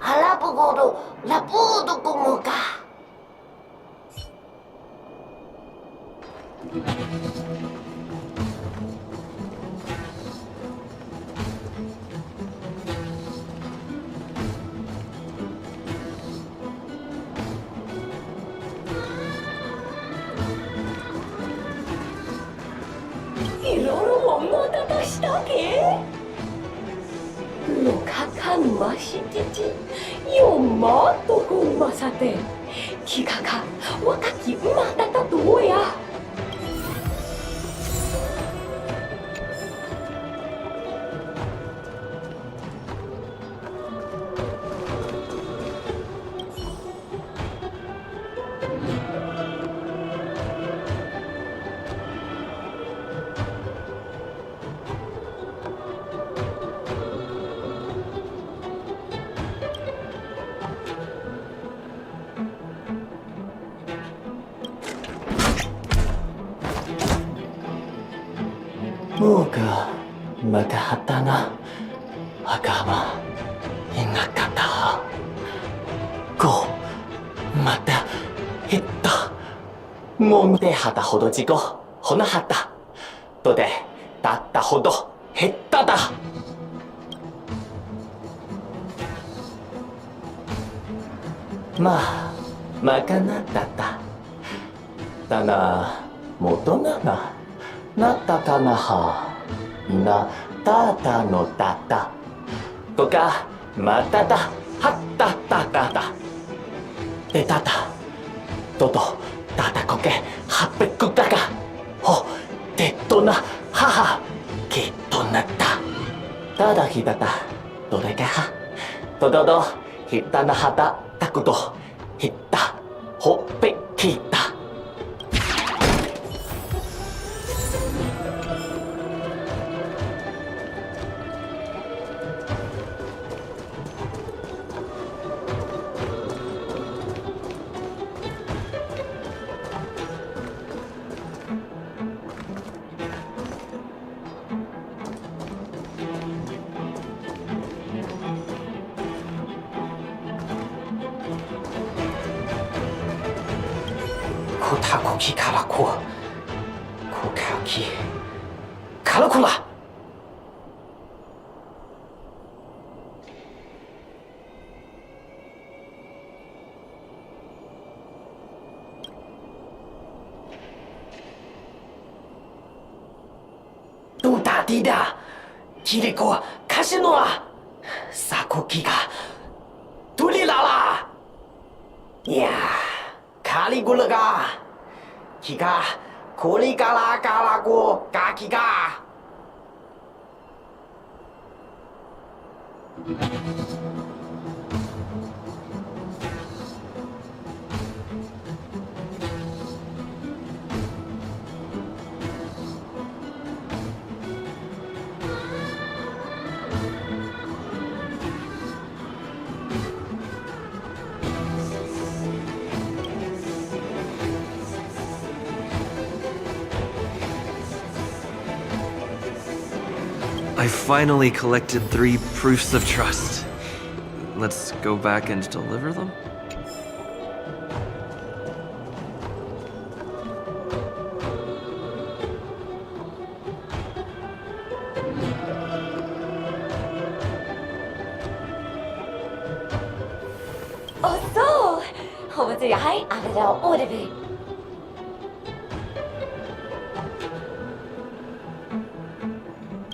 あらぼごろ、ラボードこもか。いろいろもたたしたけのかかんましてちよまっとくんまさてきかか若きまたたどうやもうかまたはったな赤まいなかったこまた減ったもんではたほど事故ほなはったとでたったほど減っただまあまかなだっただな元なななったかなはなたたのたたとかまたたはったたたたでたたととたたこけはっぺくかかほてっとなははきっとなったただひたたどれかはとどどひったなはたたくとひったほっぺきた Kutakuki karaku. Kukaki. Karakula! どうだディダキリコカシノアサコキがトリララいやカリグルがキがコリカラカラゴガキが I finally collected 3 proofs of trust. Let's go back and deliver them? Oh, so! Over to your height, out of the order.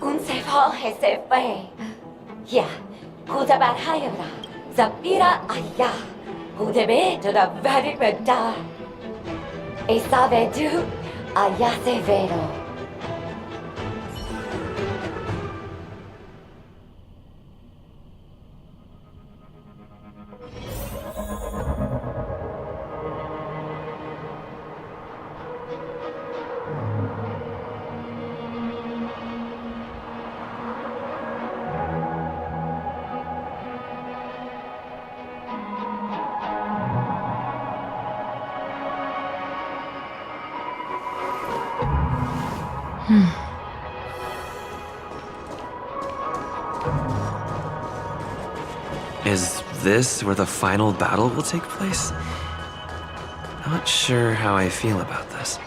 Unsafe hall has safe way. Yeah, go to bad higher. Zapira aya. Go to bed to the very red dar. A save do ayase vero. Is this where the final battle will take place? Not sure how I feel about this.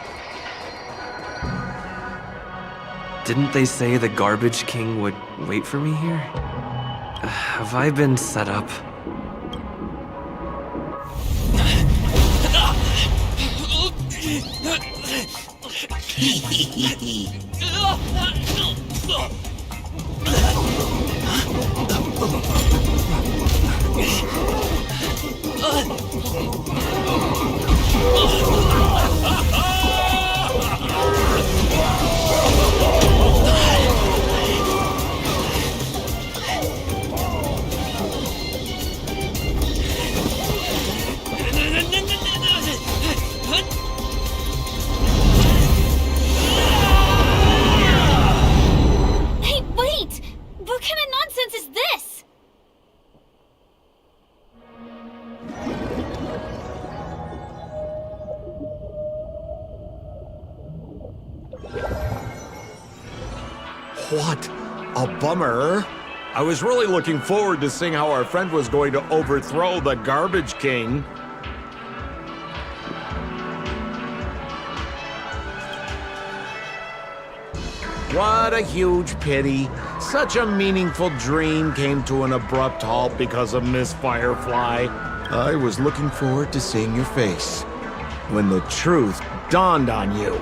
Didn't they say the Garbage King would wait for me here? Have I been set up? Hey, wait! What kind of nonsense is this? What a bummer. I was really looking forward to seeing how our friend was going to overthrow the Garbage King. What a huge pity. Such a meaningful dream came to an abrupt halt because of Miss Firefly. I was looking forward to seeing your face when the truth dawned on you.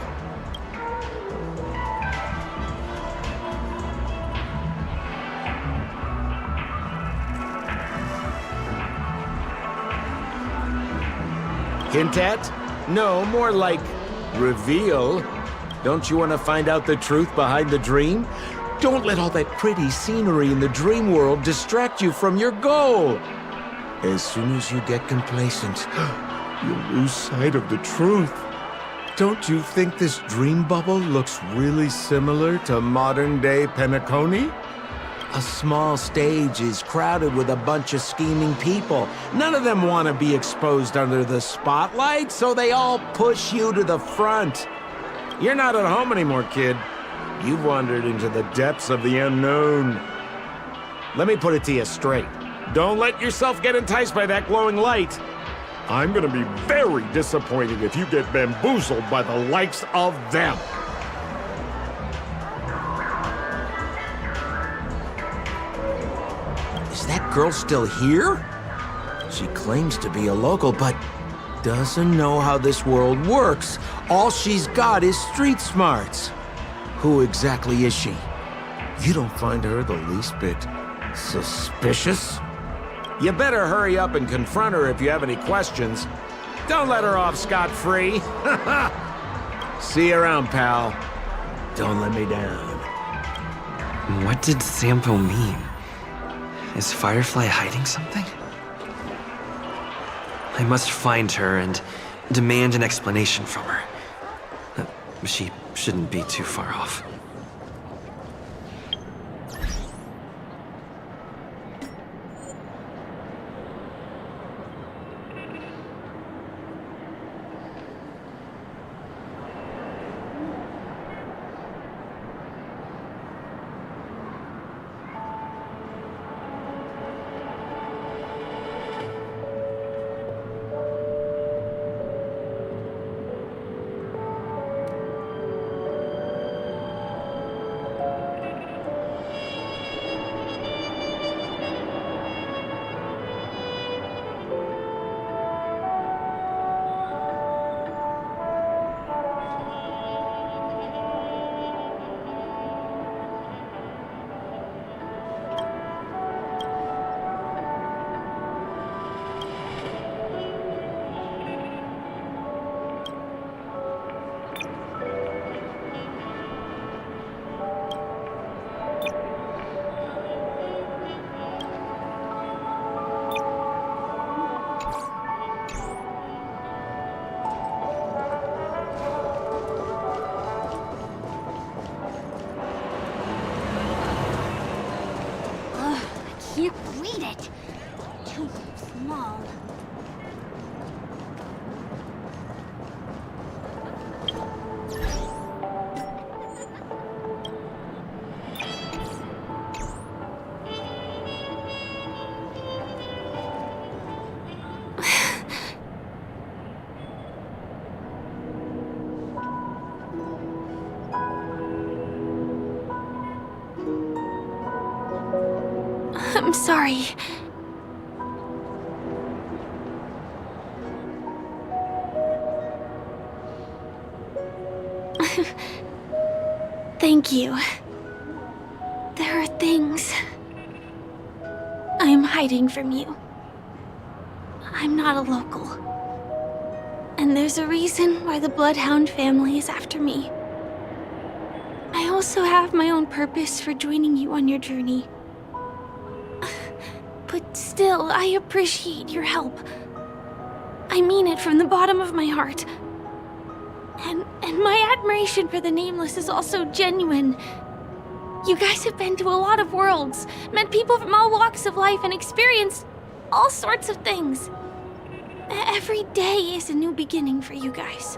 Hint at? No, more like reveal. Don't you want to find out the truth behind the dream? Don't let all that pretty scenery in the dream world distract you from your goal. As soon as you get complacent, you'll lose sight of the truth. Don't you think this dream bubble looks really similar to modern-day Penacony? A small stage is crowded with a bunch of scheming people. None of them want to be exposed under the spotlight, so they all push you to the front. You're not at home anymore, kid. You've wandered into the depths of the unknown. Let me put it to you straight. Don't let yourself get enticed by that glowing light. I'm gonna be very disappointed if you get bamboozled by the likes of them. Is that girl still here? She claims to be a local, but doesn't know how this world works. All she's got is street smarts. Who exactly is she? You don't find her the least bit suspicious? You better hurry up and confront her if you have any questions. Don't let her off scot-free. See you around, pal. Don't let me down. What did Sampo mean? Is Firefly hiding something? I must find her and demand an explanation from her. She shouldn't be too far off. Can't read it. Too small. I'm sorry. Thank you. There are things I'm hiding from you. I'm not a local. And there's a reason why the Bloodhound family is after me. I also have my own purpose for joining you on your journey. But still, I appreciate your help. I mean it from the bottom of my heart. And my admiration for the Nameless is also genuine. You guys have been to a lot of worlds, met people from all walks of life, and experienced all sorts of things. Every day is a new beginning for you guys.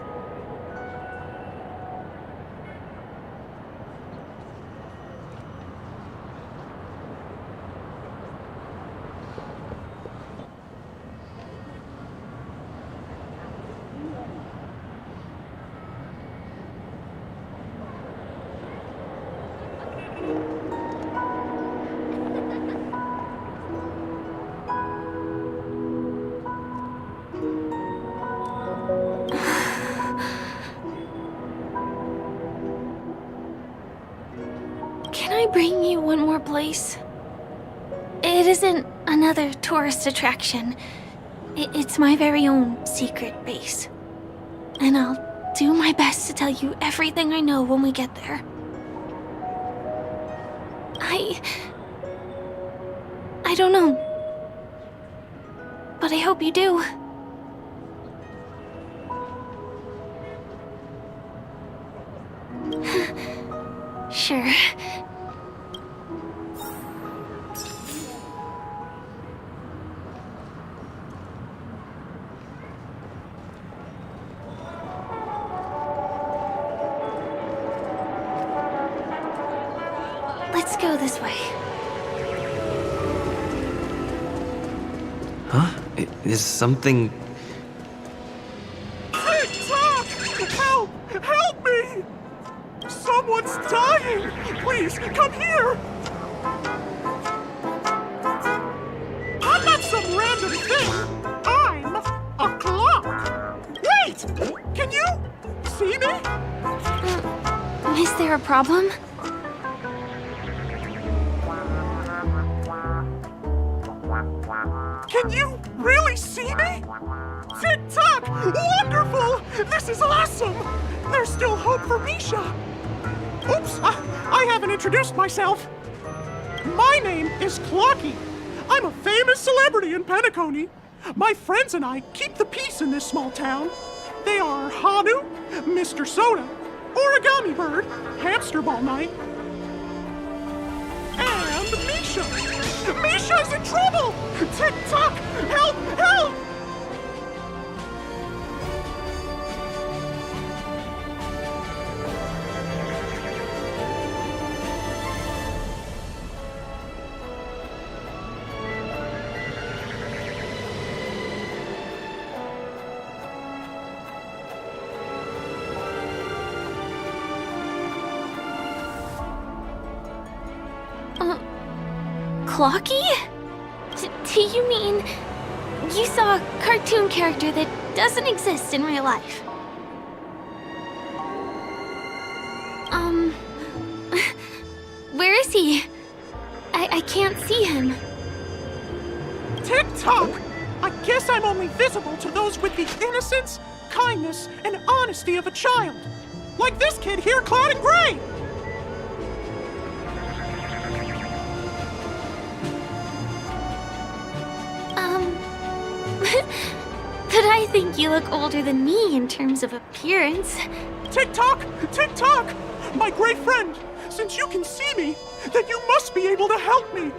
Can I bring you one more place? It isn't another tourist attraction. It's my very own secret base. And I'll do my best to tell you everything I know when we get there. I don't know. But I hope you do. Sure. Let's go this way. Huh? Is something there a problem? Can you really see me? Tick-tock! Wonderful! This is awesome! There's still hope for Misha! Oops, I haven't introduced myself. My name is Clocky. I'm a famous celebrity in Penacony. My friends and I keep the peace in this small town. They are Hanu, Mr. Soda, Origami Bird, Hamster Ball Knight, and Misha. Misha's in trouble! Tick-tock! Help! Help! Clocky? Do you mean you saw a cartoon character that doesn't exist in real life? Where is he? I can't see him. Tick-tock! I guess I'm only visible to those with the innocence, kindness, and honesty of a child. Like this kid here clad in gray! But I think you look older than me in terms of appearance. Tick-tock! Tick-tock! My great friend, since you can see me, then you must be able to help me.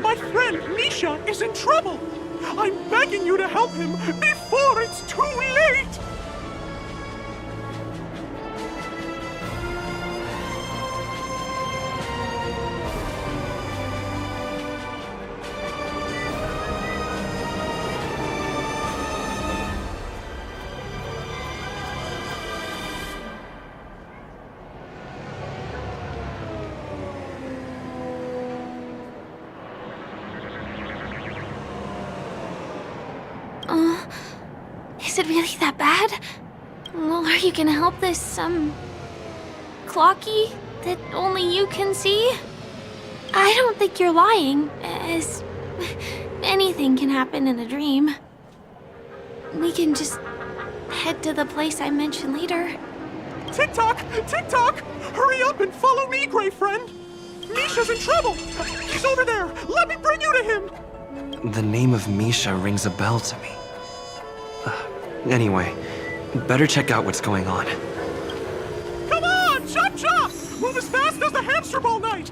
My friend Misha is in trouble. I'm begging you to help him before it's too late. Is it really that bad? Well, are you gonna help this, Clocky that only you can see? I don't think you're lying, as anything can happen in a dream. We can just head to the place I mentioned later. Tick-tock! Tick-tock! Hurry up and follow me, great friend! Misha's in trouble! He's over there! Let me bring you to him! The name of Misha rings a bell to me. Anyway, better check out what's going on. Come on! Chop chop! Move as fast as the Hamster Ball Knight!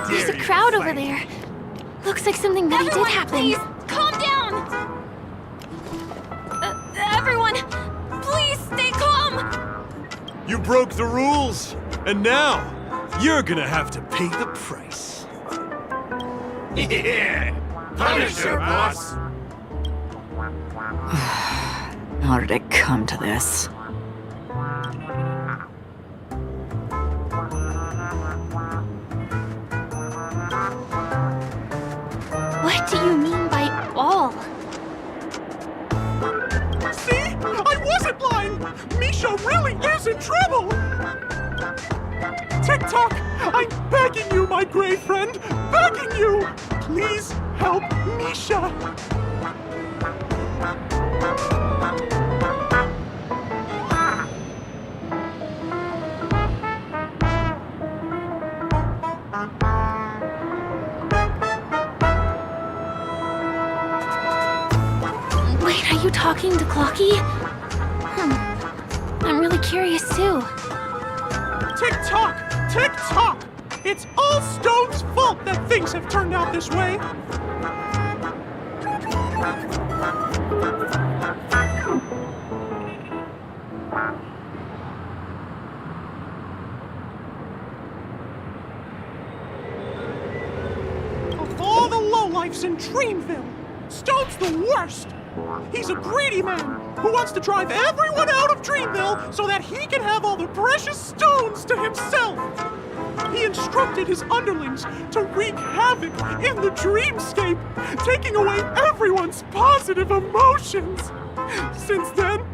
There's a crowd over there. Looks like something that did happen. Please, calm down! Everyone, please stay calm! You broke the rules, and now you're gonna have to pay the price. Yeah! Punish her, boss! How did it come to this? What do you mean by all? See? I wasn't lying! Misha really is in trouble! Tick-tock! I'm begging you, my great friend! Begging you! Please help Misha! Wait, are you talking to Clocky? I'm really curious too. Tick-tock! Tick-tock! It's all Stone's fault that things have turned out this way! Of all the lowlifes in Dreamville, Stone's the worst! He's a greedy man who wants to drive everyone out of Dreamville so that he can have all the precious stones to himself! He instructed his underlings to wreak havoc in the dreamscape, taking away everyone's positive emotions. Since then,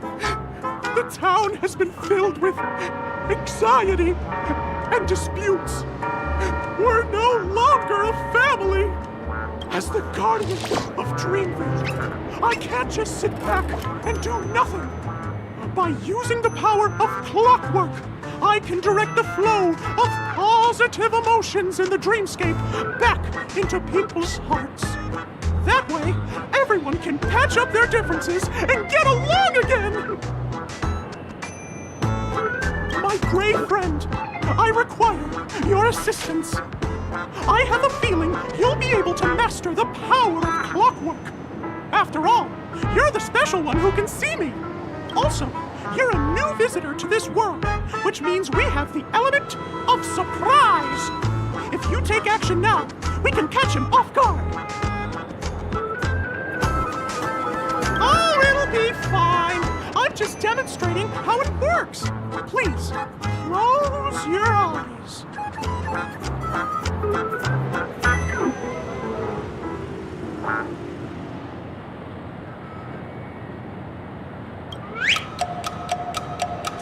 the The town has been filled with anxiety and disputes. We're no longer a family. As the guardian of Dreamville, I can't just sit back and do nothing. By using the power of clockwork, I can direct the flow of positive emotions in the dreamscape back into people's hearts. That way, everyone can patch up their differences and get along again! My gray friend, I require your assistance. I have a feeling you'll be able to master the power of clockwork. After all, you're the special one who can see me. Also, you're a new visitor to this world, which means we have the element of surprise. If you take action now, we can catch him off guard. Oh, it'll be fine. I'm just demonstrating how it works. Please, close your eyes.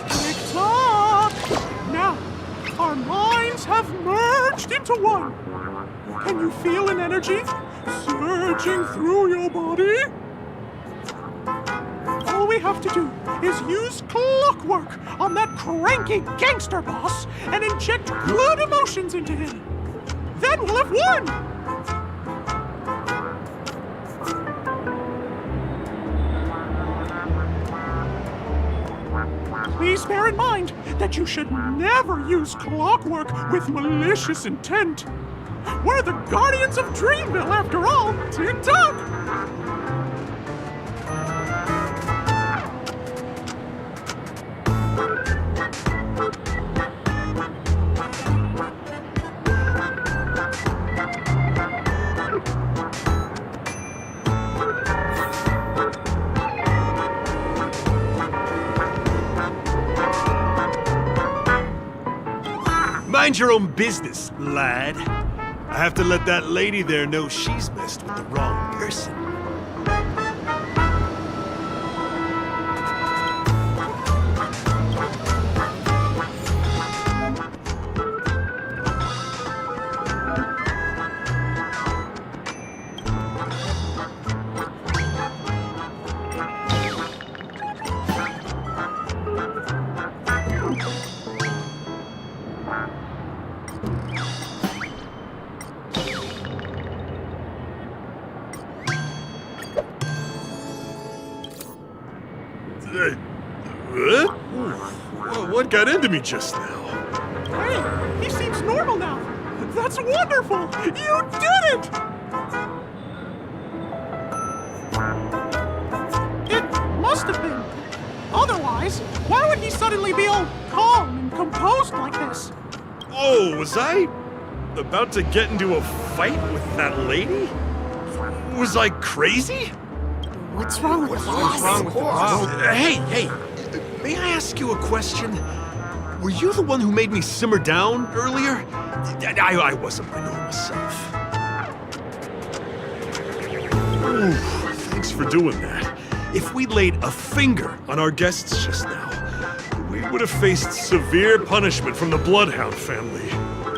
Tick-tock! Now, our minds have merged into one. Can you feel an energy surging through your body? All we have to do is use clockwork on that cranky gangster boss and inject good emotions into him. Then we'll have won! Please bear in mind that you should never use clockwork with malicious intent. We're the guardians of Dreamville, after all. Tick-tock! Mind your own business, lad. I have to let that lady there know she's messed with the wrong person. What got into me just now? Hey, he seems normal now. That's wonderful! You did it! It must have been. Otherwise, why would he suddenly be all calm and composed like this? Oh, was I about to get into a fight with that lady? Was I crazy? What's wrong with the boss? Hey, may I ask you a question? Were you the one who made me simmer down earlier? I wasn't my normal self. Ooh, thanks for doing that. If we laid a finger on our guests just now, we would have faced severe punishment from the Bloodhound family.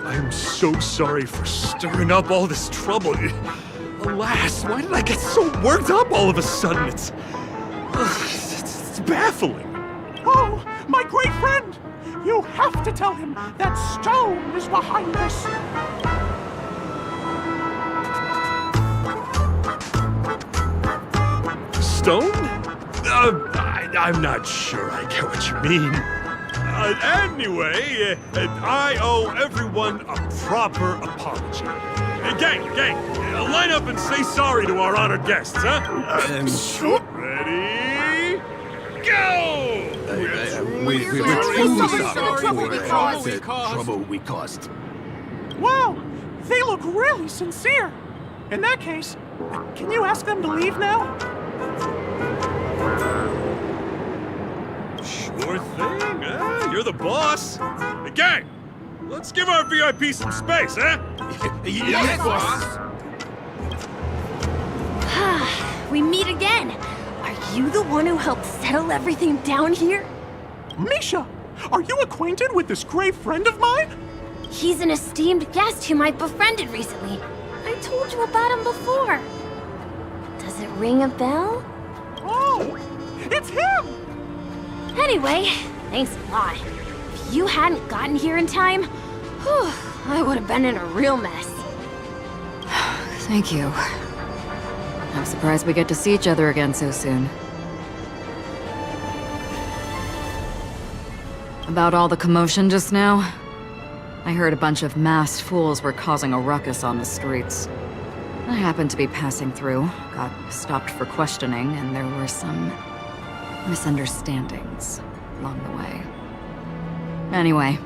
I'm so sorry for stirring up all this trouble. Alas, why did I get so worked up all of a sudden? It's baffling. Oh, my great friend! You have to tell him that Stone is behind this. Stone? I'm not sure I get what you mean. Anyway, I owe everyone a proper apology. Gang, line up and say sorry to our honored guests, huh? Ready? Go! We're truly sorry for the trouble we caused. Wow, they look really sincere. In that case, can you ask them to leave now? Sure thing, you're the boss. Hey, gang, let's give our VIP some space, huh? Yes, boss. We meet again. Are you the one who helped settle everything down here? Misha, are you acquainted with this grave friend of mine? He's an esteemed guest whom I befriended recently. I told you about him before. Does it ring a bell? Oh, it's him! Anyway, thanks a lot. If you hadn't gotten here in time, whew, I would have been in a real mess. Thank you. I'm surprised we get to see each other again so soon. About all the commotion just now, I heard a bunch of masked fools were causing a ruckus on the streets. I happened to be passing through, got stopped for questioning, and there were some misunderstandings along the way. Anyway,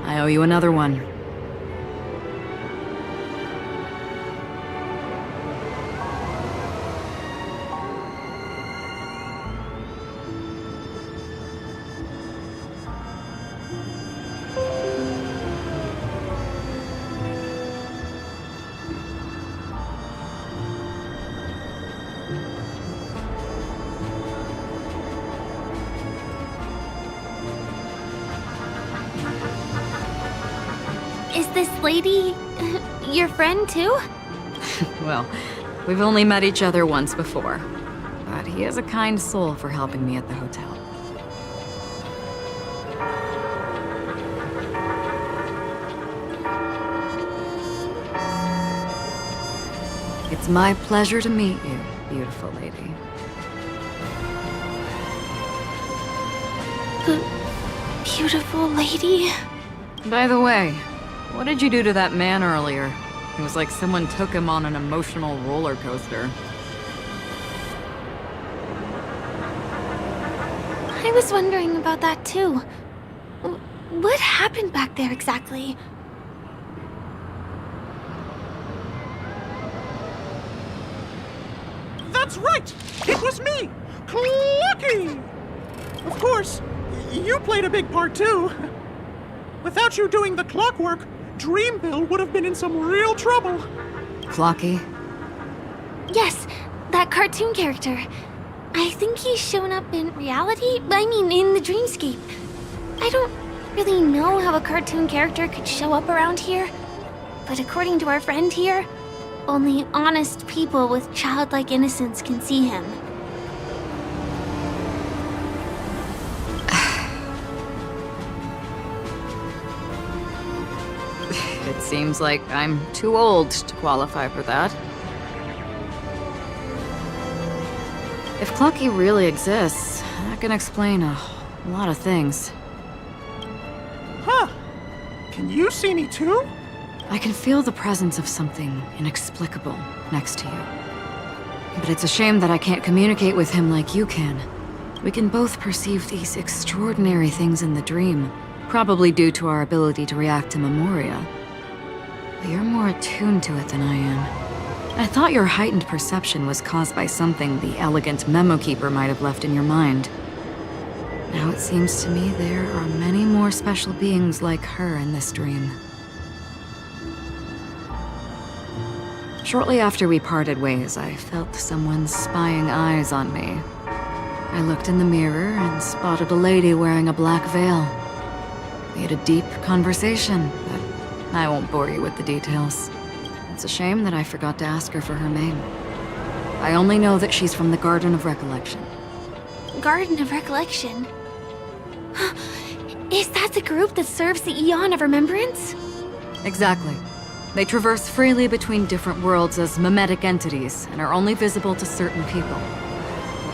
I owe you another one. Is this lady your friend too? Well, we've only met each other once before, but he is a kind soul for helping me at the hotel. It's my pleasure to meet you, beautiful lady. Beautiful lady? By the way, what did you do to that man earlier? It was like someone took him on an emotional roller coaster. I was wondering about that too. What happened back there exactly? That's right! It was me! Clucky! Of course, you played a big part too. Without you doing the clockwork, Dreamville would have been in some real trouble. Clocky? Yes, that cartoon character. I think he's shown up in reality? I mean, in the dreamscape. I don't really know how a cartoon character could show up around here. But according to our friend here, only honest people with childlike innocence can see him. It seems like I'm too old to qualify for that. If Clocky really exists, that can explain a lot of things. Huh. Can you see me too? I can feel the presence of something inexplicable next to you. But it's a shame that I can't communicate with him like you can. We can both perceive these extraordinary things in the dream, probably due to our ability to react to memoria. But you're more attuned to it than I am. I thought your heightened perception was caused by something the elegant memo keeper might have left in your mind. Now it seems to me there are many more special beings like her in this dream. Shortly after we parted ways, I felt someone's spying eyes on me. I looked in the mirror and spotted a lady wearing a black veil. We had a deep conversation, but I won't bore you with the details. It's a shame that I forgot to ask her for her name. I only know that she's from the Garden of Recollection. Garden of Recollection? Is that the group that serves the Eon of Remembrance? Exactly. They traverse freely between different worlds as mimetic entities and are only visible to certain people.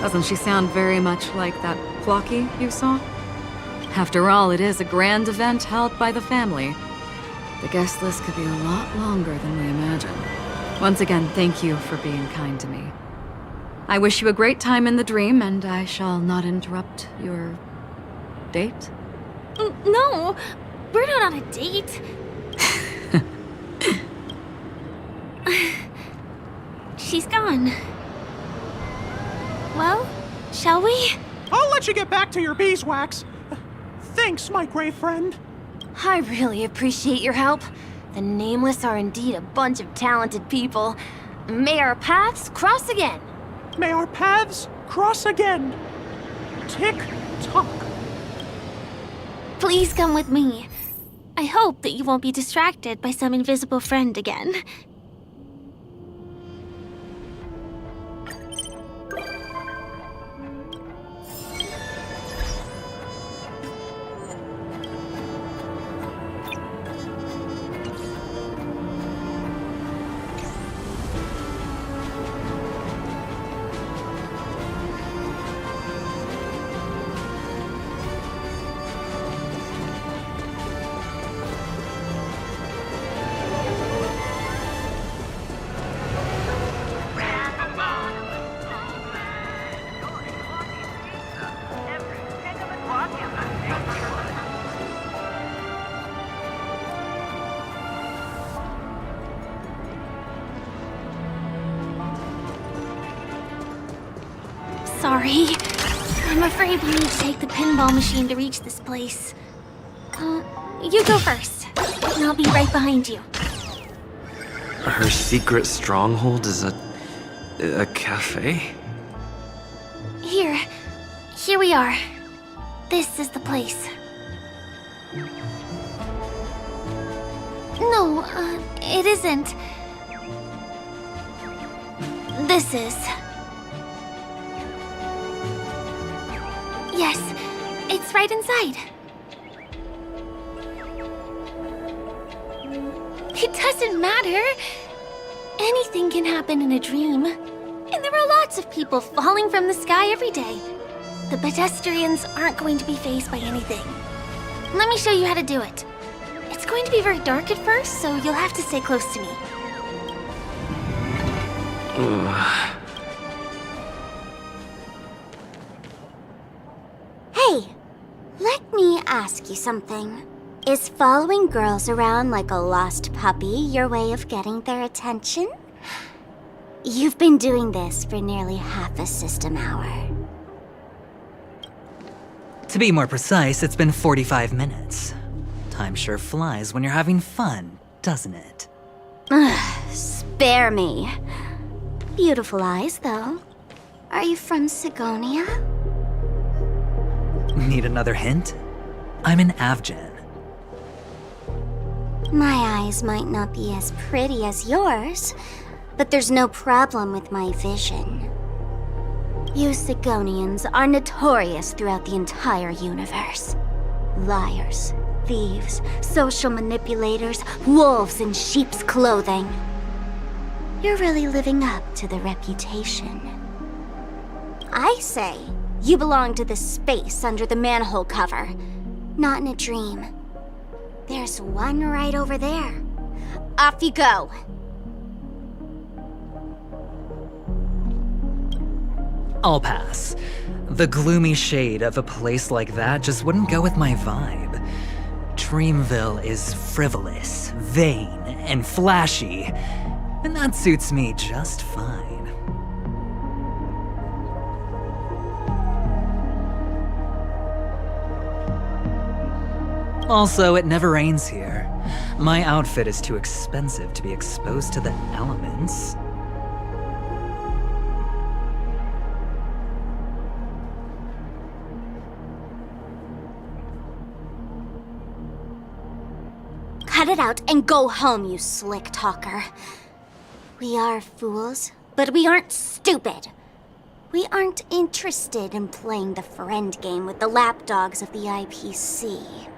Doesn't she sound very much like that Clocky you saw? After all, it is a grand event held by the family. The guest list could be a lot longer than we imagined. Once again, thank you for being kind to me. I wish you a great time in the dream, and I shall not interrupt your date? No, we're not on a date. She's gone. Well, shall we? I'll let you get back to your beeswax. Thanks, my grave friend. I really appreciate your help. The Nameless are indeed a bunch of talented people. May our paths cross again. May our paths cross again. Tick-tock. Please come with me. I hope that you won't be distracted by some invisible friend again. Sorry. I'm afraid we need to take the pinball machine to reach this place. You go first, and I'll be right behind you. Her secret stronghold is a cafe? Here we are. This is the place. No, it isn't. This is. Yes, it's right inside. It doesn't matter. Anything can happen in a dream. And there are lots of people falling from the sky every day. The pedestrians aren't going to be fazed by anything. Let me show you how to do it. It's going to be very dark at first, so you'll have to stay close to me. Hey, let me ask you something. Is following girls around like a lost puppy your way of getting their attention? You've been doing this for nearly half a system hour. To be more precise, it's been 45 minutes. Time sure flies when you're having fun, doesn't it? Spare me. Beautiful eyes, though. Are you from Sigonia? Need another hint? I'm an Avgen. My eyes might not be as pretty as yours, but there's no problem with my vision. You Sigonians are notorious throughout the entire universe. Liars, thieves, social manipulators, wolves in sheep's clothing. You're really living up to the reputation. I say, you belong to the space under the manhole cover, not in a dream. There's one right over there. Off you go. I'll pass. The gloomy shade of a place like that just wouldn't go with my vibe. Dreamville is frivolous, vain, and flashy, and that suits me just fine. Also, it never rains here. My outfit is too expensive to be exposed to the elements. Cut it out and go home, you slick talker. We are fools, but we aren't stupid. We aren't interested in playing the friend game with the lapdogs of the IPC.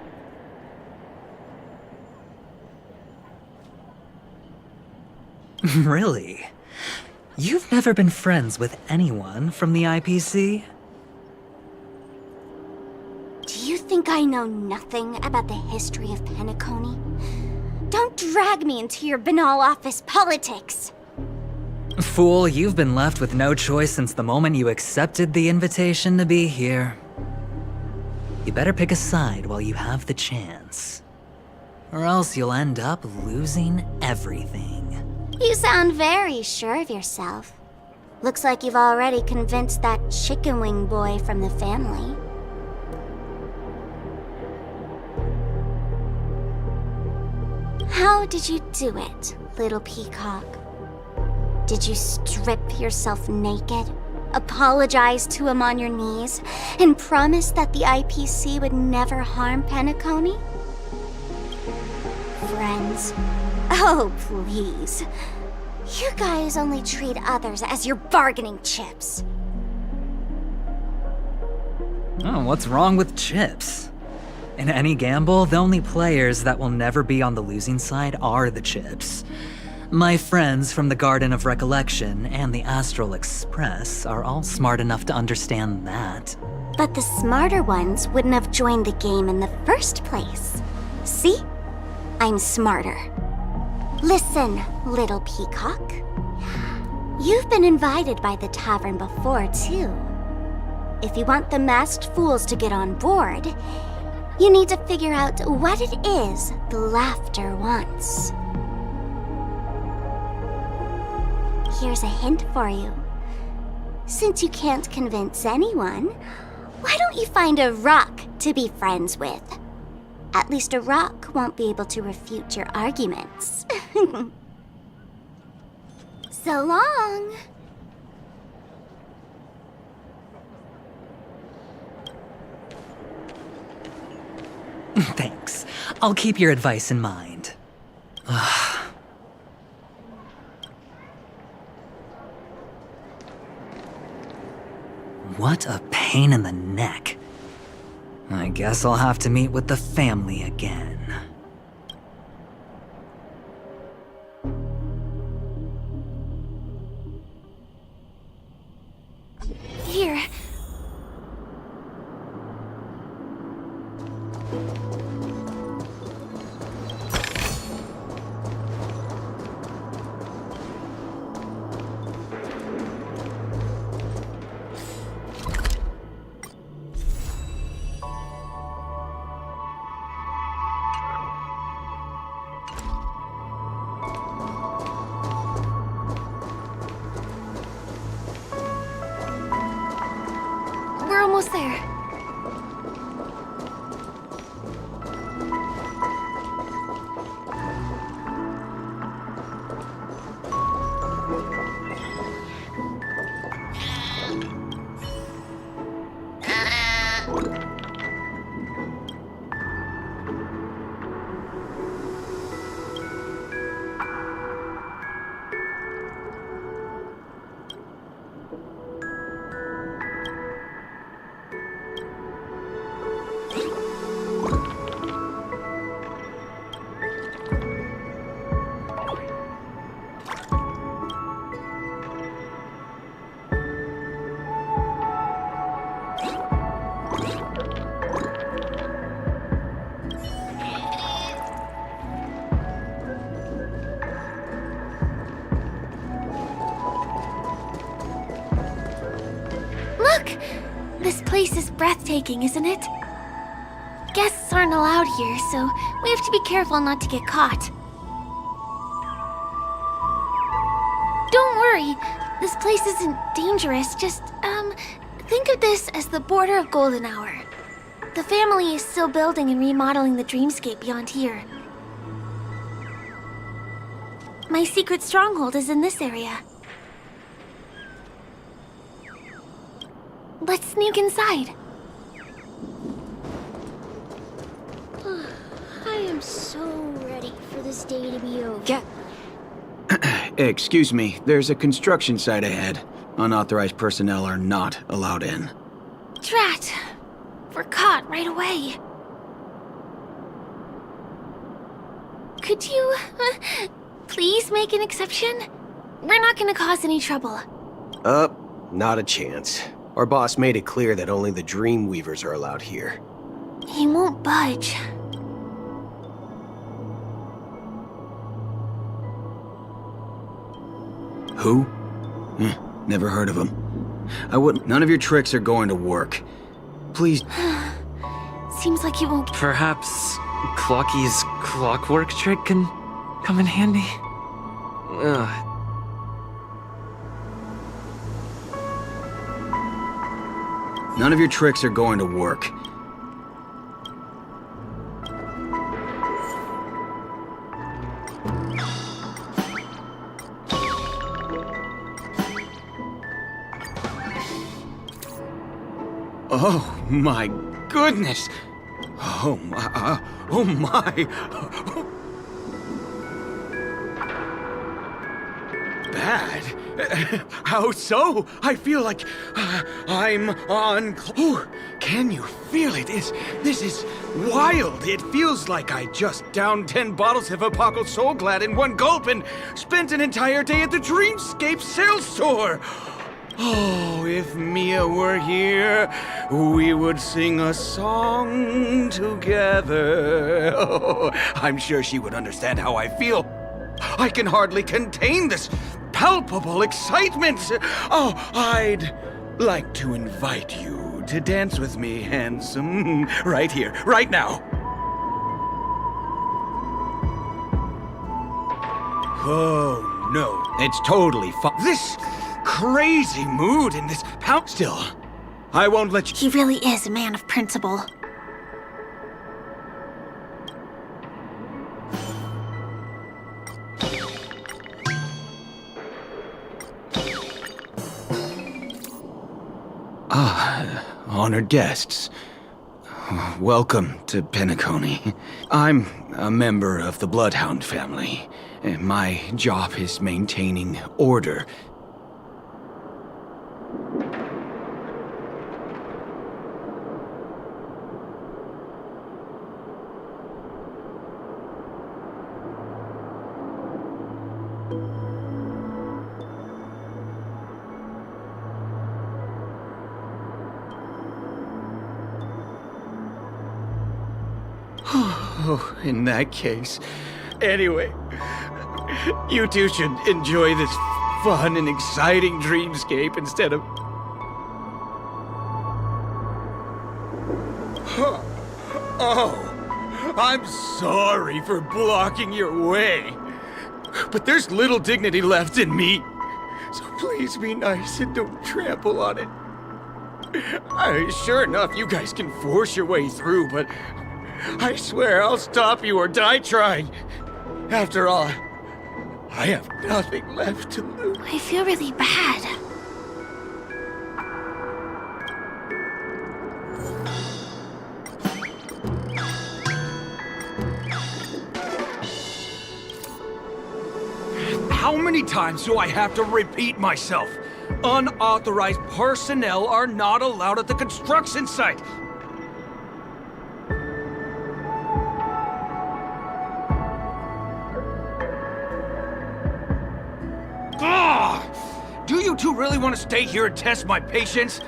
Really? You've never been friends with anyone from the IPC? Do you think I know nothing about the history of Penacony? Don't drag me into your banal office politics! Fool, you've been left with no choice since the moment you accepted the invitation to be here. You better pick a side while you have the chance. Or else you'll end up losing everything. You sound very sure of yourself. Looks like you've already convinced that chicken wing boy from the family. How did you do it, little peacock? Did you strip yourself naked, apologize to him on your knees, and promise that the IPC would never harm Penacony? Friends, oh please. You guys only treat others as your bargaining chips. Oh, what's wrong with chips? In any gamble, the only players that will never be on the losing side are the chips. My friends from the Garden of Recollection and the Astral Express are all smart enough to understand that. But the smarter ones wouldn't have joined the game in the first place. See? I'm smarter. Listen, little peacock. You've been invited by the tavern before, too. If you want the masked fools to get on board, you need to figure out what it is the laughter wants. Here's a hint for you. Since you can't convince anyone, why don't you find a rock to be friends with? At least a rock won't be able to refute your arguments. So long! Thanks. I'll keep your advice in mind. What a pain in the neck. I guess I'll have to meet with the family again. Here. We're almost there. Look! This place is breathtaking, isn't it? Guests aren't allowed here, so we have to be careful not to get caught. Don't worry, this place isn't dangerous, just, think of this as the border of Golden Hour. The family is still building and remodeling the dreamscape beyond here. My secret stronghold is in this area. Let's sneak inside. I am so ready for this day to be over. Excuse me, there's a construction site ahead. Unauthorized personnel are not allowed in. Drat! We're caught right away. Could you, please make an exception? We're not gonna cause any trouble. Not a chance. Our boss made it clear that only the Dreamweavers are allowed here. He won't budge. Who? Never heard of him. I wouldn't. None of your tricks are going to work. Please. Seems like he won't. Perhaps Clocky's clockwork trick can come in handy? None of your tricks are going to work. Oh my goodness! Oh my, oh my! Bad? How so? I feel like I'm on... Oh, can you feel it? This is wild. It feels like I just downed 10 bottles of Apocal Soul Glad in one gulp and spent an entire day at the Dreamscape sales store. Oh, if Mia were here, we would sing a song together. Oh, I'm sure she would understand how I feel. I can hardly contain this palpable excitement. Oh, I'd like to invite you to dance with me, handsome. Right here, right now. Oh, no. It's totally fine. This crazy mood in this pout still. I won't let you... He really is a man of principle. Ah, honored guests. Welcome to Penacony. I'm a member of the Bloodhound family. My job is maintaining order. Oh, in that case. Anyway, you two should enjoy this fun and exciting dreamscape instead of... Oh, I'm sorry for blocking your way. But there's little dignity left in me. So please be nice and don't trample on it. Sure enough, you guys can force your way through, but I swear I'll stop you or die trying. After all, I have nothing left to lose. I feel really bad. How many times do I have to repeat myself? Unauthorized personnel are not allowed at the construction site. Do you two really want to stay here and test my patience?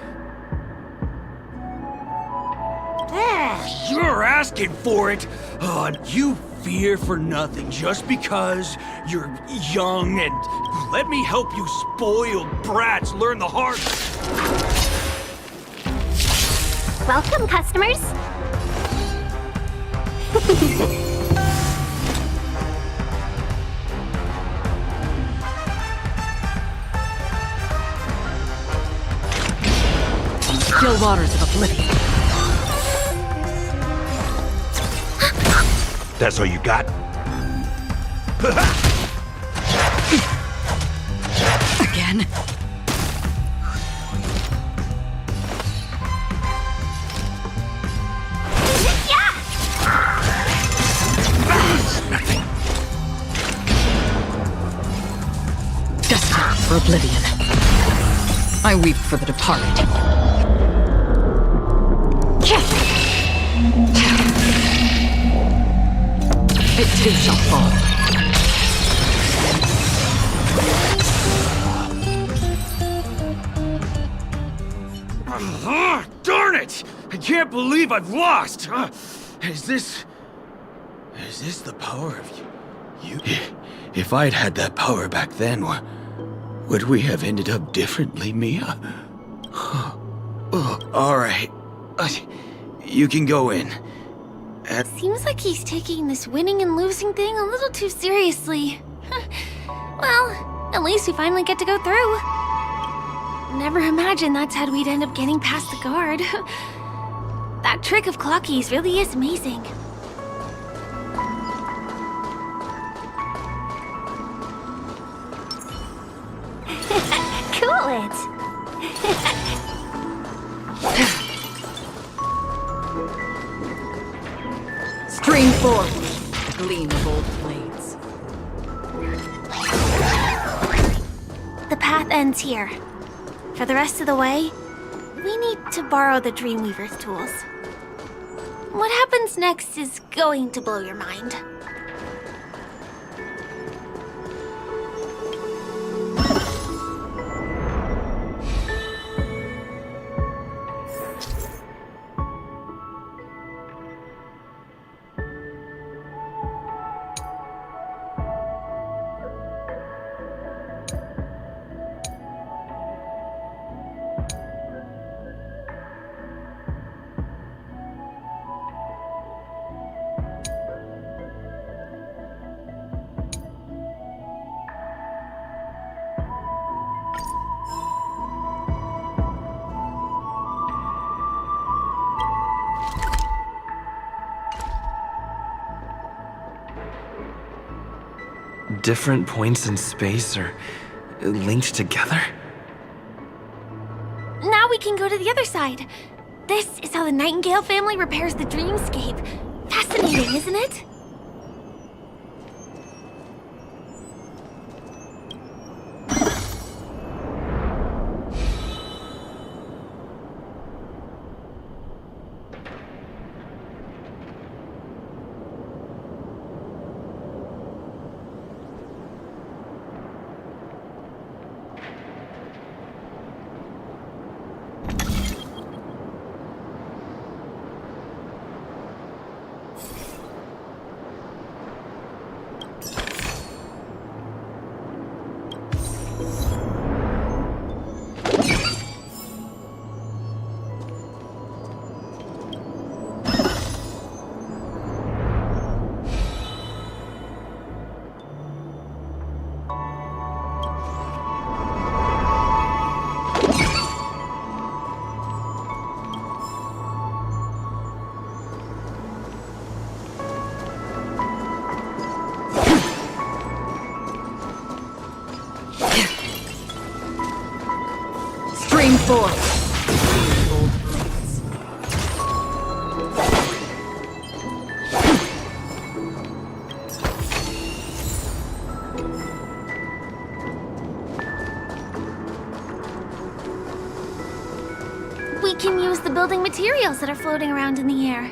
You're asking for it. You fear for nothing just because you're young, and let me help you spoiled brats learn the hard... Welcome, customers. Still waters of oblivion. That's all you got? Again? Destined for oblivion. I weep for the departed. It too shall fall. Darn it! I can't believe I've lost! Is this the power of you? If I'd had that power back then, would we have ended up differently, Mia? Alright. You can go in. Seems like he's taking this winning and losing thing a little too seriously. Well, at least we finally get to go through. Never imagined that's how we'd end up getting past the guard. That trick of Clocky's really is amazing. Cool it. gleam of old blades. The path ends here. For the rest of the way, we need to borrow the Dreamweaver's tools. What happens next is going to blow your mind. Different points in space are linked together? Now we can go to the other side. This is how the Nightingale family repairs the dreamscape. Fascinating, isn't it? Stream forth! We can use the building materials that are floating around in the air.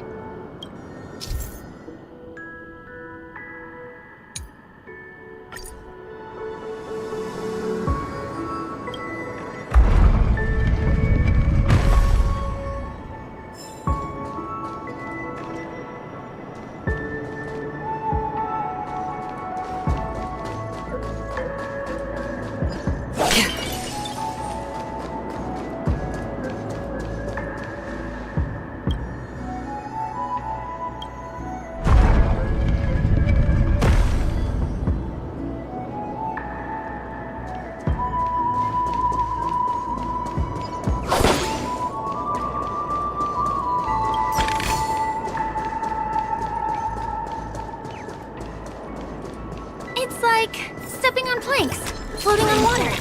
It's like stepping on planks, floating on water.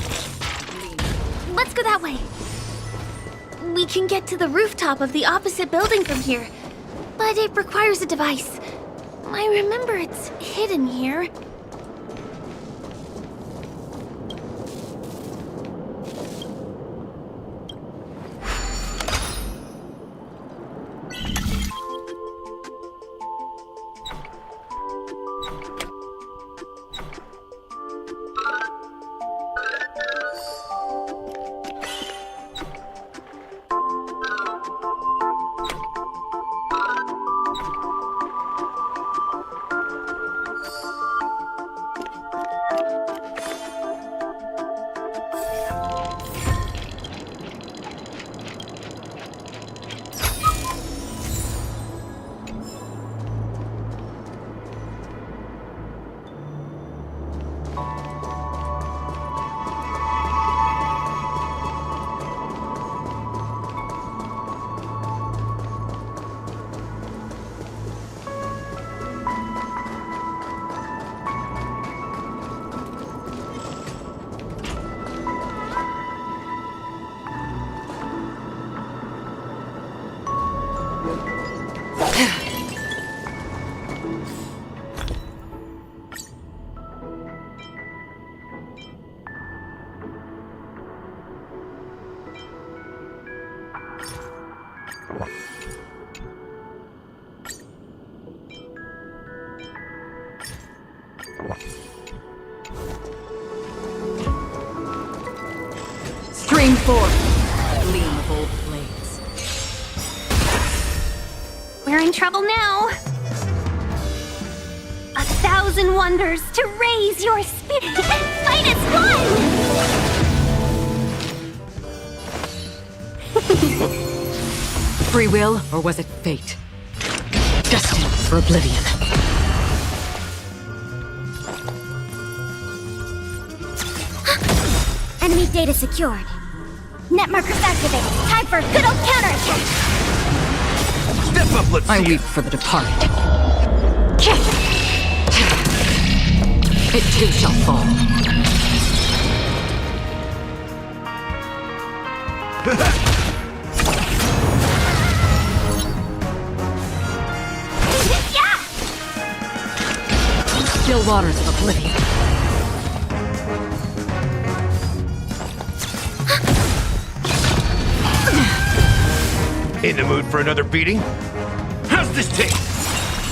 Let's go that way. We can get to the rooftop of the opposite building from here, but it requires a device. I remember it's hidden here. Stream forth, gleam of old blades. We're in trouble now. 1,000 wonders to raise your spirit and fight as one! Free will, or was it fate? Destined for oblivion. Enemy data secured. Net markers activated. Time for a good old counterattack. Step up, let's see. I weep for the departed. It too shall fall. Still waters of oblivion. In the mood for another beating? How's this taste?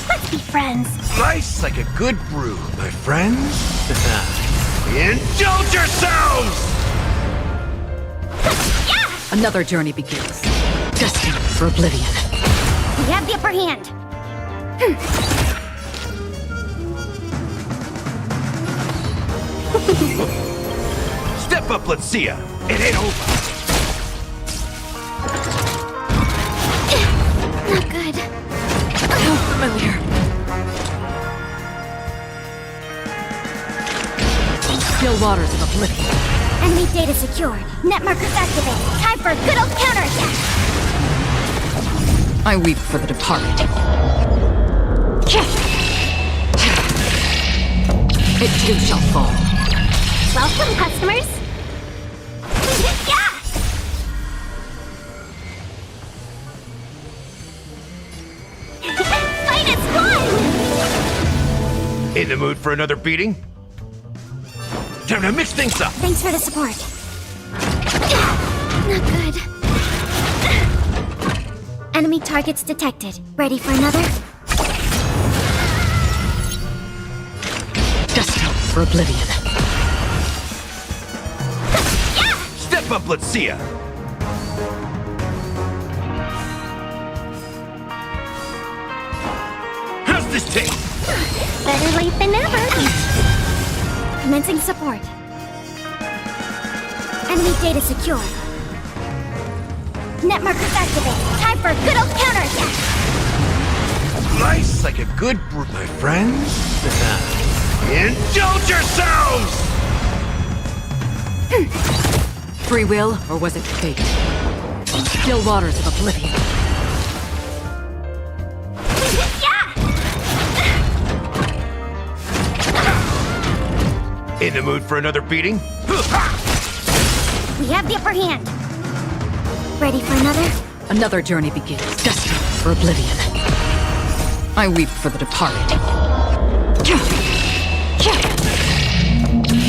Let's be friends. Nice like a good brew, my friends. Indulge yourselves! Another journey begins. Destined for oblivion. We have the upper hand. Step up, let's see ya. It ain't over. Not good. How familiar. Still waters of oblivion. Enemy data secured. Net markers activated. Time for a good old counterattack. I weep for the departed. It too shall fall. Welcome, customers. Fight as one! In the mood for another beating? Time to mix things up. Thanks for the support. Not good. Enemy targets detected. Ready for another? Destined for oblivion. Step up, let's see ya. How's this taste? Better late than never. Commencing support. Enemy data secure. Net markers activated. Time for a good old counterattack. Nice like a good brew, my friends. Indulge yourselves! Free will, or was it fate? Still waters of oblivion. In the mood for another beating? We have the upper hand. Ready for another? Another journey begins. Destined for oblivion. I weep for the departed.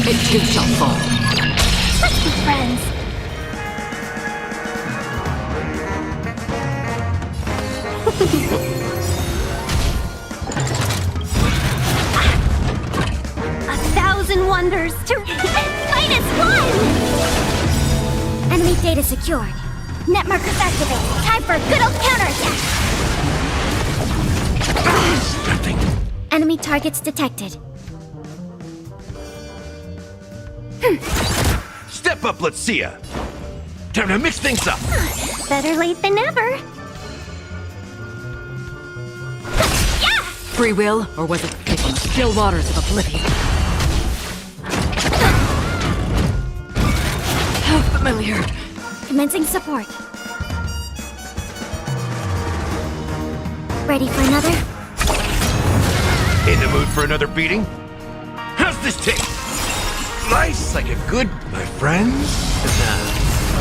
It too shall fall. Let's be friends. A thousand wonders to fight as one! Enemy data secured. Net markers activated. Time for a good old counterattack. Nothing. Enemy targets detected. Step up, let's see ya. Time to mix things up. Better late than never. Free will, or was it fate? Still waters of oblivion. How familiar. Commencing support. Ready for another? In the mood for another beating? How's this taste? Nice like a good, my friends.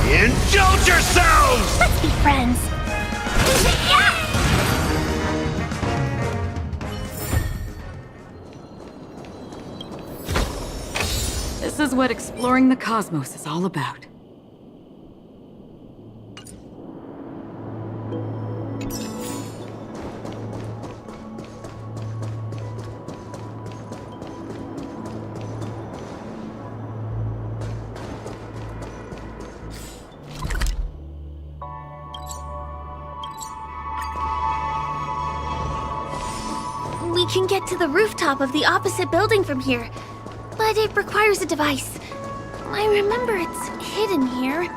Indulge yourselves! Let's be friends. This is what exploring the cosmos is all about. We can get to the rooftop of the opposite building from here, but it requires a device. I remember it's hidden here.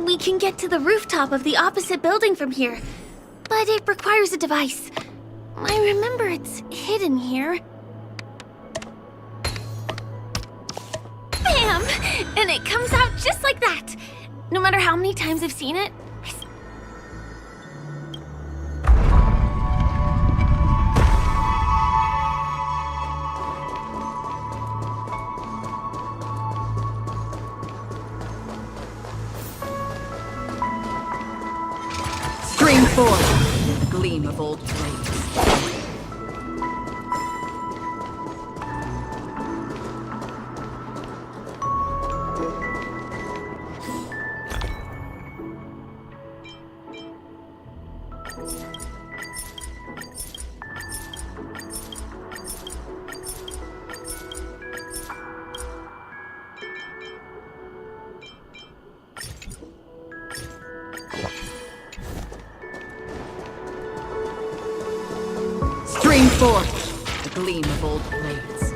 We can get to the rooftop of the opposite building from here, but it requires a device. I remember it's hidden here. Bam! And it comes out just like that. No matter how many times I've seen it, Spring forward, forge, the gleam of old blades.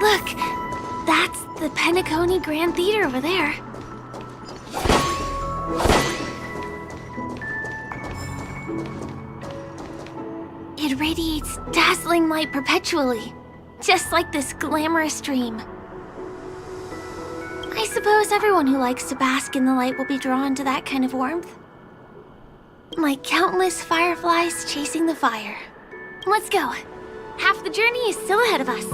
Look, that's the Penacony Grand Theater over there. It radiates dazzling light perpetually, just like this glamorous dream. I suppose everyone who likes to bask in the light will be drawn to that kind of warmth. Like countless fireflies chasing the fire. Let's go. Half the journey is still ahead of us.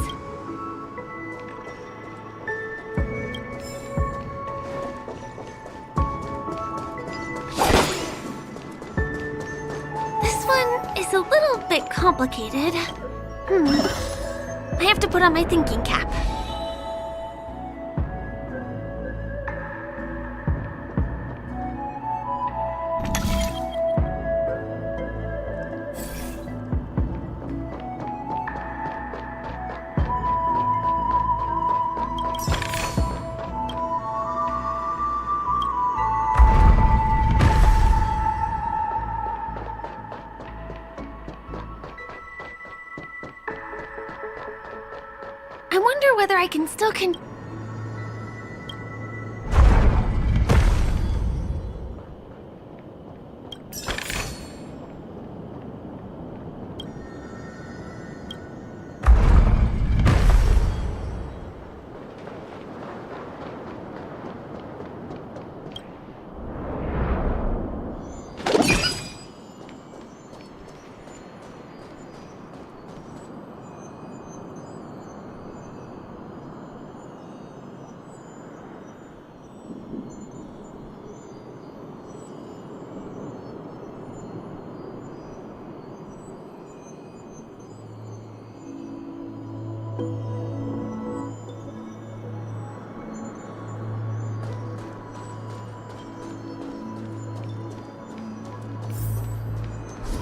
This one is a little bit complicated. I have to put on my thinking cap. I wonder whether I can still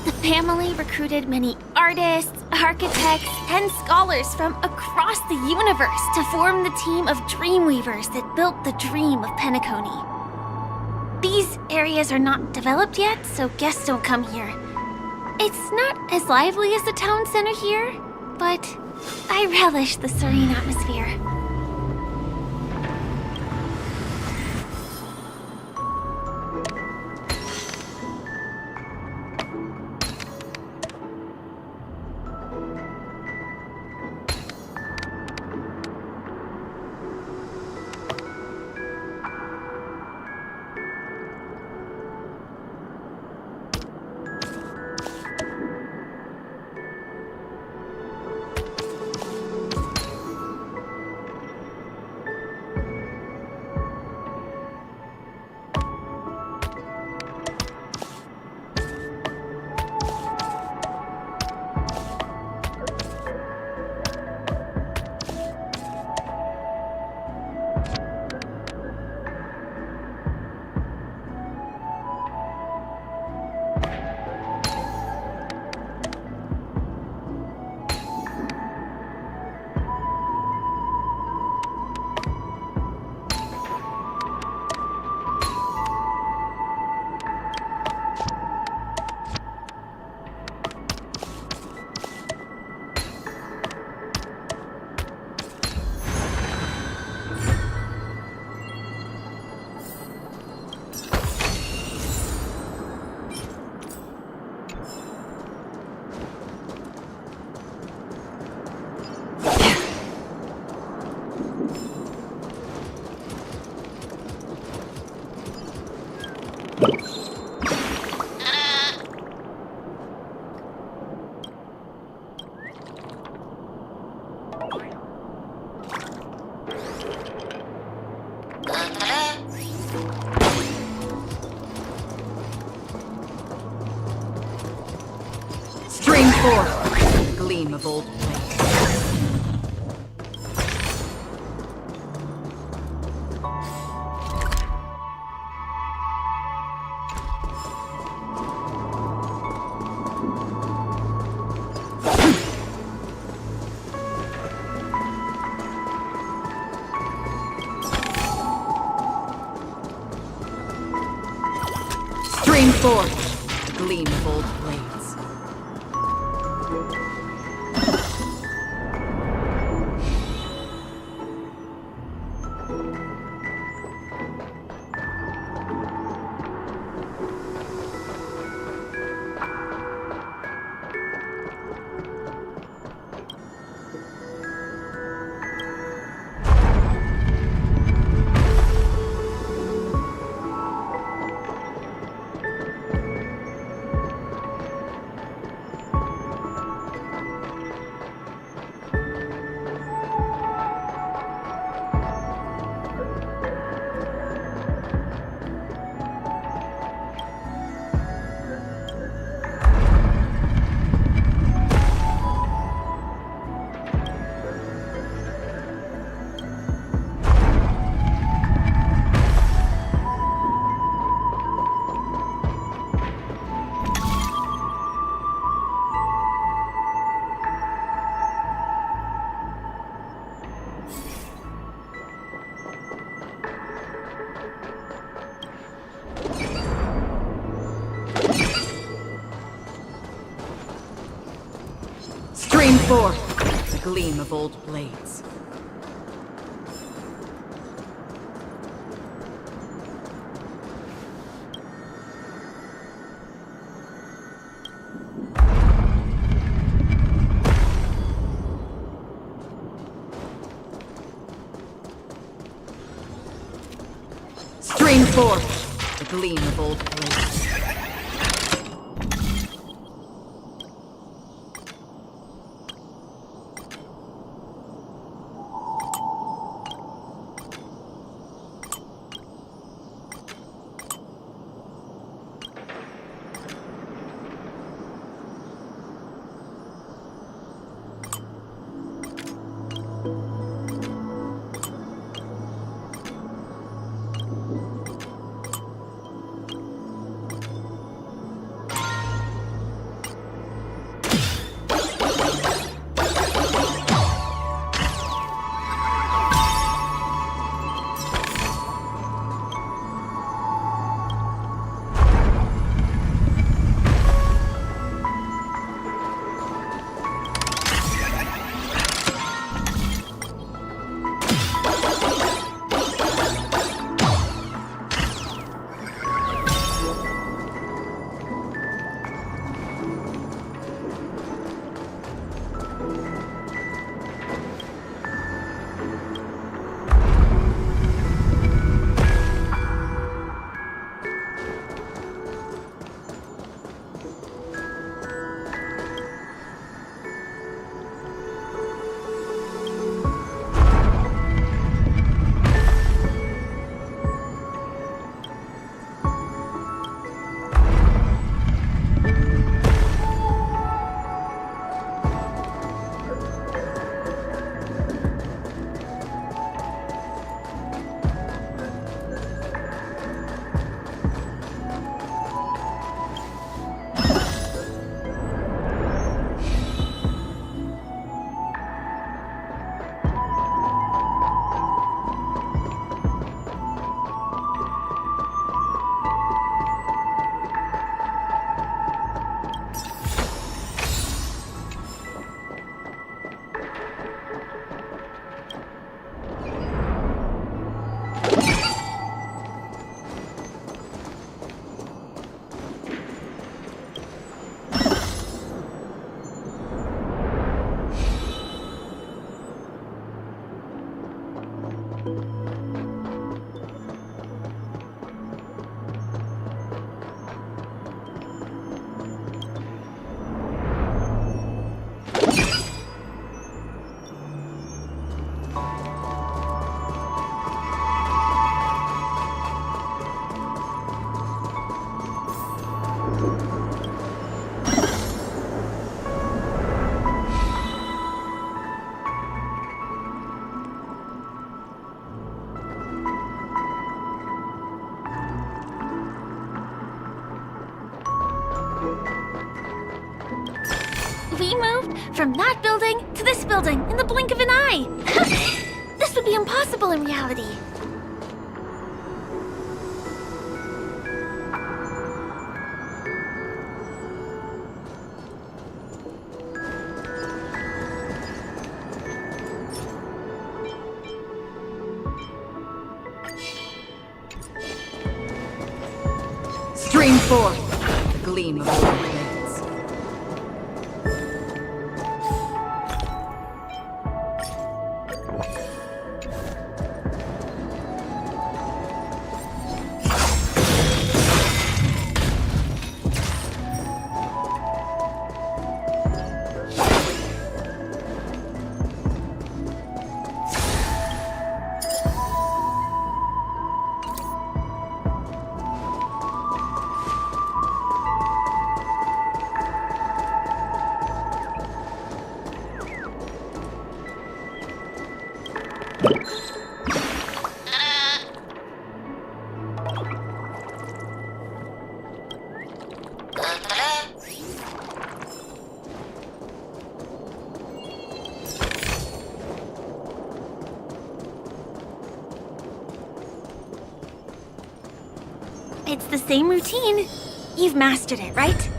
The family recruited many artists, architects, and scholars from across the universe to form the team of Dreamweavers that built the dream of Penacony. These areas are not developed yet, so guests don't come here. It's not as lively as the town center here, but I relish the serene atmosphere. Stream forth, gleam of old blades. Stream forth, gleam of old blades. Stream forth, the gleam of old blades. Stream forth, the gleam of old blades. we moved from that building to this building in the blink of an eye. This would be impossible in reality. Stream forth the gleam of your blades. It's the same routine. You've mastered it, right?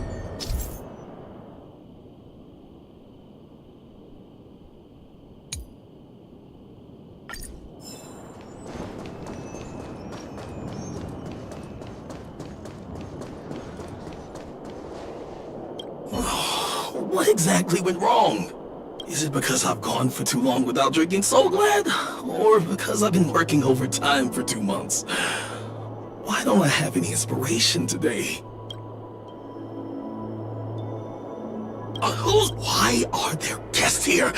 What exactly went wrong? Is it because I've gone for too long without drinking So Glad? Or because I've been working overtime for 2 months? Why don't I have any inspiration today? Why are there guests here?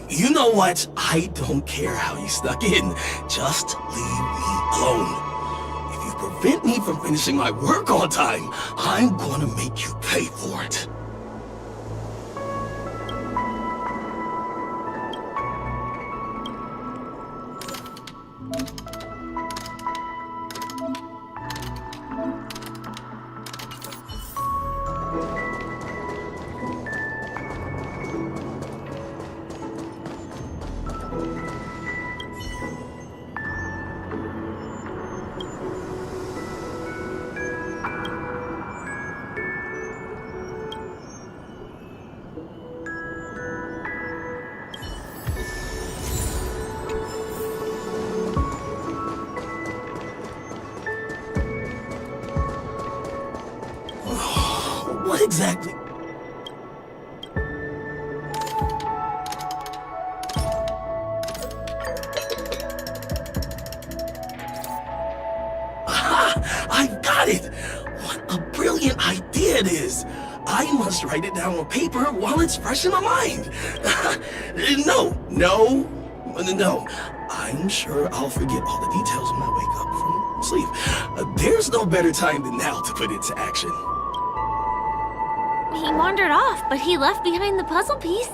You know what? I don't care how you snuck in. Just leave me alone. If you prevent me from finishing my work on time, I'm gonna make you pay for it. What exactly? Aha! I've got it! What a brilliant idea it is! I must write it down on paper while it's fresh in my mind. No. I'm sure I'll forget all the details when I wake up from sleep. There's no better time than now to put it to action. He wandered off, but he left behind the puzzle piece.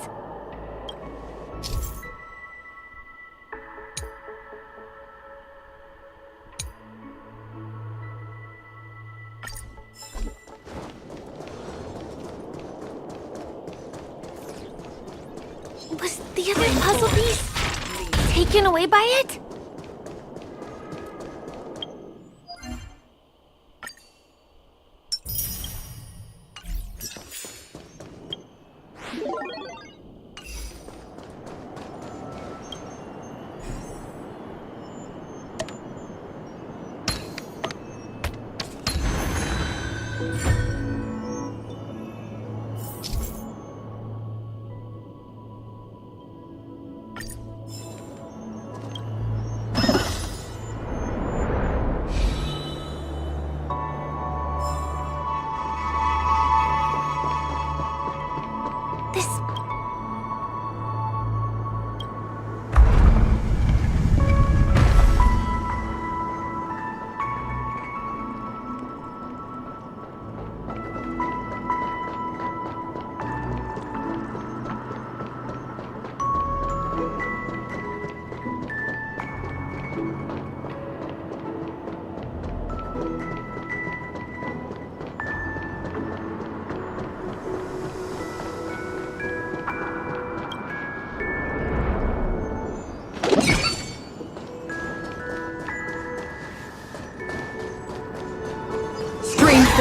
Was the other puzzle piece taken away by it?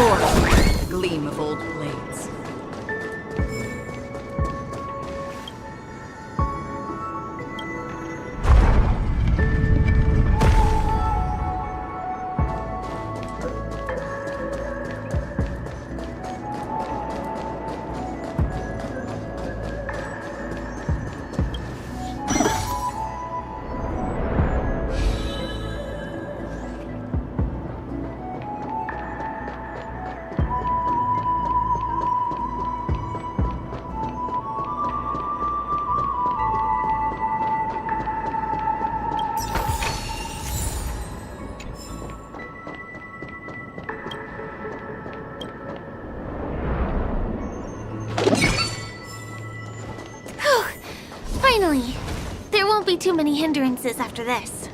forth, gleam of old blades. Finally! There won't be too many hindrances after this.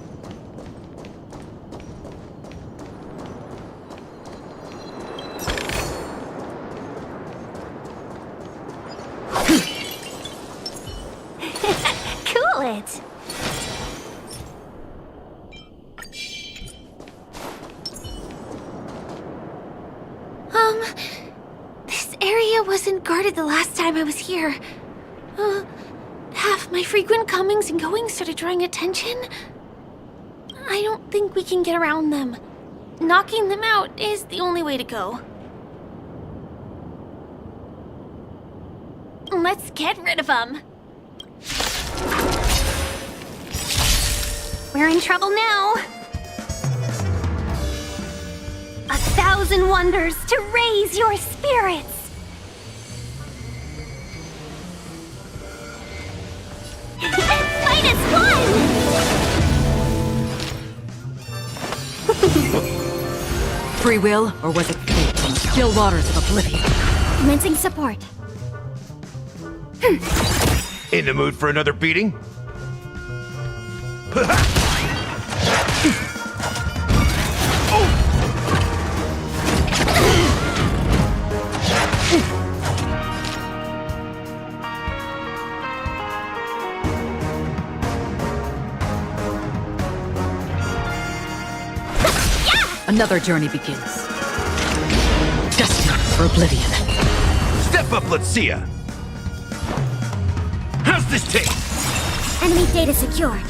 Cool it! This area wasn't guarded the last time I was here. Have my frequent comings and goings started drawing attention? I don't think we can get around them. Knocking them out is the only way to go. Let's get rid of them. We're in trouble now. 1,000 wonders to raise your spirits. Fight as one! Free will, or was it fate from the still waters of oblivion? Commencing support. In the mood for another beating? Another journey begins. Destined for oblivion. Step up, let's see ya! How's this taste? Enemy data secured.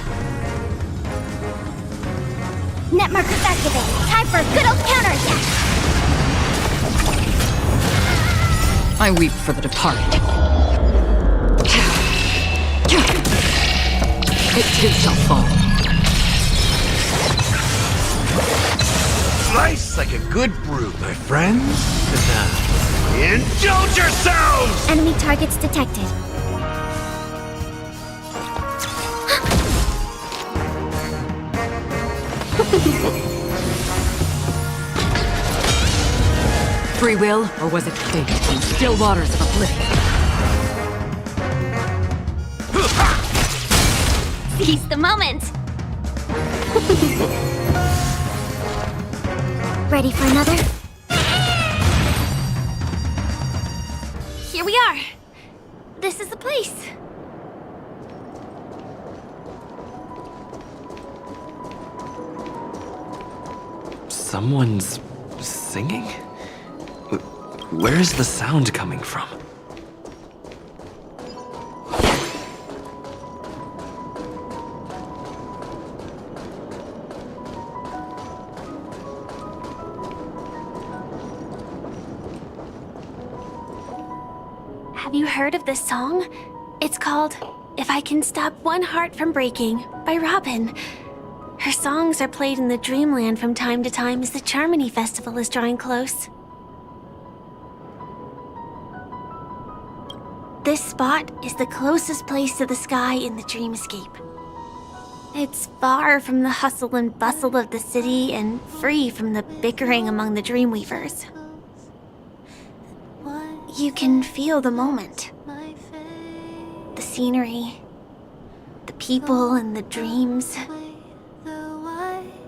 Net markers activated. Time for a good old counterattack. I weep for the departed. It too shall fall. Slice like a good brew, my friends. Indulge yourselves! Enemy targets detected. Free will, or was it fate from still waters of oblivion? Seize the moment. Ready for another? Here we are. This is the place. Someone's singing? Where is the sound coming from? Have you heard of this song? It's called If I Can Stop One Heart from Breaking by Robin. Her songs are played in the Dreamland from time to time as the Charmony Festival is drawing close. This spot is the closest place to the sky in the dreamscape. It's far from the hustle and bustle of the city and free from the bickering among the Dreamweavers. You can feel the moment. The scenery, the people and the dreams,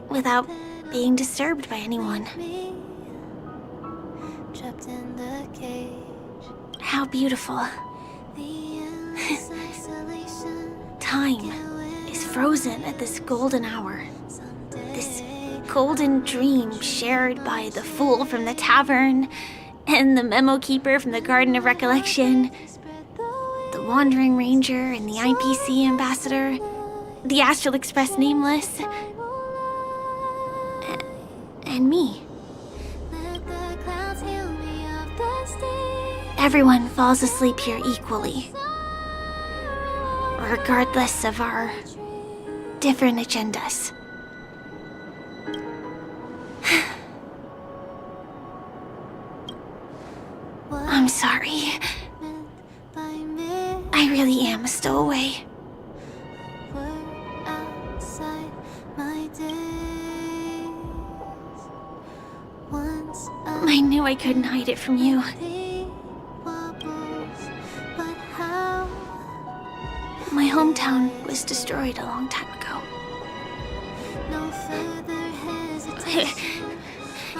without being disturbed by anyone. How beautiful. Time is frozen at this golden hour. This golden dream shared by the fool from the tavern, and the memo keeper from the Garden of Recollection, the Wandering Ranger and the IPC ambassador, the Astral Express Nameless, and me. Everyone falls asleep here equally, regardless of our different agendas. I'm sorry. I really am a stowaway. I knew I couldn't hide it from you. My hometown was destroyed a long time ago.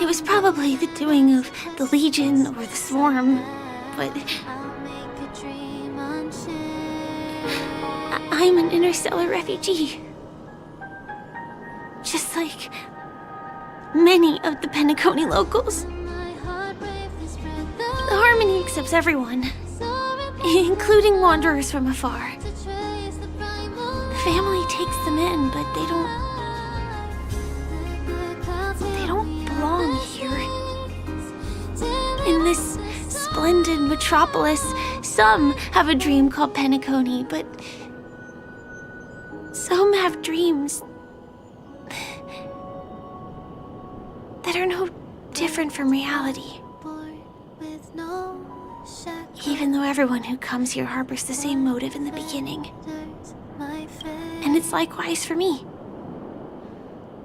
It was probably the doing of the Legion or the Swarm, but I'm an interstellar refugee. Just like many of the Penacony locals. The Harmony accepts everyone, including wanderers from afar. The family takes them in, but they don't belong here. In this splendid metropolis, some have a dream called Penacony, but some have dreams that are no different from reality. Even though everyone who comes here harbors the same motive in the beginning. And it's likewise for me.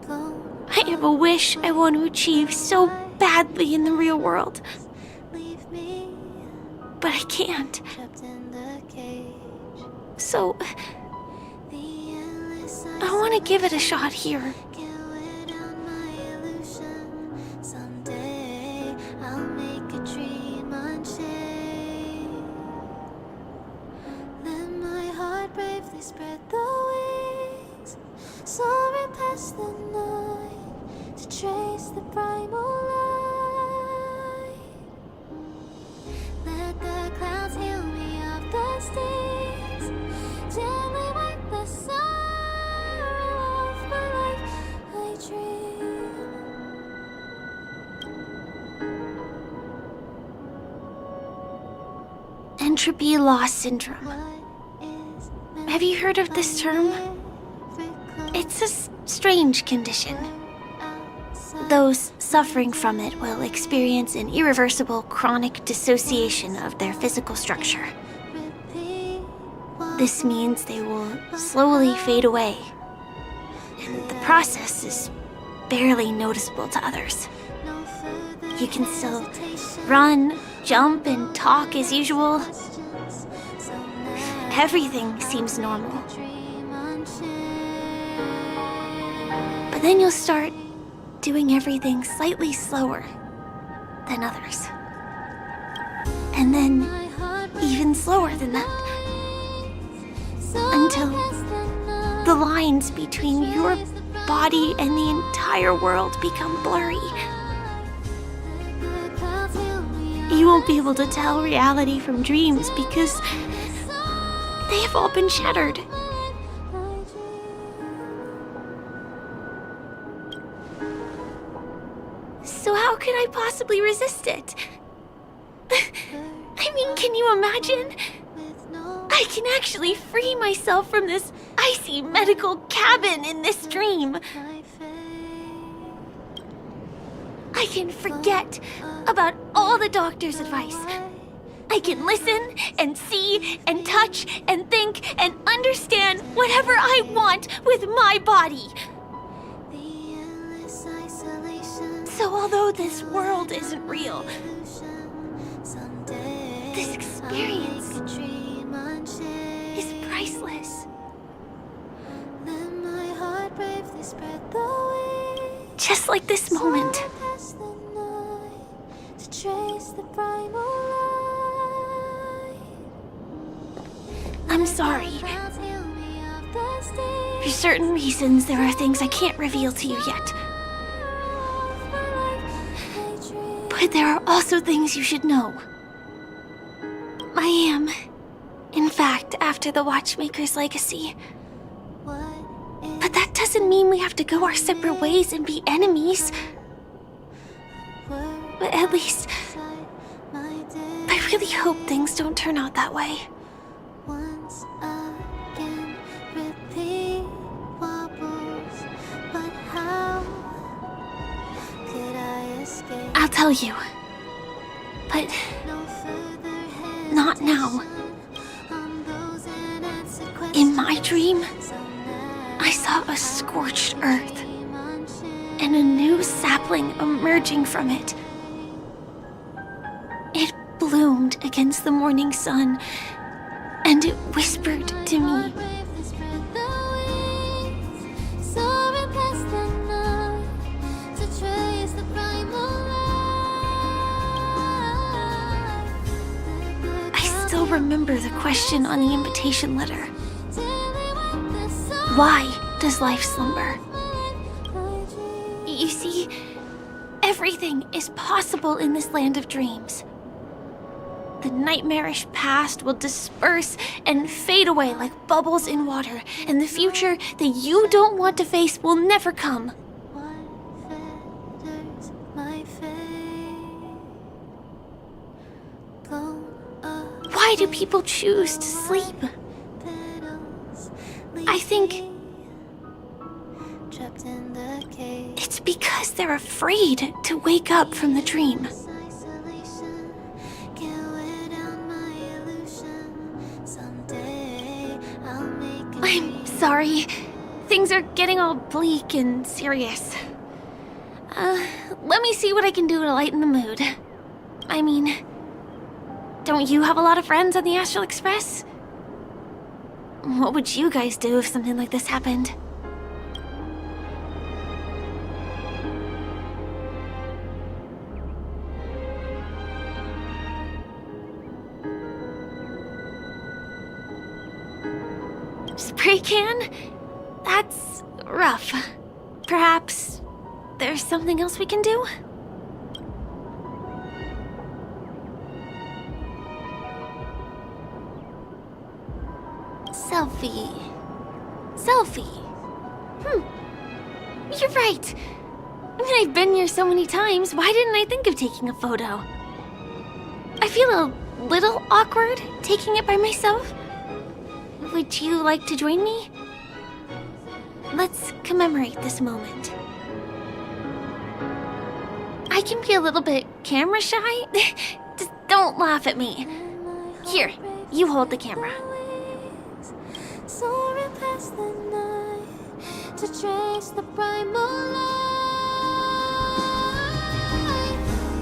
I have a wish I want to achieve so badly in the real world. But I can't. So, I want to give it a shot here. Spread the wings, soaring past the night to trace the primal light. Let the clouds heal me of the stings, gently wipe the sorrow off my life. I dream. Entropy loss syndrome. Have you heard of this term? It's a strange condition. Those suffering from it will experience an irreversible chronic dissociation of their physical structure. This means they will slowly fade away, and the process is barely noticeable to others. You can still run, jump, and talk as usual. Everything seems normal. But then you'll start doing everything slightly slower than others. And then even slower than that. Until the lines between your body and the entire world become blurry. You won't be able to tell reality from dreams because they have all been shattered. So how could I possibly resist it? I mean, can you imagine? I can actually free myself from this icy medical cabin in this dream. I can forget about all the doctor's advice. I can listen and see and touch and think and understand whatever I want with my body. So although this world isn't real, this experience is priceless. Just like this moment. I'm sorry. For certain reasons, there are things I can't reveal to you yet. But there are also things you should know. I am, in fact, after the Watchmaker's legacy. But that doesn't mean we have to go our separate ways and be enemies. But at least, I really hope things don't turn out that way. I'll tell you. But not now. In my dream, I saw a scorched earth and a new sapling emerging from it. It bloomed against the morning sun, and it whispered to me. I still remember the question on the invitation letter. Why does life slumber? You see, everything is possible in this land of dreams. The nightmarish past will disperse and fade away like bubbles in water, and the future that you don't want to face will never come. Why do people choose to sleep? I think it's because they're afraid to wake up from the dream. I'm sorry. Things are getting all bleak and serious. Let me see what I can do to lighten the mood. I mean, don't you have a lot of friends on the Astral Express? What would you guys do if something like this happened? Spray can? That's rough. Perhaps there's something else we can do? Selfie. You're right. I mean, I've been here so many times. Why didn't I think of taking a photo? I feel a little awkward taking it by myself. Would you like to join me? Let's commemorate this moment. I can be a little bit camera shy. Just don't laugh at me. Here, you hold the camera. Soaring past the night to trace the primal light.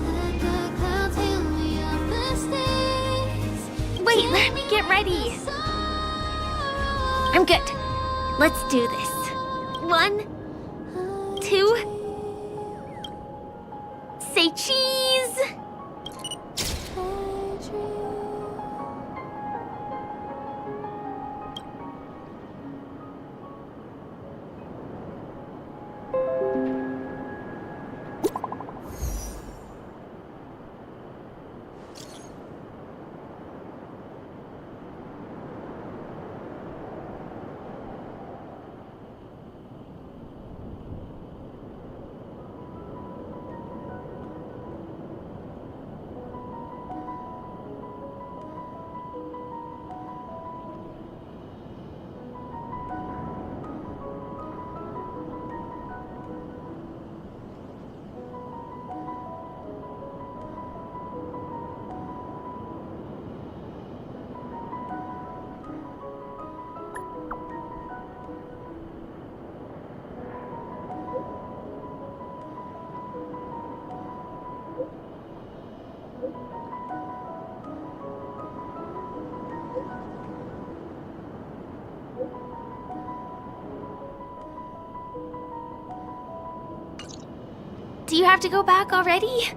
Let the clouds hail me up the stairs. Wait, let me get ready. I'm good. Let's do this. 1, 2. Say cheese. Do you have to go back already?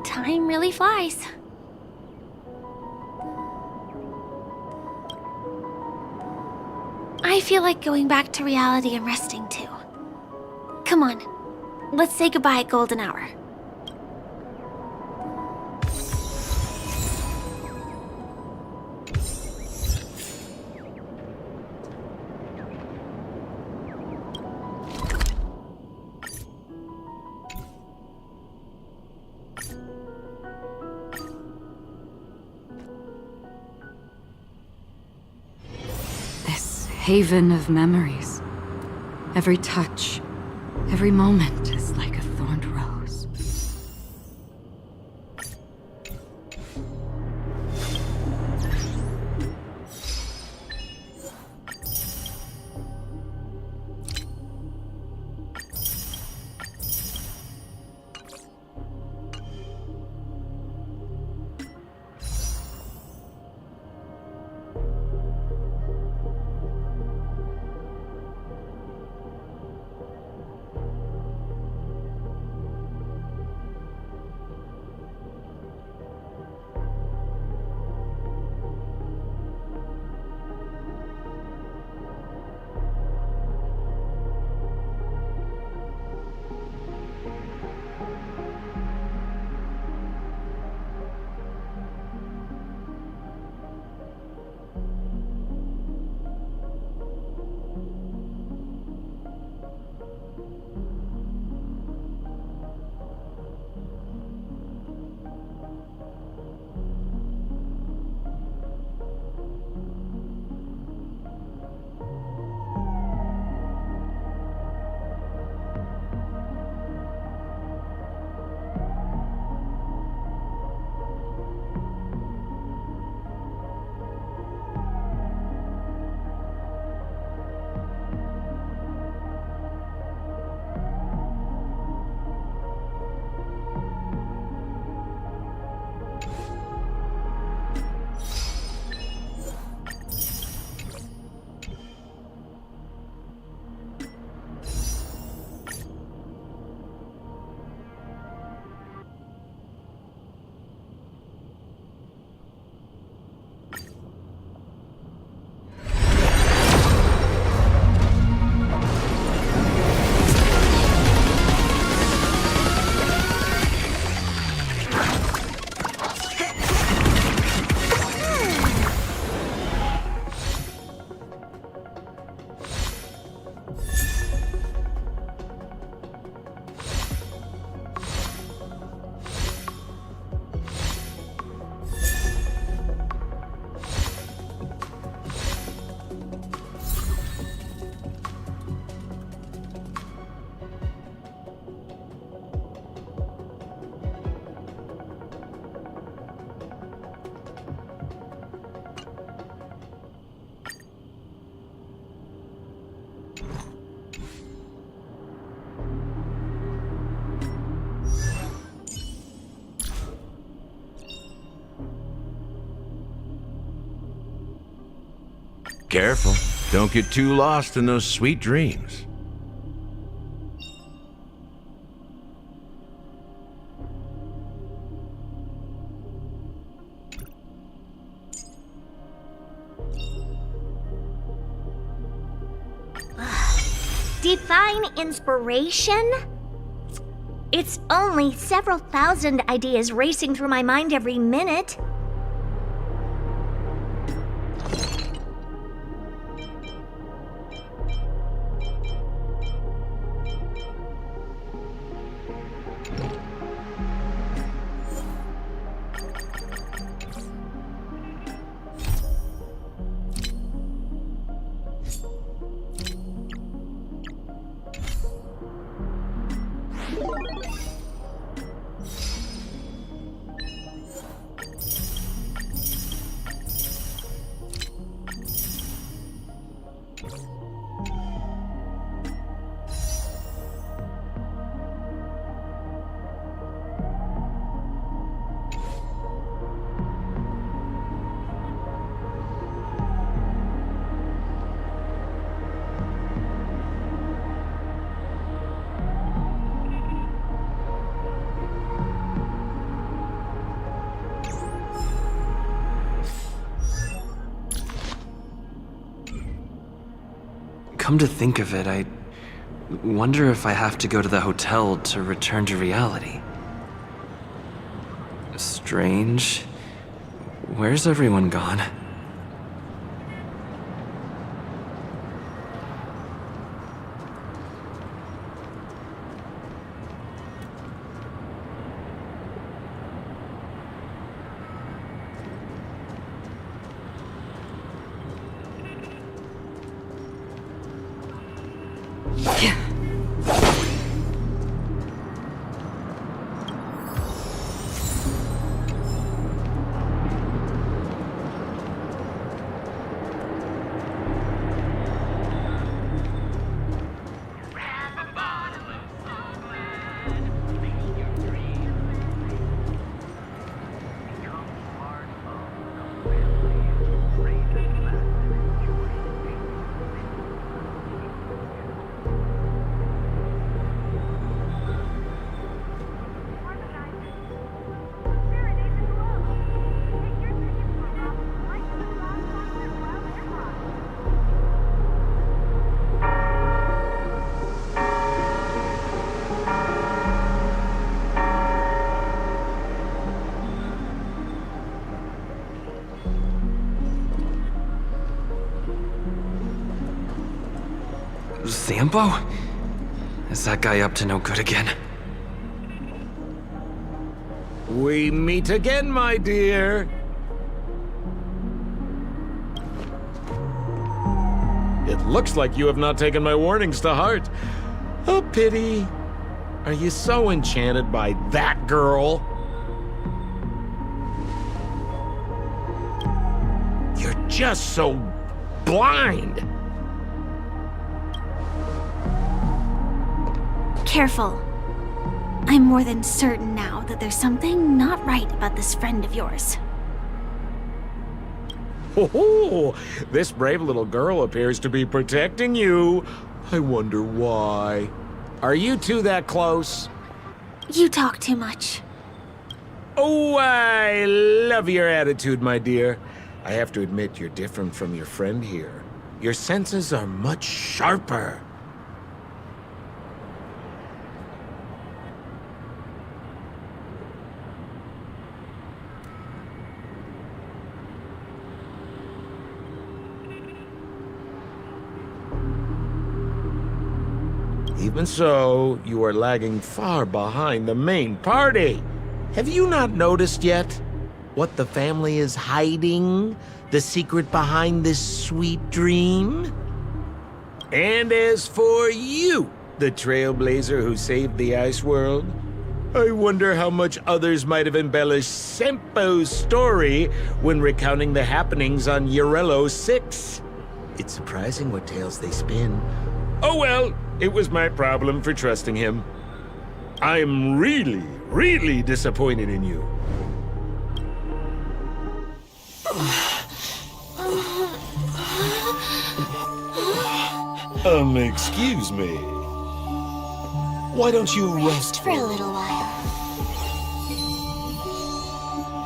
Time really flies. I feel like going back to reality. reality and resting too. Come on, let's say goodbye at golden hour. haven of memories. Every touch, every moment is like a thorned rose. Careful. Don't get too lost in those sweet dreams. Divine inspiration? It's only several thousand ideas racing through my mind every minute. Come to think of it, I wonder if I have to go to the hotel to return to reality. Strange. Where's everyone gone? Sambo? Is that guy up to no good again? We meet again, my dear. It looks like you have not taken my warnings to heart. A pity. Are you so enchanted by that girl? You're just so blind. Careful. I'm more than certain now that there's something not right about this friend of yours. Oh, this brave little girl appears to be protecting you. I wonder why. Are you two that close? You talk too much. Oh, I love your attitude, my dear. I have to admit you're different from your friend here. Your senses are much sharper. Even so, you are lagging far behind the main party. Have you not noticed yet what the family is hiding? The secret behind this sweet dream? And as for you, the Trailblazer who saved the ice world, I wonder how much others might have embellished Sempo's story when recounting the happenings on Urello 6. It's surprising what tales they spin. Oh well, it was my problem for trusting him. I'm really, really disappointed in you. Excuse me. Why don't you rest For a little while.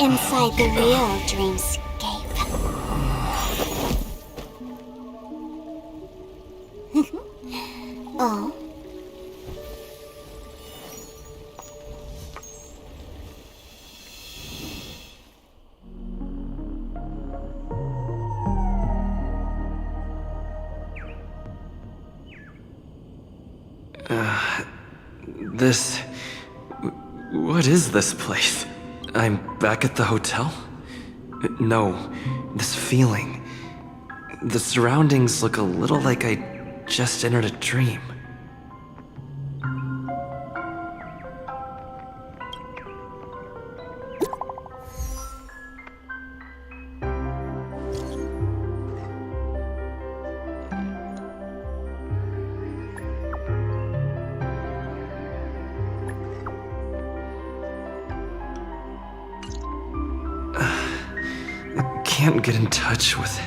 Inside the real dreamscape. Oh. What is this place? I'm back at the hotel? No, this feeling. The surroundings look a little like I just entered a dream. Can't get in touch with it.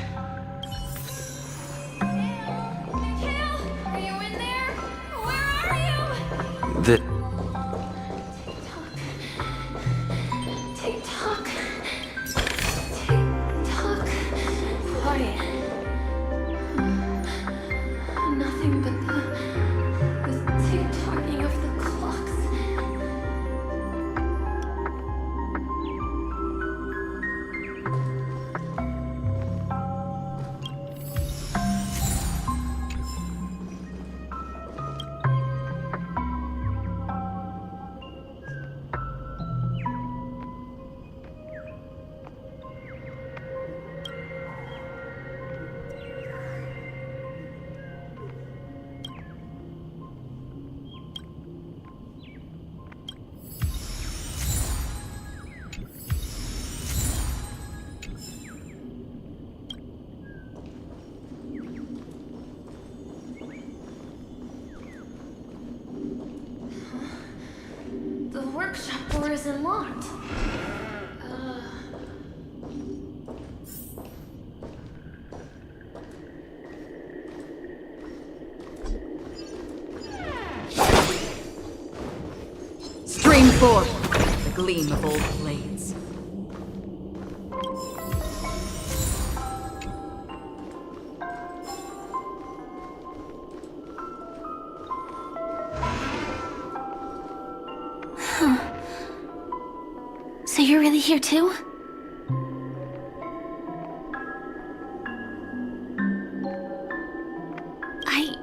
Are you in there? Where are you? The Tick-tock. Tick-tock. Quiet. Nothing but the tick-tocking of the clocks. The workshop door isn't locked. Stream forth the gleam of old blades. So you're really here too? I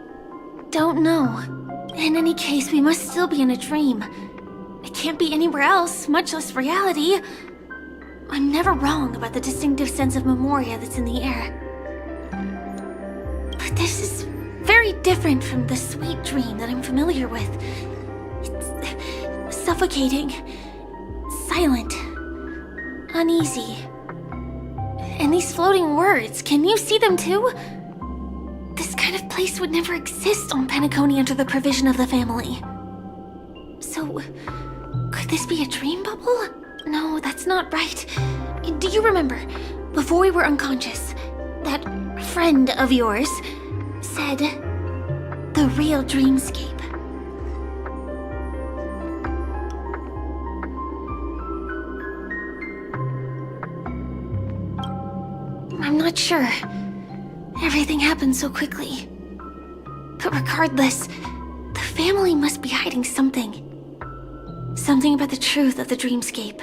don't know. In any case, we must still be in a dream. It can't be anywhere else, much less reality. I'm never wrong about the distinctive sense of memoria that's in the air. But this is very different from the sweet dream that I'm familiar with. It's suffocating, silent, uneasy. And these floating words, can you see them too? This kind of place would never exist on Penacony under the provision of the family. So, could this be a dream bubble? No, that's not right. Do you remember, before we were unconscious, that friend of yours said the real dreamscape? I'm not sure. Everything happened so quickly. But regardless, the family must be hiding something. Something about the truth of the dreamscape.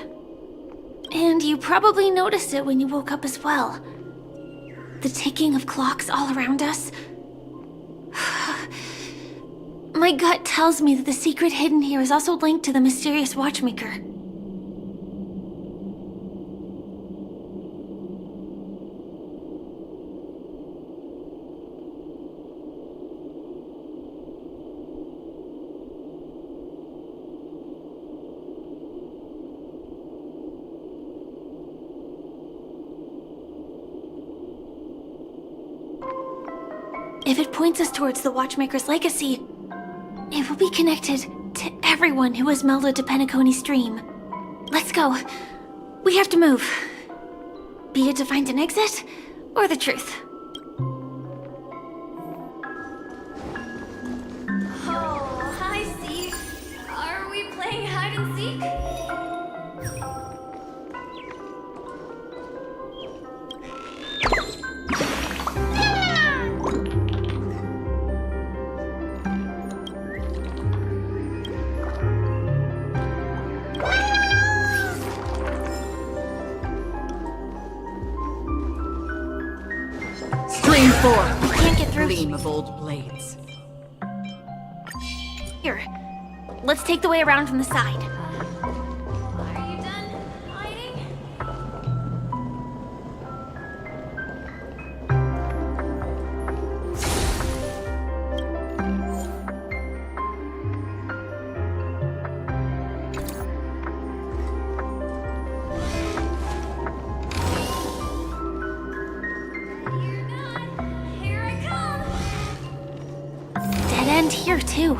And you probably noticed it when you woke up as well. The ticking of clocks all around us. My gut tells me that the secret hidden here is also linked to the mysterious watchmaker. If it points us towards the Watchmaker's legacy, it will be connected to everyone who has melded to Penacony's dream. Let's go. We have to move. Be it to find an exit, or the truth. Oh, hi, Zeke. Are we playing hide and seek? Stream 4. We can't get through. Gleam of old blades. Here. Let's take the way around from the side. Are you done hiding? Here I come. Dead end here, too.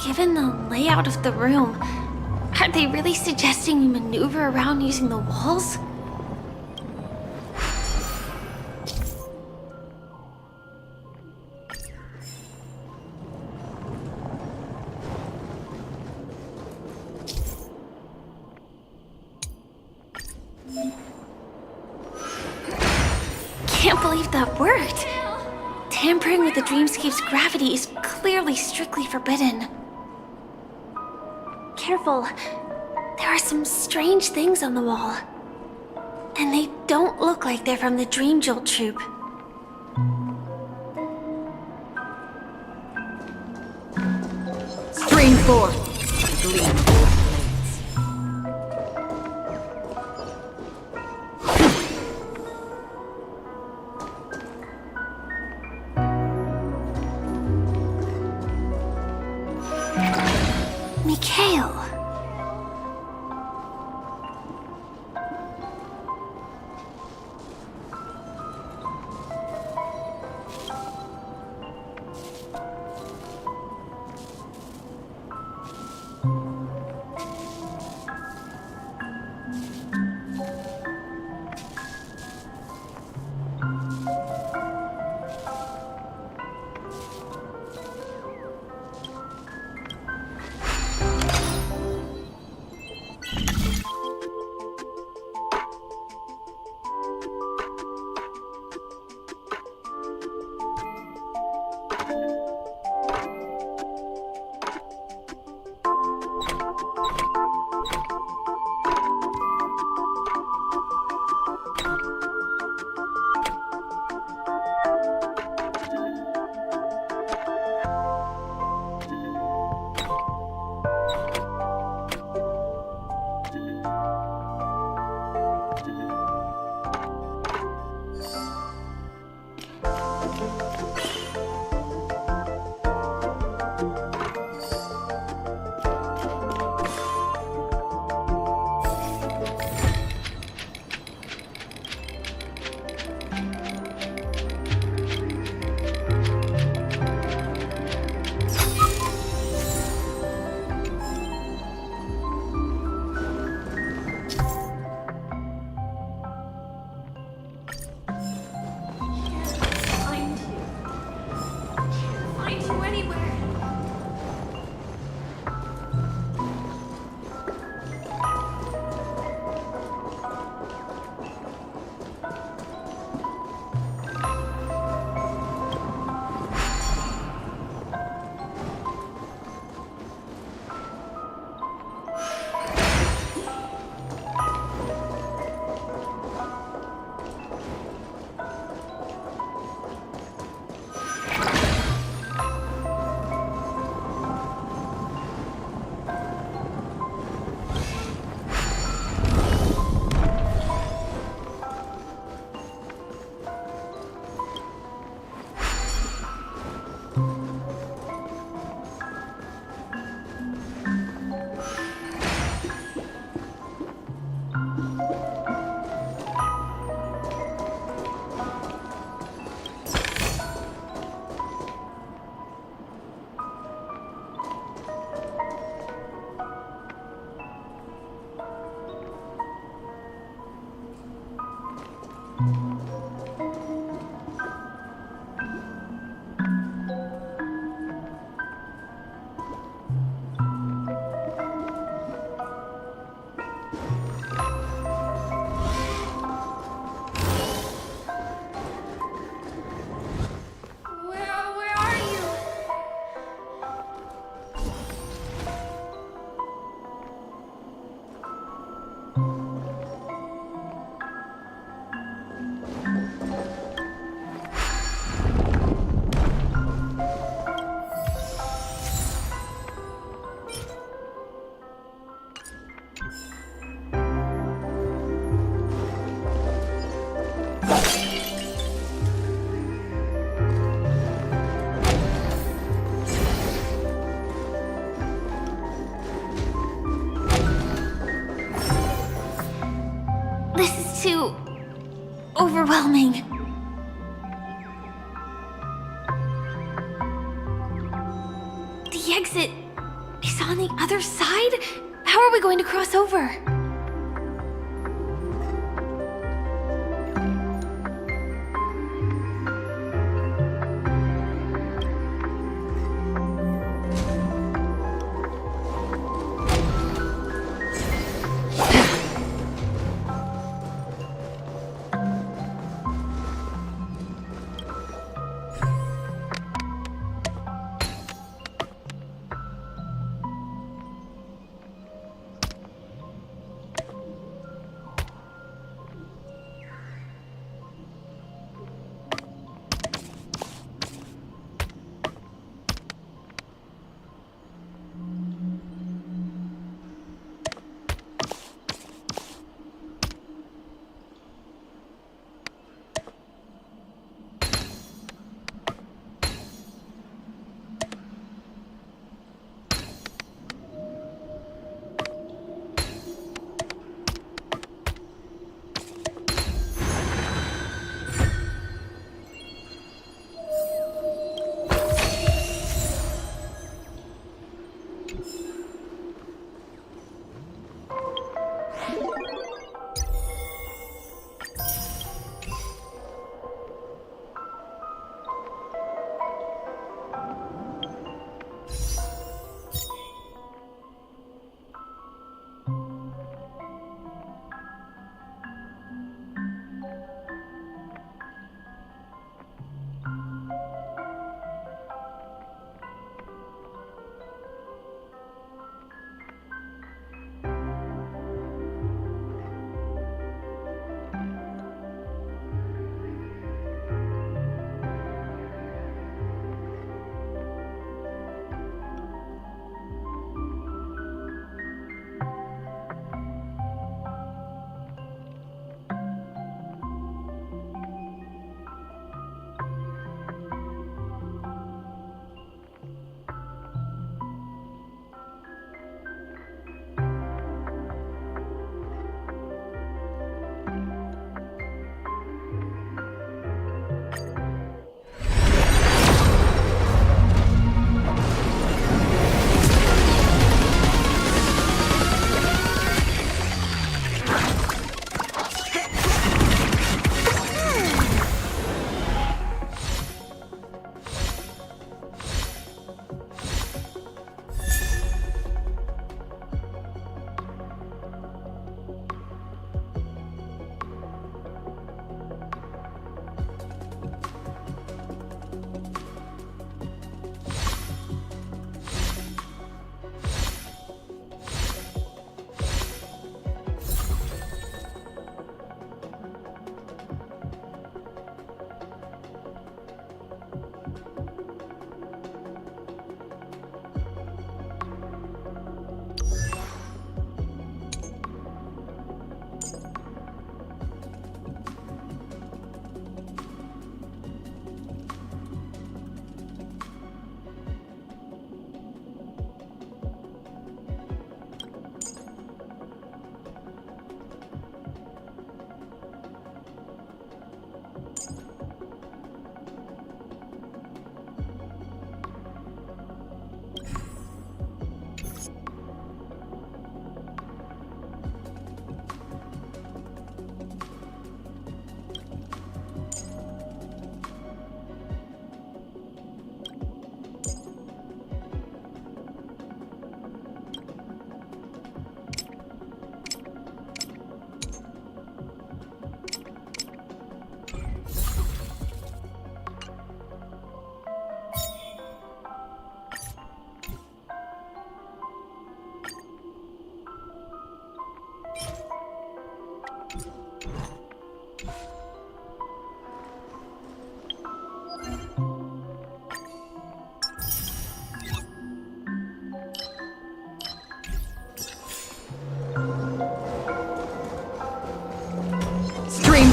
Given the layout of the room, are they really suggesting we maneuver around using the walls? Can't believe that worked. Tampering with the dreamscape's gravity is clearly strictly forbidden. Careful. There are some strange things on the wall. And they don't look like they're from the Dream Jolt troupe. Stream 4. Gleam of old blades. Mikhail. Where are you? This is too overwhelming. The exit is on the other side? How are we going to cross over?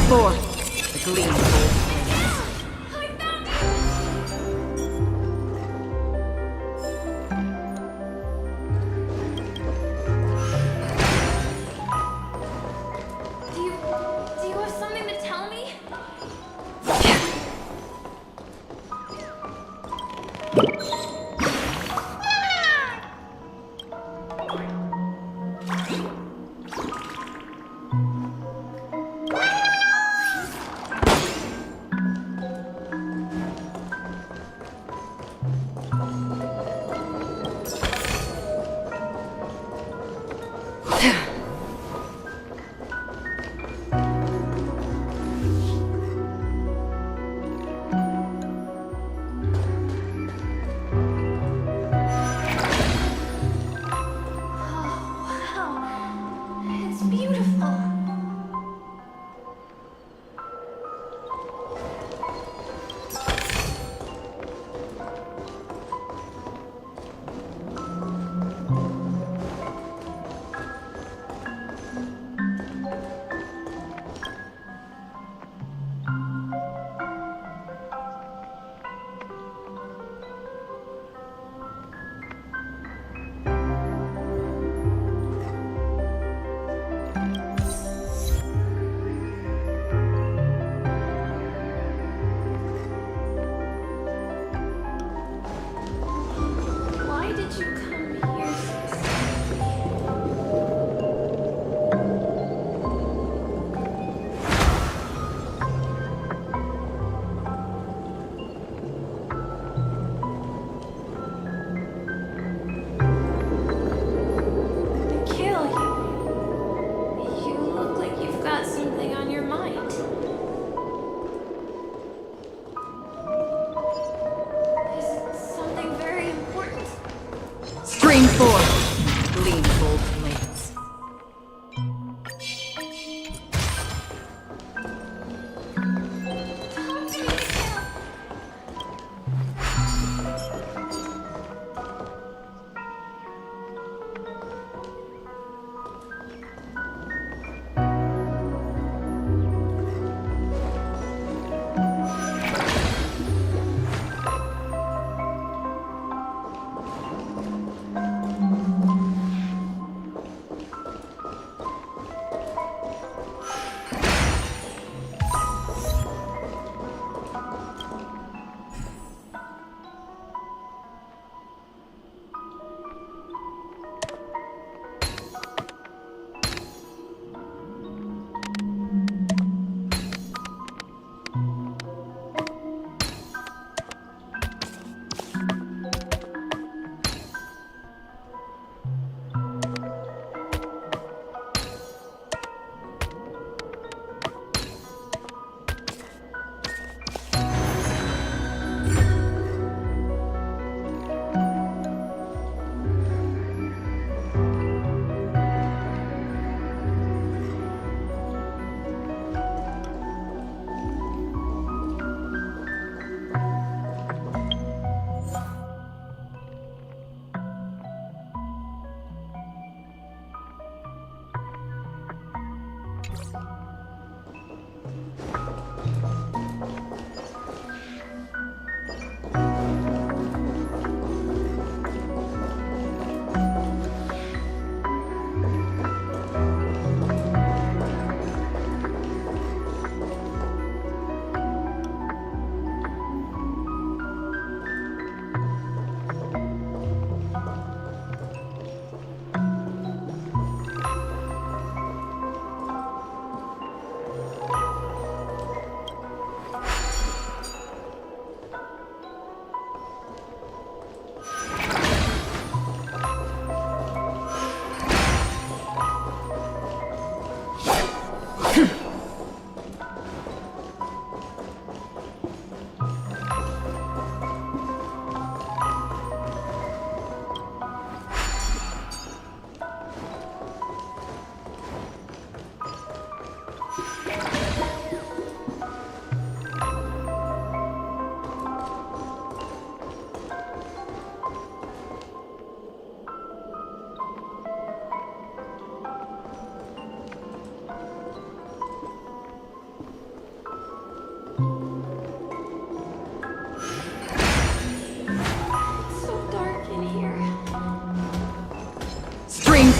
forth the gleaming gold flames. Do you have something to tell me?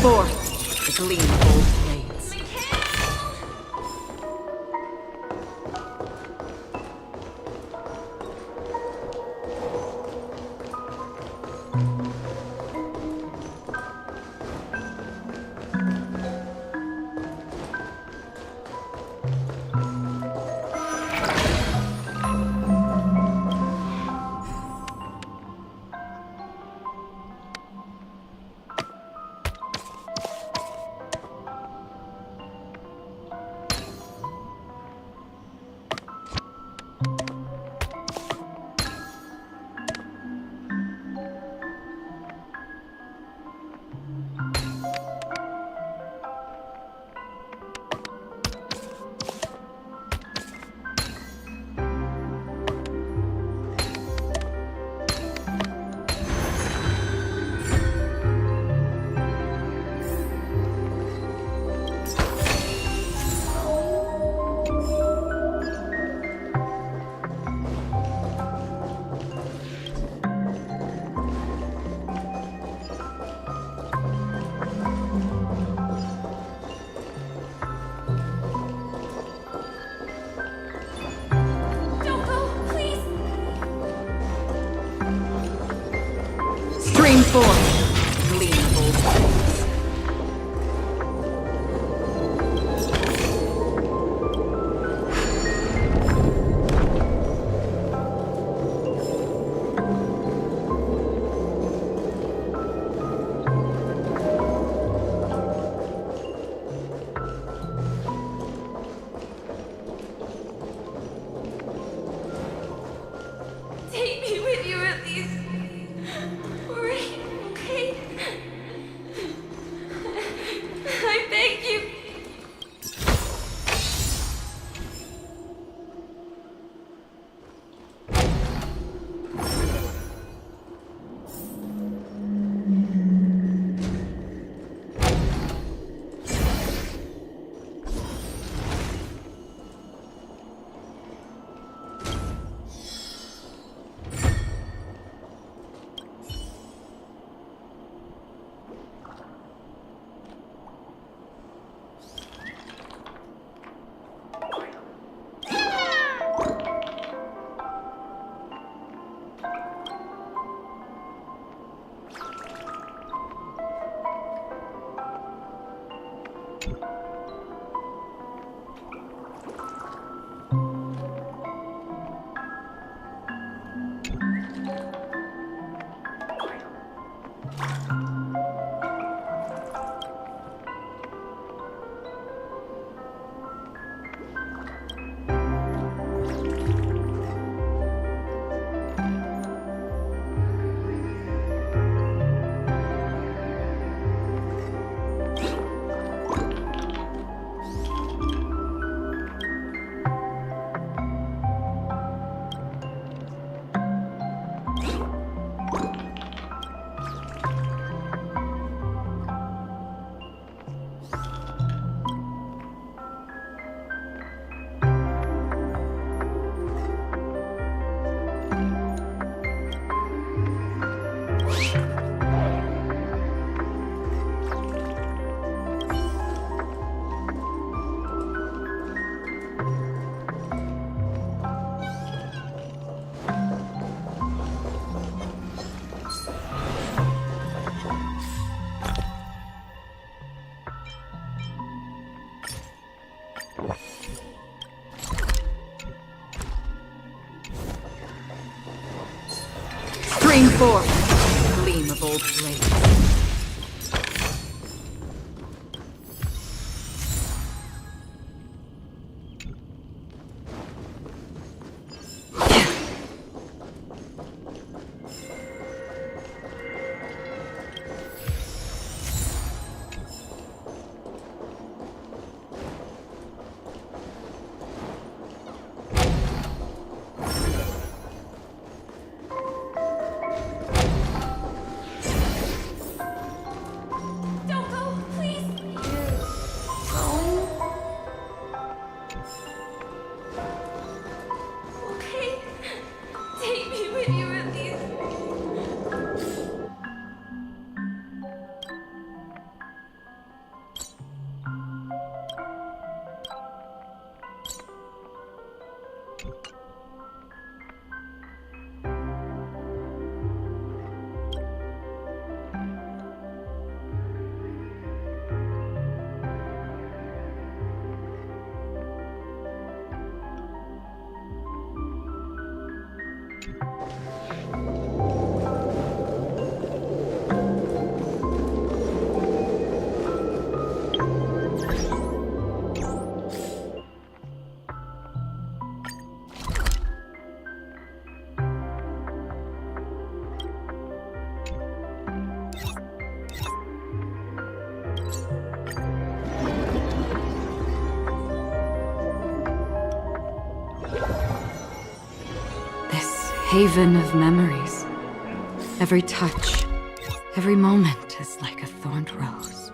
forth the gleam of old blades. Stream forth the gleam of old blades. Take me with you at least. Hurry, okay? I beg you. Stream forth the gleam of old blades. Haven of memories. Every touch, every moment is like a thorned rose.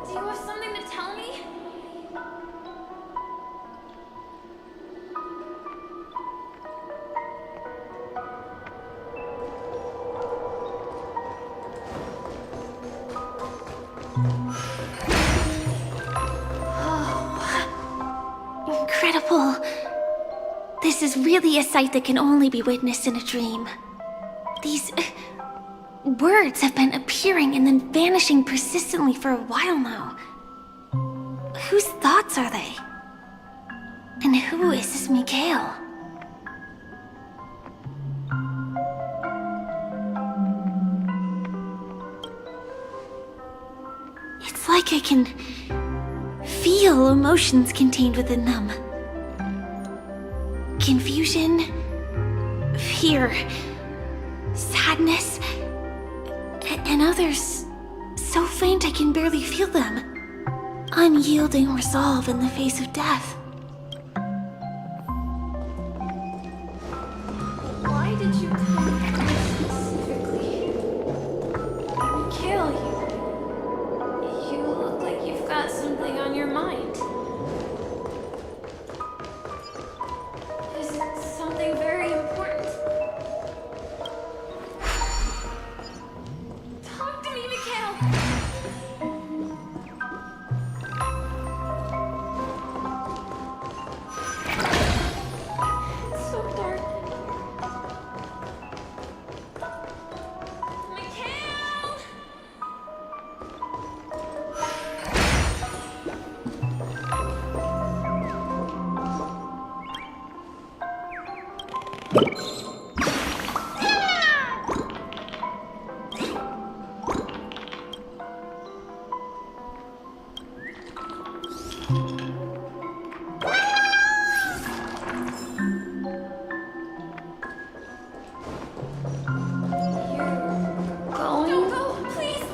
Do you have something to tell me? Incredible. This is really a sight that can only be witnessed in a dream. These words have been appearing and then vanishing persistently for a while now. Whose thoughts are they? And who is this Mikhail? It's like I can feel emotions contained within them. Confusion, fear, sadness, and others so faint I can barely feel them. Unyielding resolve in the face of death. Why did you tell me specifically? Mikhail, you look like you've got something on your mind. Is it something very important? Talk to me, Mikhail! It's so dark. Mikhail! Don't go, please!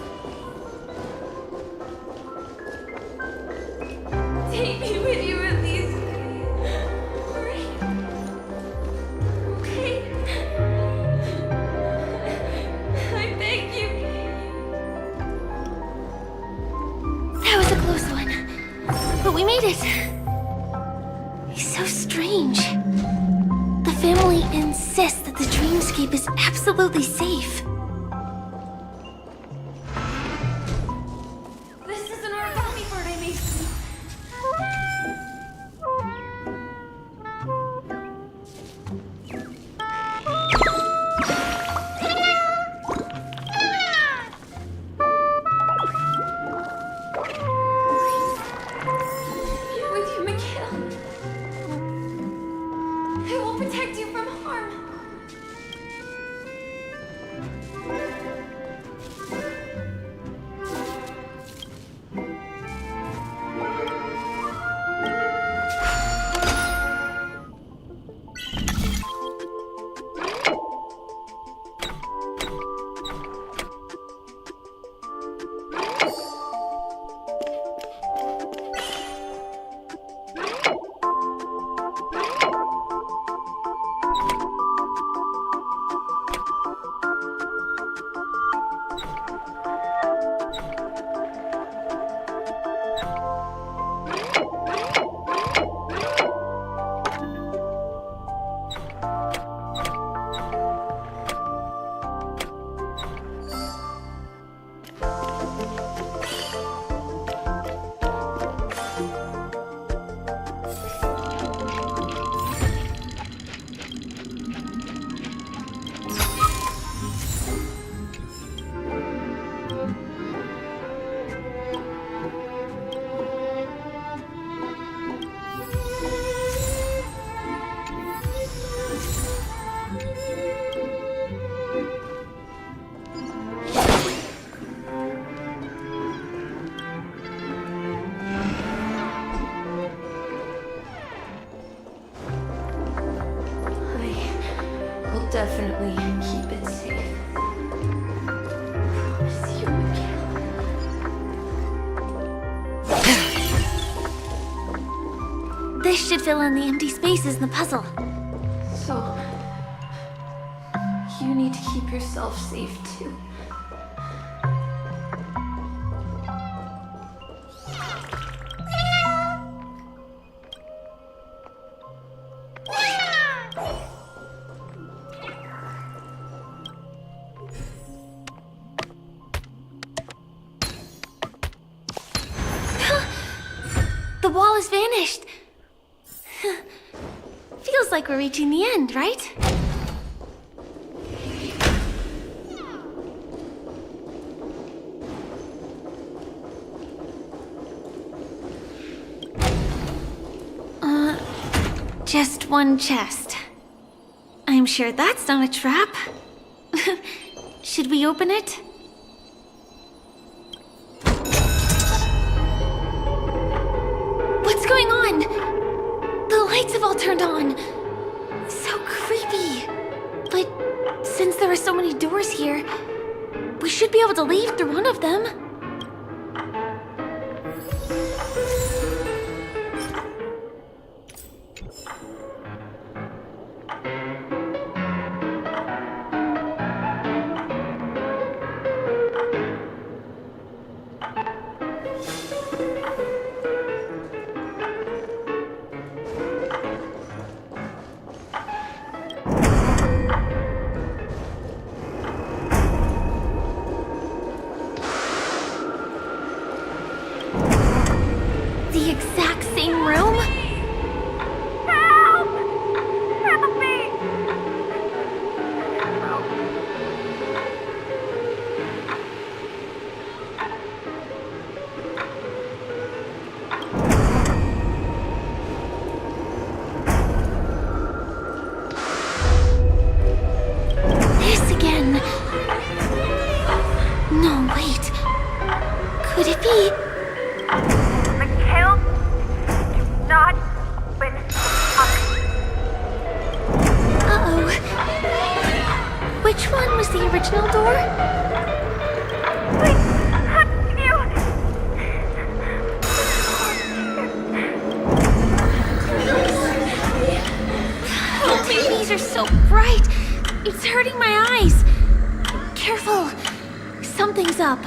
Take me with you at least. Hurry. Okay? I beg you. That was a close one. But we made it. It's so strange. The family insists that the dreamscape is absolutely safe. This is an origami bird I made. Here with you, Mikhail. I will protect you from harm. should fill in the empty spaces in the puzzle. So, you need to keep yourself safe too. The wall has vanished. Feels like we're reaching the end, right? Just one chest. I'm sure that's not a trap. Should we open it? What's going on? The lights have all turned on. So creepy. But since there are so many doors here, we should be able to leave through one of them. The exact same room? Help! Help me! This again. No, wait. Could it be? The kill do not open up. Uh-oh. Which one was the original door? Oh, these are so bright. It's hurting my eyes. Careful. Something's up.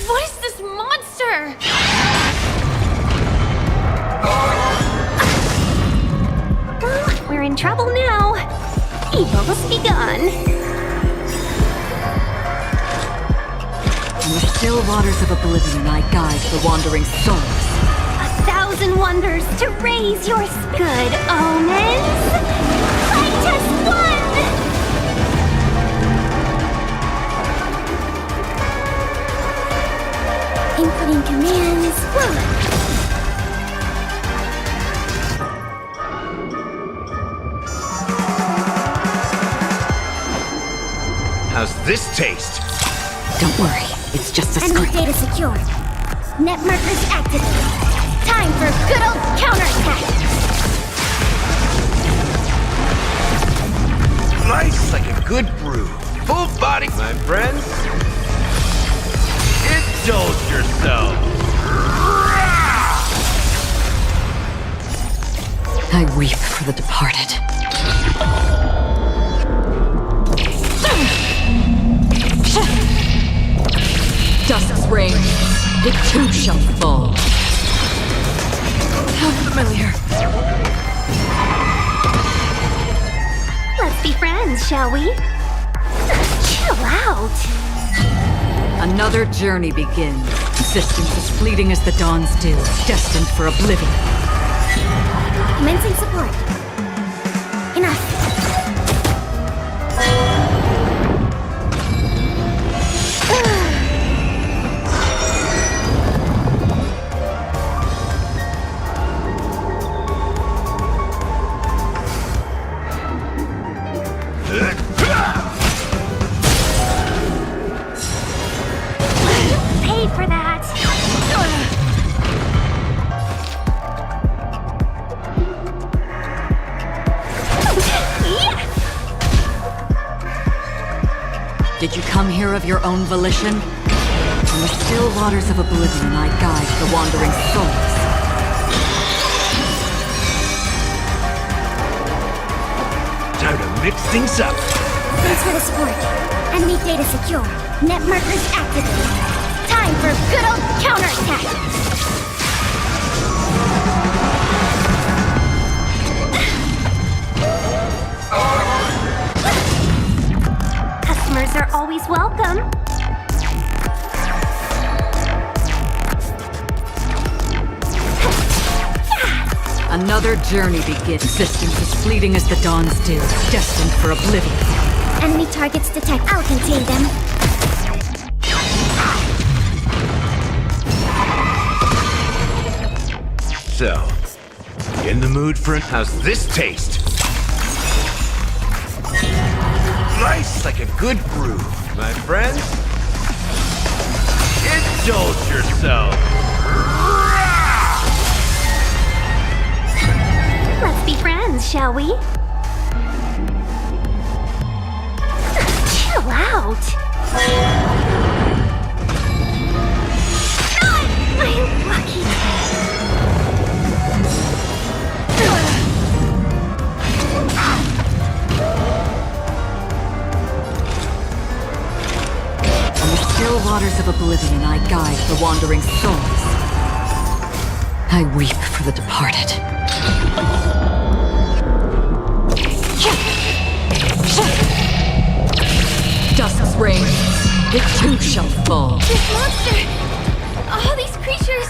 What is this monster? We're in trouble now. Evil's begun. In the still waters of oblivion, I guide the wandering souls. 1,000 wonders to raise your good omens. Fight as one. Inputting commands. How's this taste? Don't worry, it's just a Enemy script. data secured. Net markers activated. Time for good old counterattack. Nice like a good brew. Full body, my friends. Indulge yourself. I weep for the departed. Dusk's reign, it too shall fall. How familiar. Let's be friends, shall we? Chill out. Another journey begins. Existence as fleeting as the dawn's dew, destined for oblivion. Commencing support. Enough. Did you come here of your own volition? In the still waters of oblivion, I guide the wandering souls. Time to mix things up. Thanks for the support. Enemy data secure. Net markers activated. Time for good old counterattack. Customers are always welcome. Another journey begins. Existence as fleeting as the dawn's dew, destined for oblivion. Enemy targets detect. I'll contain them. So, in the mood for how's this taste? Nice like a good brew, my friends. Indulge yourself. Let's be friends, shall we? Chill out. I'm lucky. In the still waters of oblivion, I guide the wandering souls. I weep for the departed. Dusk's reign, it too shall fall. This monster! All these creatures!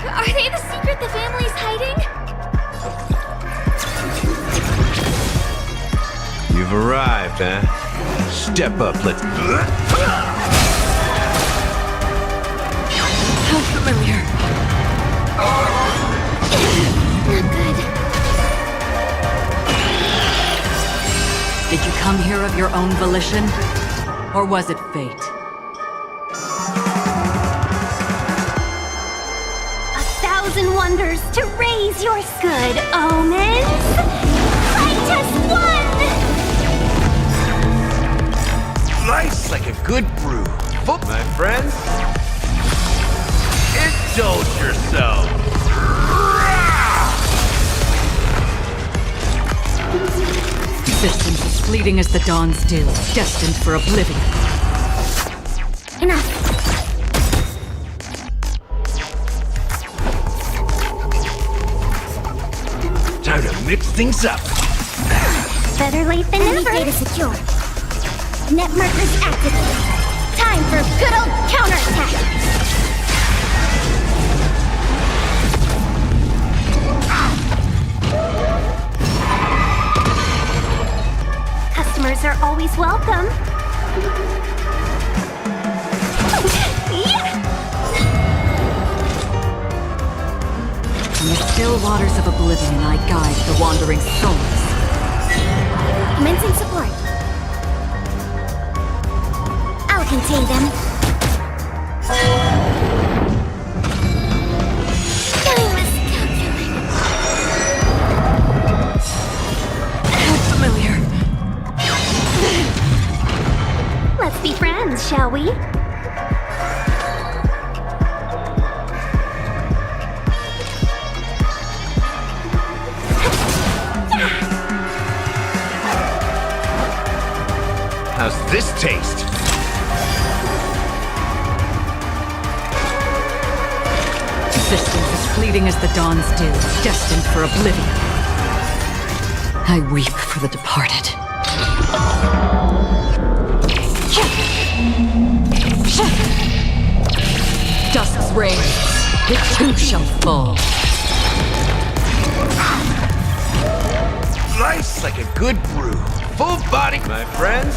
Are they the secret the family's hiding? You've arrived, huh? Step up, let's... How familiar. Not good. Did you come here of your own volition? Or was it fate? 1,000 wonders to raise your good omens. Fight test 1! Nice like a good brew. My friends, indulge yourself. Existence as fleeting as the dawn's dew, destined for oblivion. Enough. Time to mix things up. Better late than never. Data secure. Net markers activated. Time for good old counterattack. Customers are always welcome. In the still waters of oblivion, I guide the wandering souls. Commencing support. I'll contain them. I miscalculated. How familiar. Let's be friends, shall we? How's this taste? Existence as fleeting as the dawn's dew, destined for oblivion. I weep for the departed. Dusk's reign, it too shall fall. Nice like a good brew. Full body, my friends.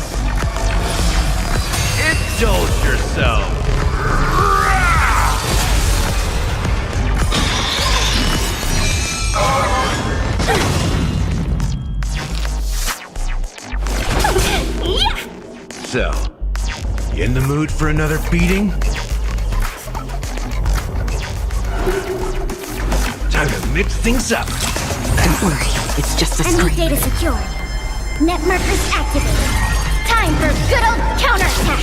Indulge yourself. So, you in the mood for another beating? Time to mix things up. Don't worry, it's just a Enemy scream. data secured. Net markers activated. Time Time for good old counterattack!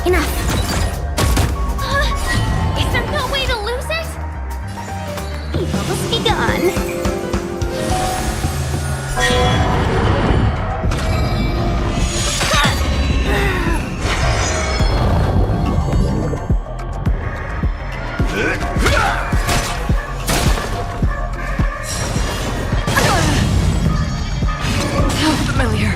Enough. Is there no way to lose it? Evil must be gone. So familiar.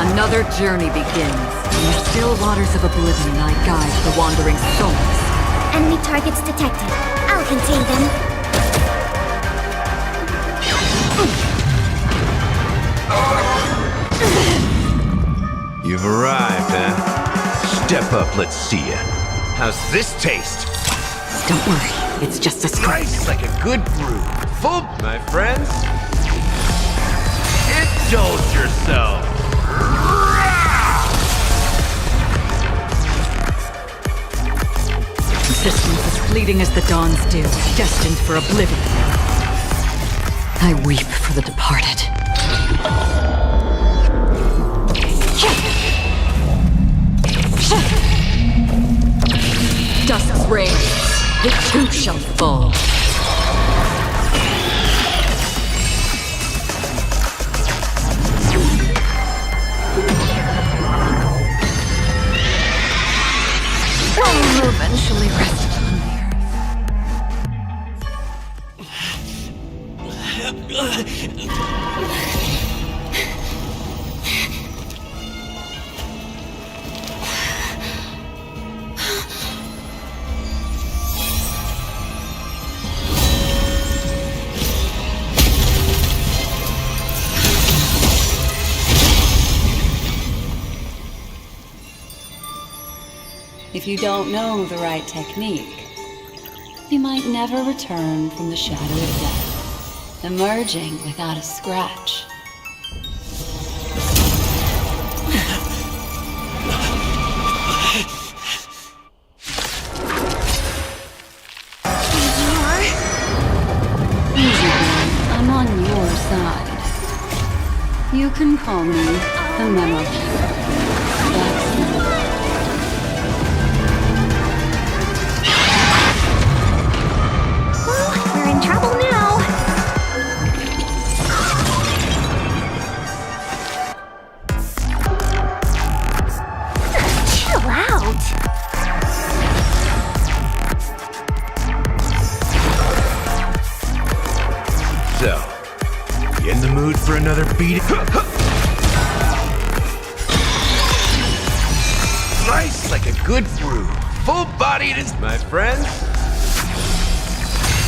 Another journey begins. In the still waters of oblivion, I guide the wandering souls. Enemy targets detected. I'll contain them. You've arrived, huh? Step up, let's see ya. How's this taste? Don't worry, it's just a scrape. Nice like a good brew. Full, my friends. Indulge yourself. Existence as fleeting as the dawn's dew, destined for oblivion. I weep for the departed. Dusk's reign, the too shall fall. I will eventually rest upon the If you don't know the right technique, you might never return from the shadow of death, emerging without a scratch. Easy, boy. I'm on your side. You can call me the Memo Keeper. That's me. We're in trouble now. Chill out. So, you in the mood for another beat? Nice like a good brew. Full-bodied as my friends.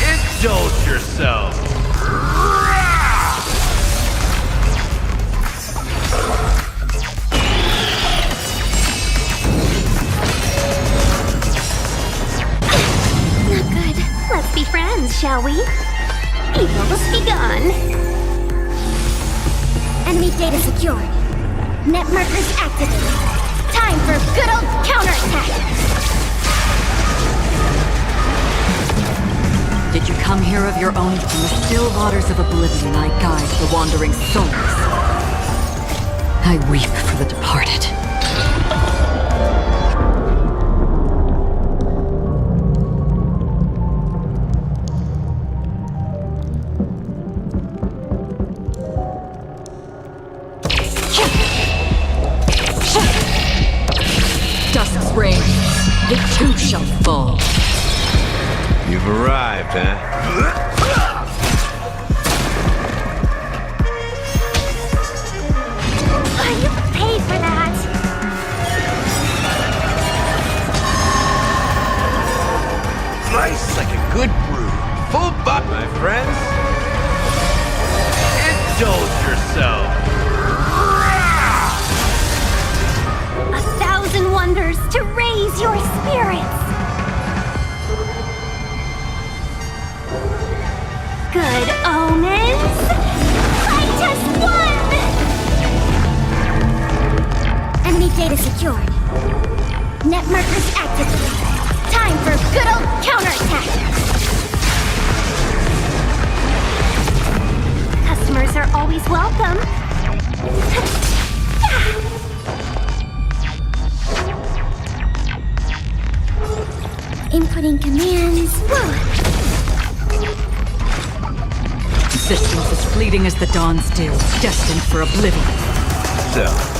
Indulge yourself. Not good. Let's be friends, shall we? Evil must be gone. Enemy data secured. Net markers activated. Time for good old counterattack. Did you come here of your own? In the still waters of oblivion, I guide the wandering souls. I weep for the departed. Dusk's reign, the too shall fall. You've arrived, huh? You paid for that. Nice like a good brew. Full bot, my friends. Indulge yourself. 1,000 wonders to raise your spirits. data secured. Net markers activated. Time for good old counterattack! Customers are always welcome. Inputting commands. Whoa. Systems as fleeting as the dawn's dew, destined for oblivion. So,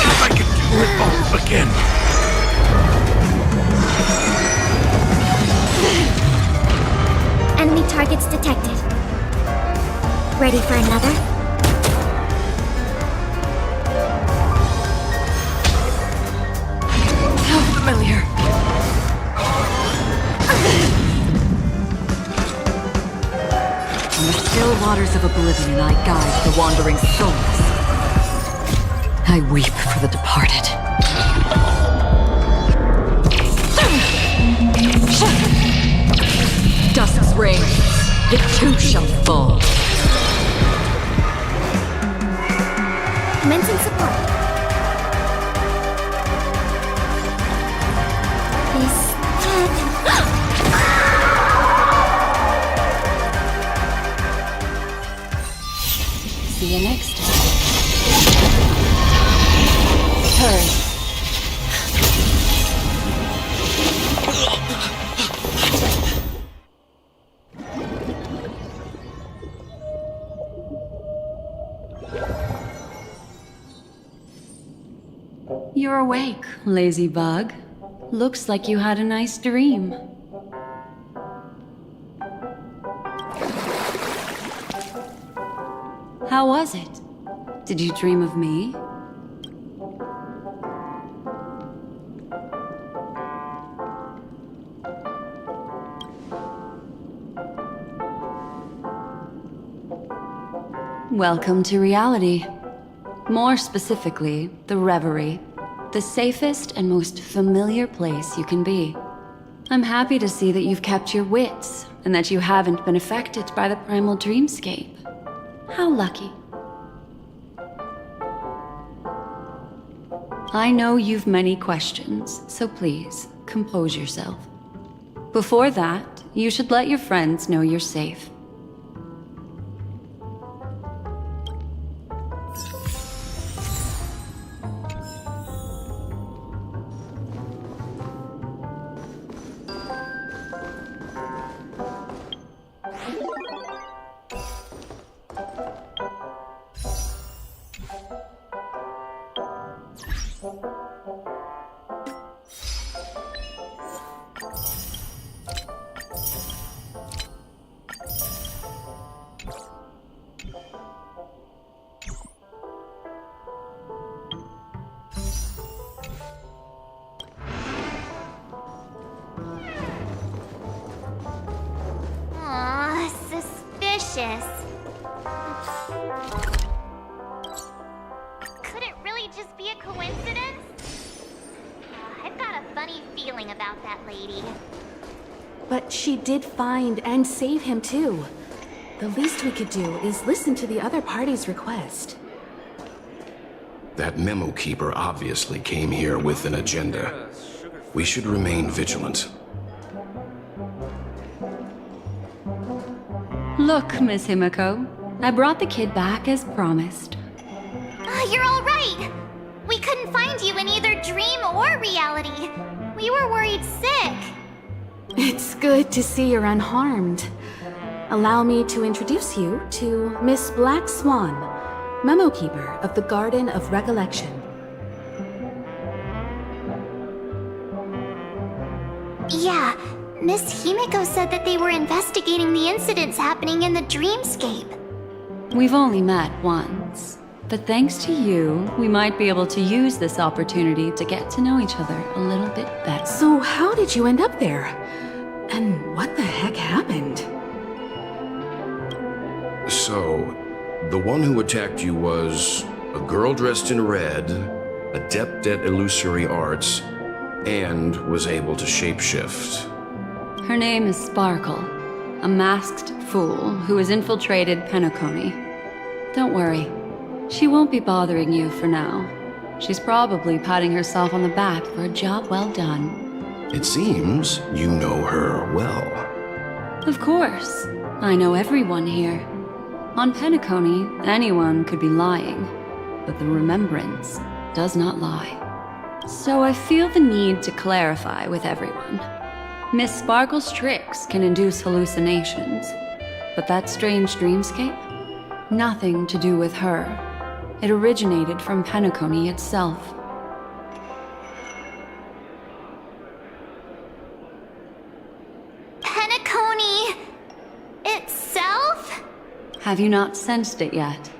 If I could do it all again. Enemy targets detected. Ready for another? How familiar. In the still waters of oblivion, I guide the wandering souls. I weep for the departed. Dusk's reign, it too shall fall. Commencing support. This See you next time. Hurry. You're awake, lazy bug. Looks like you had a nice dream. How was it? Did you dream of me? Welcome to reality. More specifically, the Reverie. The safest and most familiar place you can be. I'm happy to see that you've kept your wits, and that you haven't been affected by the primal dreamscape. How lucky. I know you've many questions, so please, compose yourself. Before that, you should let your friends know you're safe. Aw, suspicious. Could it really just be a coincidence? I've got a funny feeling about that lady. But she did find and save him too. The least we could do is listen to the other party's request. That memo keeper obviously came here with an agenda. We should remain vigilant. Look, Miss Himiko, I brought the kid back as promised. You're all right. We couldn't find you in either dream or reality. We were worried sick. It's good to see you're unharmed. Allow me to introduce you to Miss Black Swan, memo keeper of the Garden of Recollection. Yeah, Miss Himiko said that they were investigating the incidents happening in the dreamscape. We've only met once, but thanks to you, we might be able to use this opportunity to get to know each other a little bit better. So how did you end up there? And what the heck happened? So, the one who attacked you was a girl dressed in red, adept at illusory arts, and was able to shapeshift. Her name is Sparkle, a masked fool who has infiltrated Penacony. Don't worry, she won't be bothering you for now. She's probably patting herself on the back for a job well done. It seems you know her well. Of course, I know everyone here. On Penacony, anyone could be lying, but the remembrance does not lie. So I feel the need to clarify with everyone. Miss Sparkle's tricks can induce hallucinations, but that strange dreamscape? Nothing to do with her. It originated from Penacony itself. Penacony itself? Have you not sensed it yet?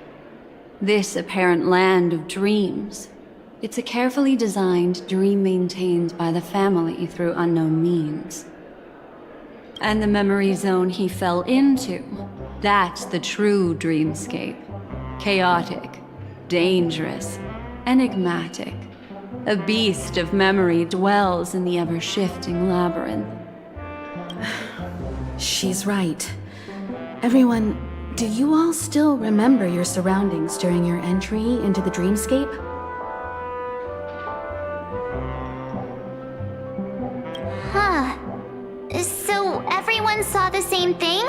This apparent land of dreams. It's a carefully designed dream maintained by the family through unknown means. And the memory zone he fell into, that's the true dreamscape. Chaotic, dangerous, enigmatic. A beast of memory dwells in the ever-shifting labyrinth. She's right. Everyone, do you all still remember your surroundings during your entry into the dreamscape? Huh. So everyone saw the same thing?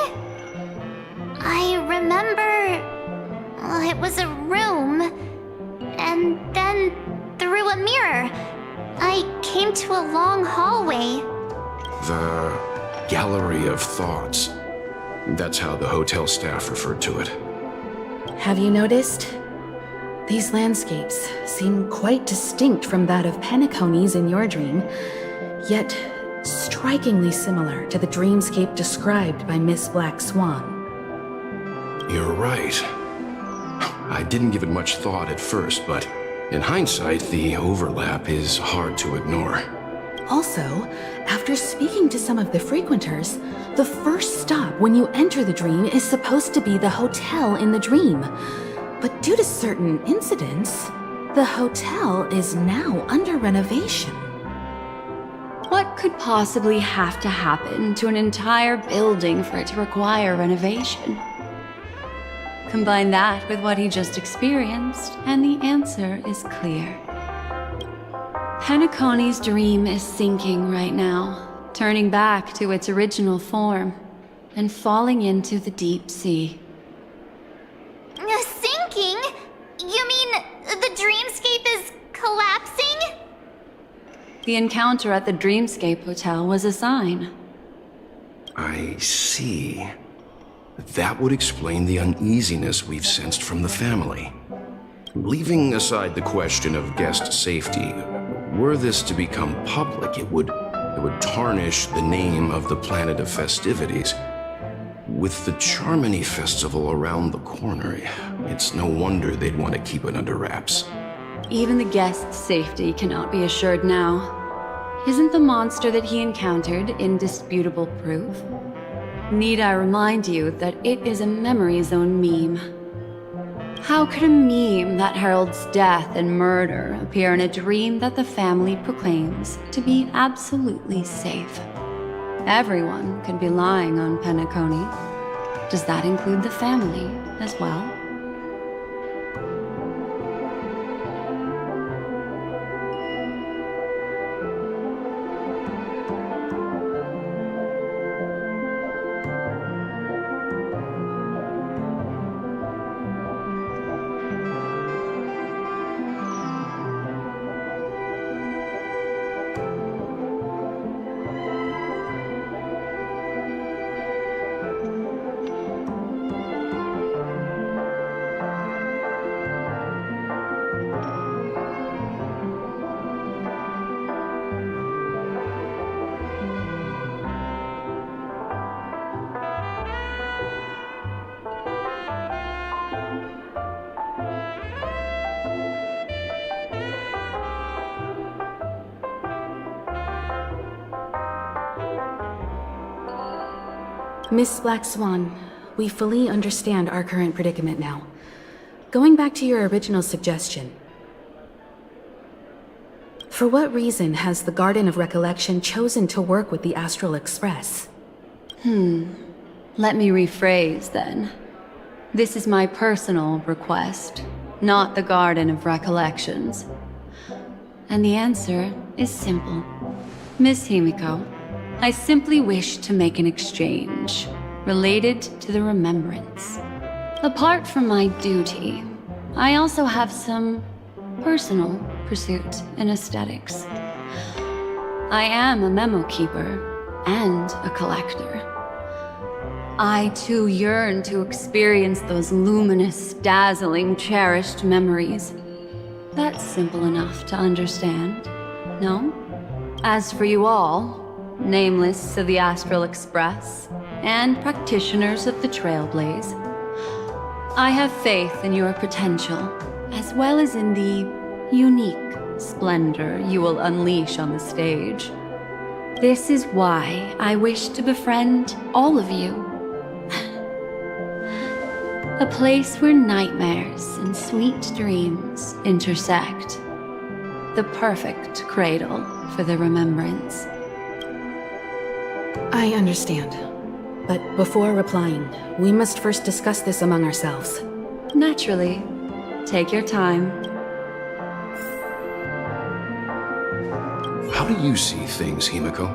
I remember... it was a room. And then, through a mirror, I came to a long hallway. The Gallery of Thoughts. That's how the hotel staff referred to it. Have you noticed? These landscapes seem quite distinct from that of Penacony's in your dream, yet strikingly similar to the dreamscape described by Miss Black Swan. You're right. I didn't give it much thought at first, but in hindsight, the overlap is hard to ignore. Also, after speaking to some of the frequenters, the first stop when you enter the dream is supposed to be the hotel in the dream. But due to certain incidents, the hotel is now under renovation. What could possibly have to happen to an entire building for it to require renovation? Combine that with what he just experienced, and the answer is clear. Penacony's dream is sinking right now, turning back to its original form, and falling into the deep sea. Sinking? You mean the dreamscape is collapsing? The encounter at the Dreamscape Hotel was a sign. I see. That would explain the uneasiness we've sensed from the family. Leaving aside the question of guest safety, were this to become public, it would tarnish the name of the planet of festivities. With the Charmony Festival around the corner, it's no wonder they'd want to keep it under wraps. Even the guest's safety cannot be assured now. Isn't the monster that he encountered indisputable proof? Need I remind you that it is a memory zone meme? How could a meme that heralds death and murder appear in a dream that the family proclaims to be absolutely safe? Everyone could be lying on Penacony. Does that include the family as well? Miss Black Swan, we fully understand our current predicament now. Going back to your original suggestion. For what reason has the Garden of Recollection chosen to work with the Astral Express? Let me rephrase then. This is my personal request, not the Garden of Recollections. And the answer is simple. Miss Himiko, I simply wish to make an exchange related to the remembrance. Apart from my duty, I also have some personal pursuit in aesthetics. I am a memo keeper and a collector. I too yearn to experience those luminous, dazzling, cherished memories. That's simple enough to understand, no? As for you all, nameless of the Astral Express, and practitioners of the Trailblaze, I have faith in your potential, as well as in the unique splendor you will unleash on the stage. This is why I wish to befriend all of you. A place where nightmares and sweet dreams intersect. The perfect cradle for the remembrance. I understand. But before replying, we must first discuss this among ourselves. Naturally. Take your time. How do you see things, Himiko?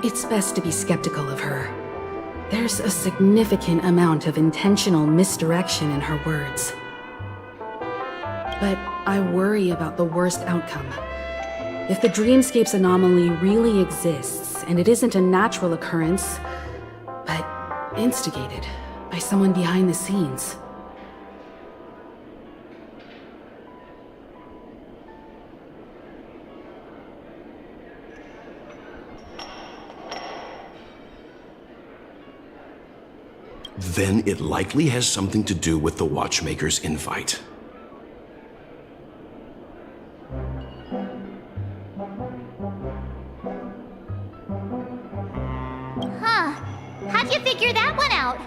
It's best to be skeptical of her. There's a significant amount of intentional misdirection in her words. But I worry about the worst outcome. If the dreamscape's anomaly really exists, and it isn't a natural occurrence, but instigated by someone behind the scenes. Then it likely has something to do with the Watchmaker's invite. Huh. How'd you figure that one out?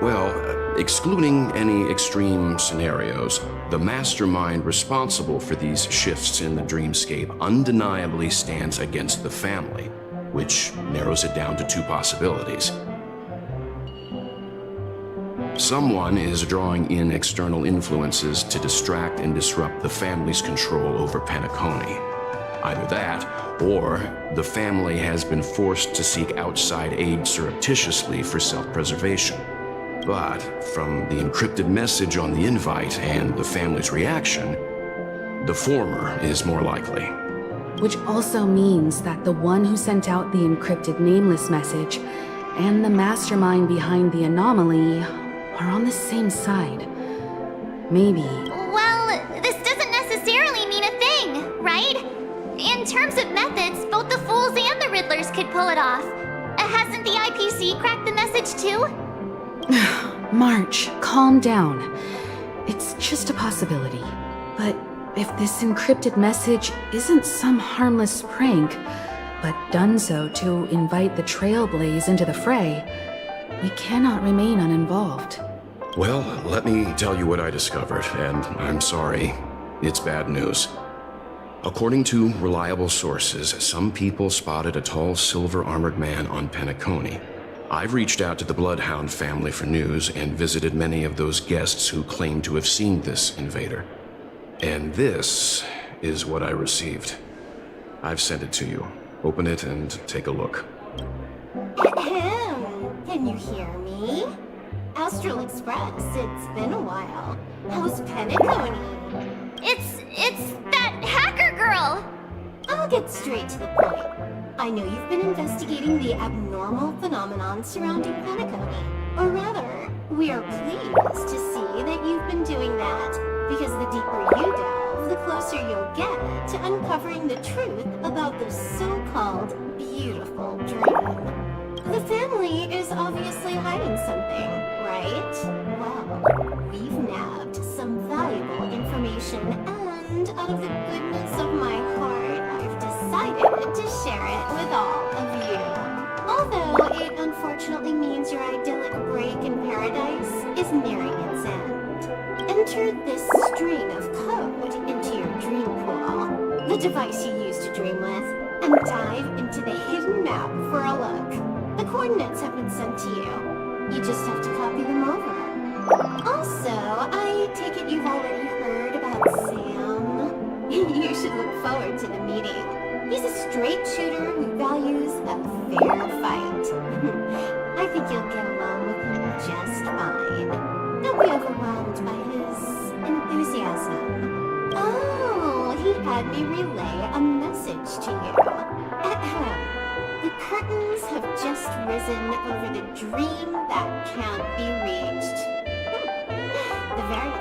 Well, excluding any extreme scenarios, the mastermind responsible for these shifts in the dreamscape undeniably stands against the family, which narrows it down to two possibilities. Someone is drawing in external influences to distract and disrupt the family's control over Penacony. Either that, or the family has been forced to seek outside aid surreptitiously for self-preservation. But from the encrypted message on the invite and the family's reaction, the former is more likely. Which also means that the one who sent out the encrypted nameless message and the mastermind behind the anomaly are on the same side. Maybe. Well, this doesn't necessarily mean a thing, right? In terms of methods, both the Fools and the Riddlers could pull it off. Hasn't the IPC cracked the message too? March, calm down. It's just a possibility. But if this encrypted message isn't some harmless prank, but done so to invite the Trailblaze into the fray, we cannot remain uninvolved. Well, let me tell you what I discovered, and I'm sorry, it's bad news. According to reliable sources, some people spotted a tall silver-armored man on Penacony. I've reached out to the Bloodhound family for news and visited many of those guests who claim to have seen this invader. And this is what I received. I've sent it to you. Open it and take a look. Ahem. Can you hear me? Astral Express, it's been a while. How's Penacony? It's that hacker girl! I'll get straight to the point. I know you've been investigating the abnormal phenomenon surrounding Penacony. Or rather, we are pleased to see that you've been doing that, because the deeper you delve, the closer you'll get to uncovering the truth about this so-called beautiful dream. The family is obviously hiding something, right? Well, we've nabbed some valuable information, and out of the goodness of my heart, I've decided to share it device you use to dream with and dive into the hidden map for a look. The coordinates have been sent to you. You just have to copy them over. Also, I take it you've already heard about Sam. You should look forward to the meeting. He's a straight shooter who values a fair fight. I think you'll get along with him just fine. Don't be overwhelmed by his enthusiasm. Oh, he had me relay a message to you. Ahem. The curtains have just risen over the dream that can't be reached. The very...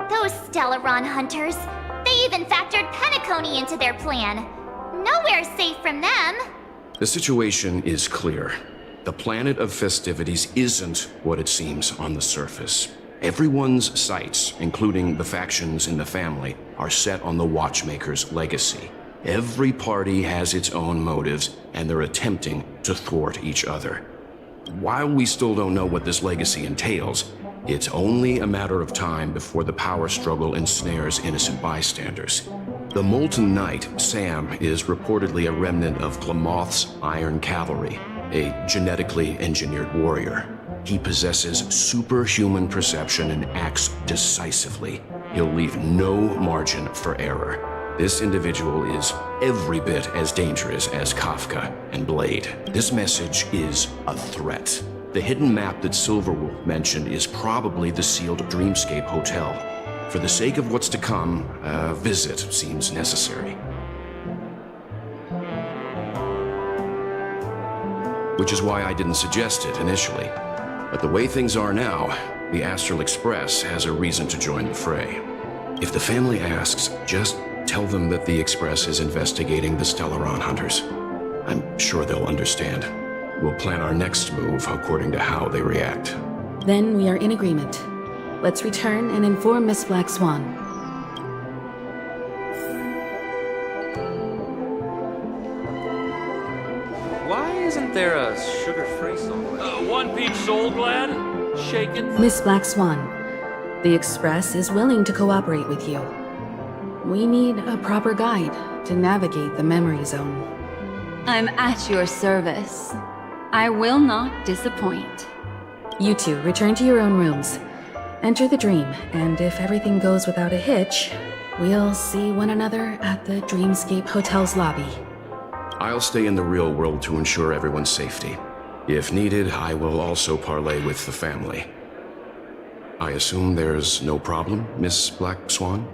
Those Stellaron hunters. They even factored Penacony into their plan. Nowhere's safe from them. The situation is clear. The planet of festivities isn't what it seems on the surface. Everyone's sights, including the factions in the family, are set on the Watchmaker's legacy. Every party has its own motives, and they're attempting to thwart each other. While we still don't know what this legacy entails, it's only a matter of time before the power struggle ensnares innocent bystanders. The Molten Knight, Sam, is reportedly a remnant of Glamoth's Iron Cavalry, a genetically engineered warrior. He possesses superhuman perception and acts decisively. He'll leave no margin for error. This individual is every bit as dangerous as Kafka and Blade. This message is a threat. The hidden map that Silverwolf mentioned is probably the sealed Dreamscape Hotel. For the sake of what's to come, a visit seems necessary. Which is why I didn't suggest it initially. But the way things are now, the Astral Express has a reason to join the fray. If the family asks, just tell them that the Express is investigating the Stellaron hunters. I'm sure they'll understand. We'll plan our next move according to how they react. Then we are in agreement. Let's return and inform Miss Black Swan. Why isn't there a sugar-free song? One Peach Soul Glad? Shaken? Miss Black Swan, the Express is willing to cooperate with you. We need a proper guide to navigate the memory zone. I'm at your service. I will not disappoint. You two return to your own rooms. Enter the dream, and if everything goes without a hitch, we'll see one another at the Dreamscape Hotel's lobby. I'll stay in the real world to ensure everyone's safety. If needed, I will also parley with the family. I assume there's no problem, Miss Black Swan?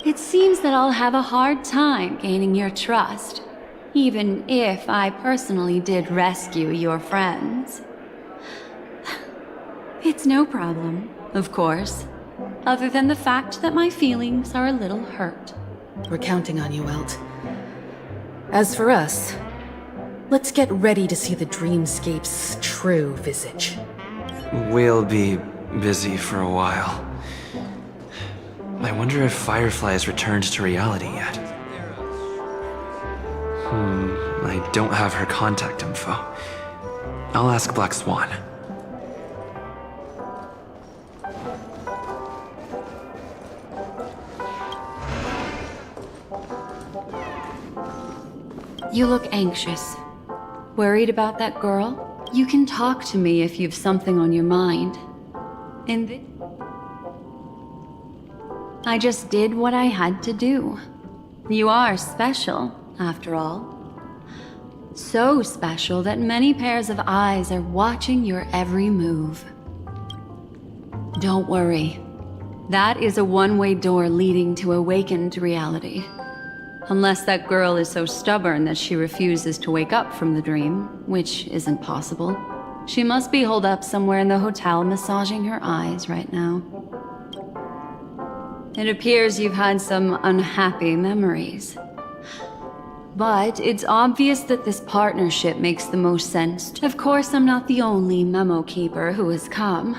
It seems that I'll have a hard time gaining your trust, even if I personally did rescue your friends. It's no problem, of course, other than the fact that my feelings are a little hurt. We're counting on you, Welt. As for us, let's get ready to see the Dreamscape's true visage. We'll be busy for a while. I wonder if Firefly has returned to reality yet. I don't have her contact info. I'll ask Black Swan. You look anxious. Worried about that girl? You can talk to me if you've something on your mind. I just did what I had to do. You are special, after all. So special that many pairs of eyes are watching your every move. Don't worry. That is a one-way door leading to awakened reality. Unless that girl is so stubborn that she refuses to wake up from the dream, which isn't possible. She must be holed up somewhere in the hotel massaging her eyes right now. It appears you've had some unhappy memories. But it's obvious that this partnership makes the most sense. Of course, I'm not the only memo keeper who has come.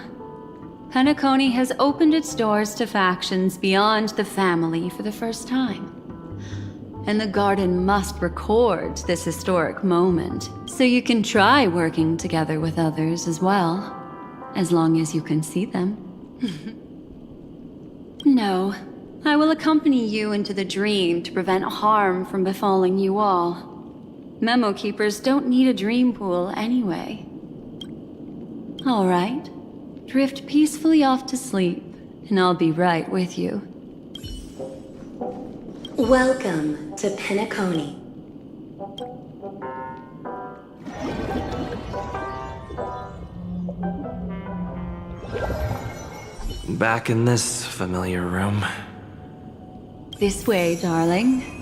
Penacony has opened its doors to factions beyond the family for the first time. And the Garden must record this historic moment, so you can try working together with others as well, as long as you can see them. No, I will accompany you into the dream to prevent harm from befalling you all. Memo keepers don't need a dream pool anyway. All right. Drift peacefully off to sleep, and I'll be right with you. Welcome to Penacony. Back in this familiar room. This way, darling.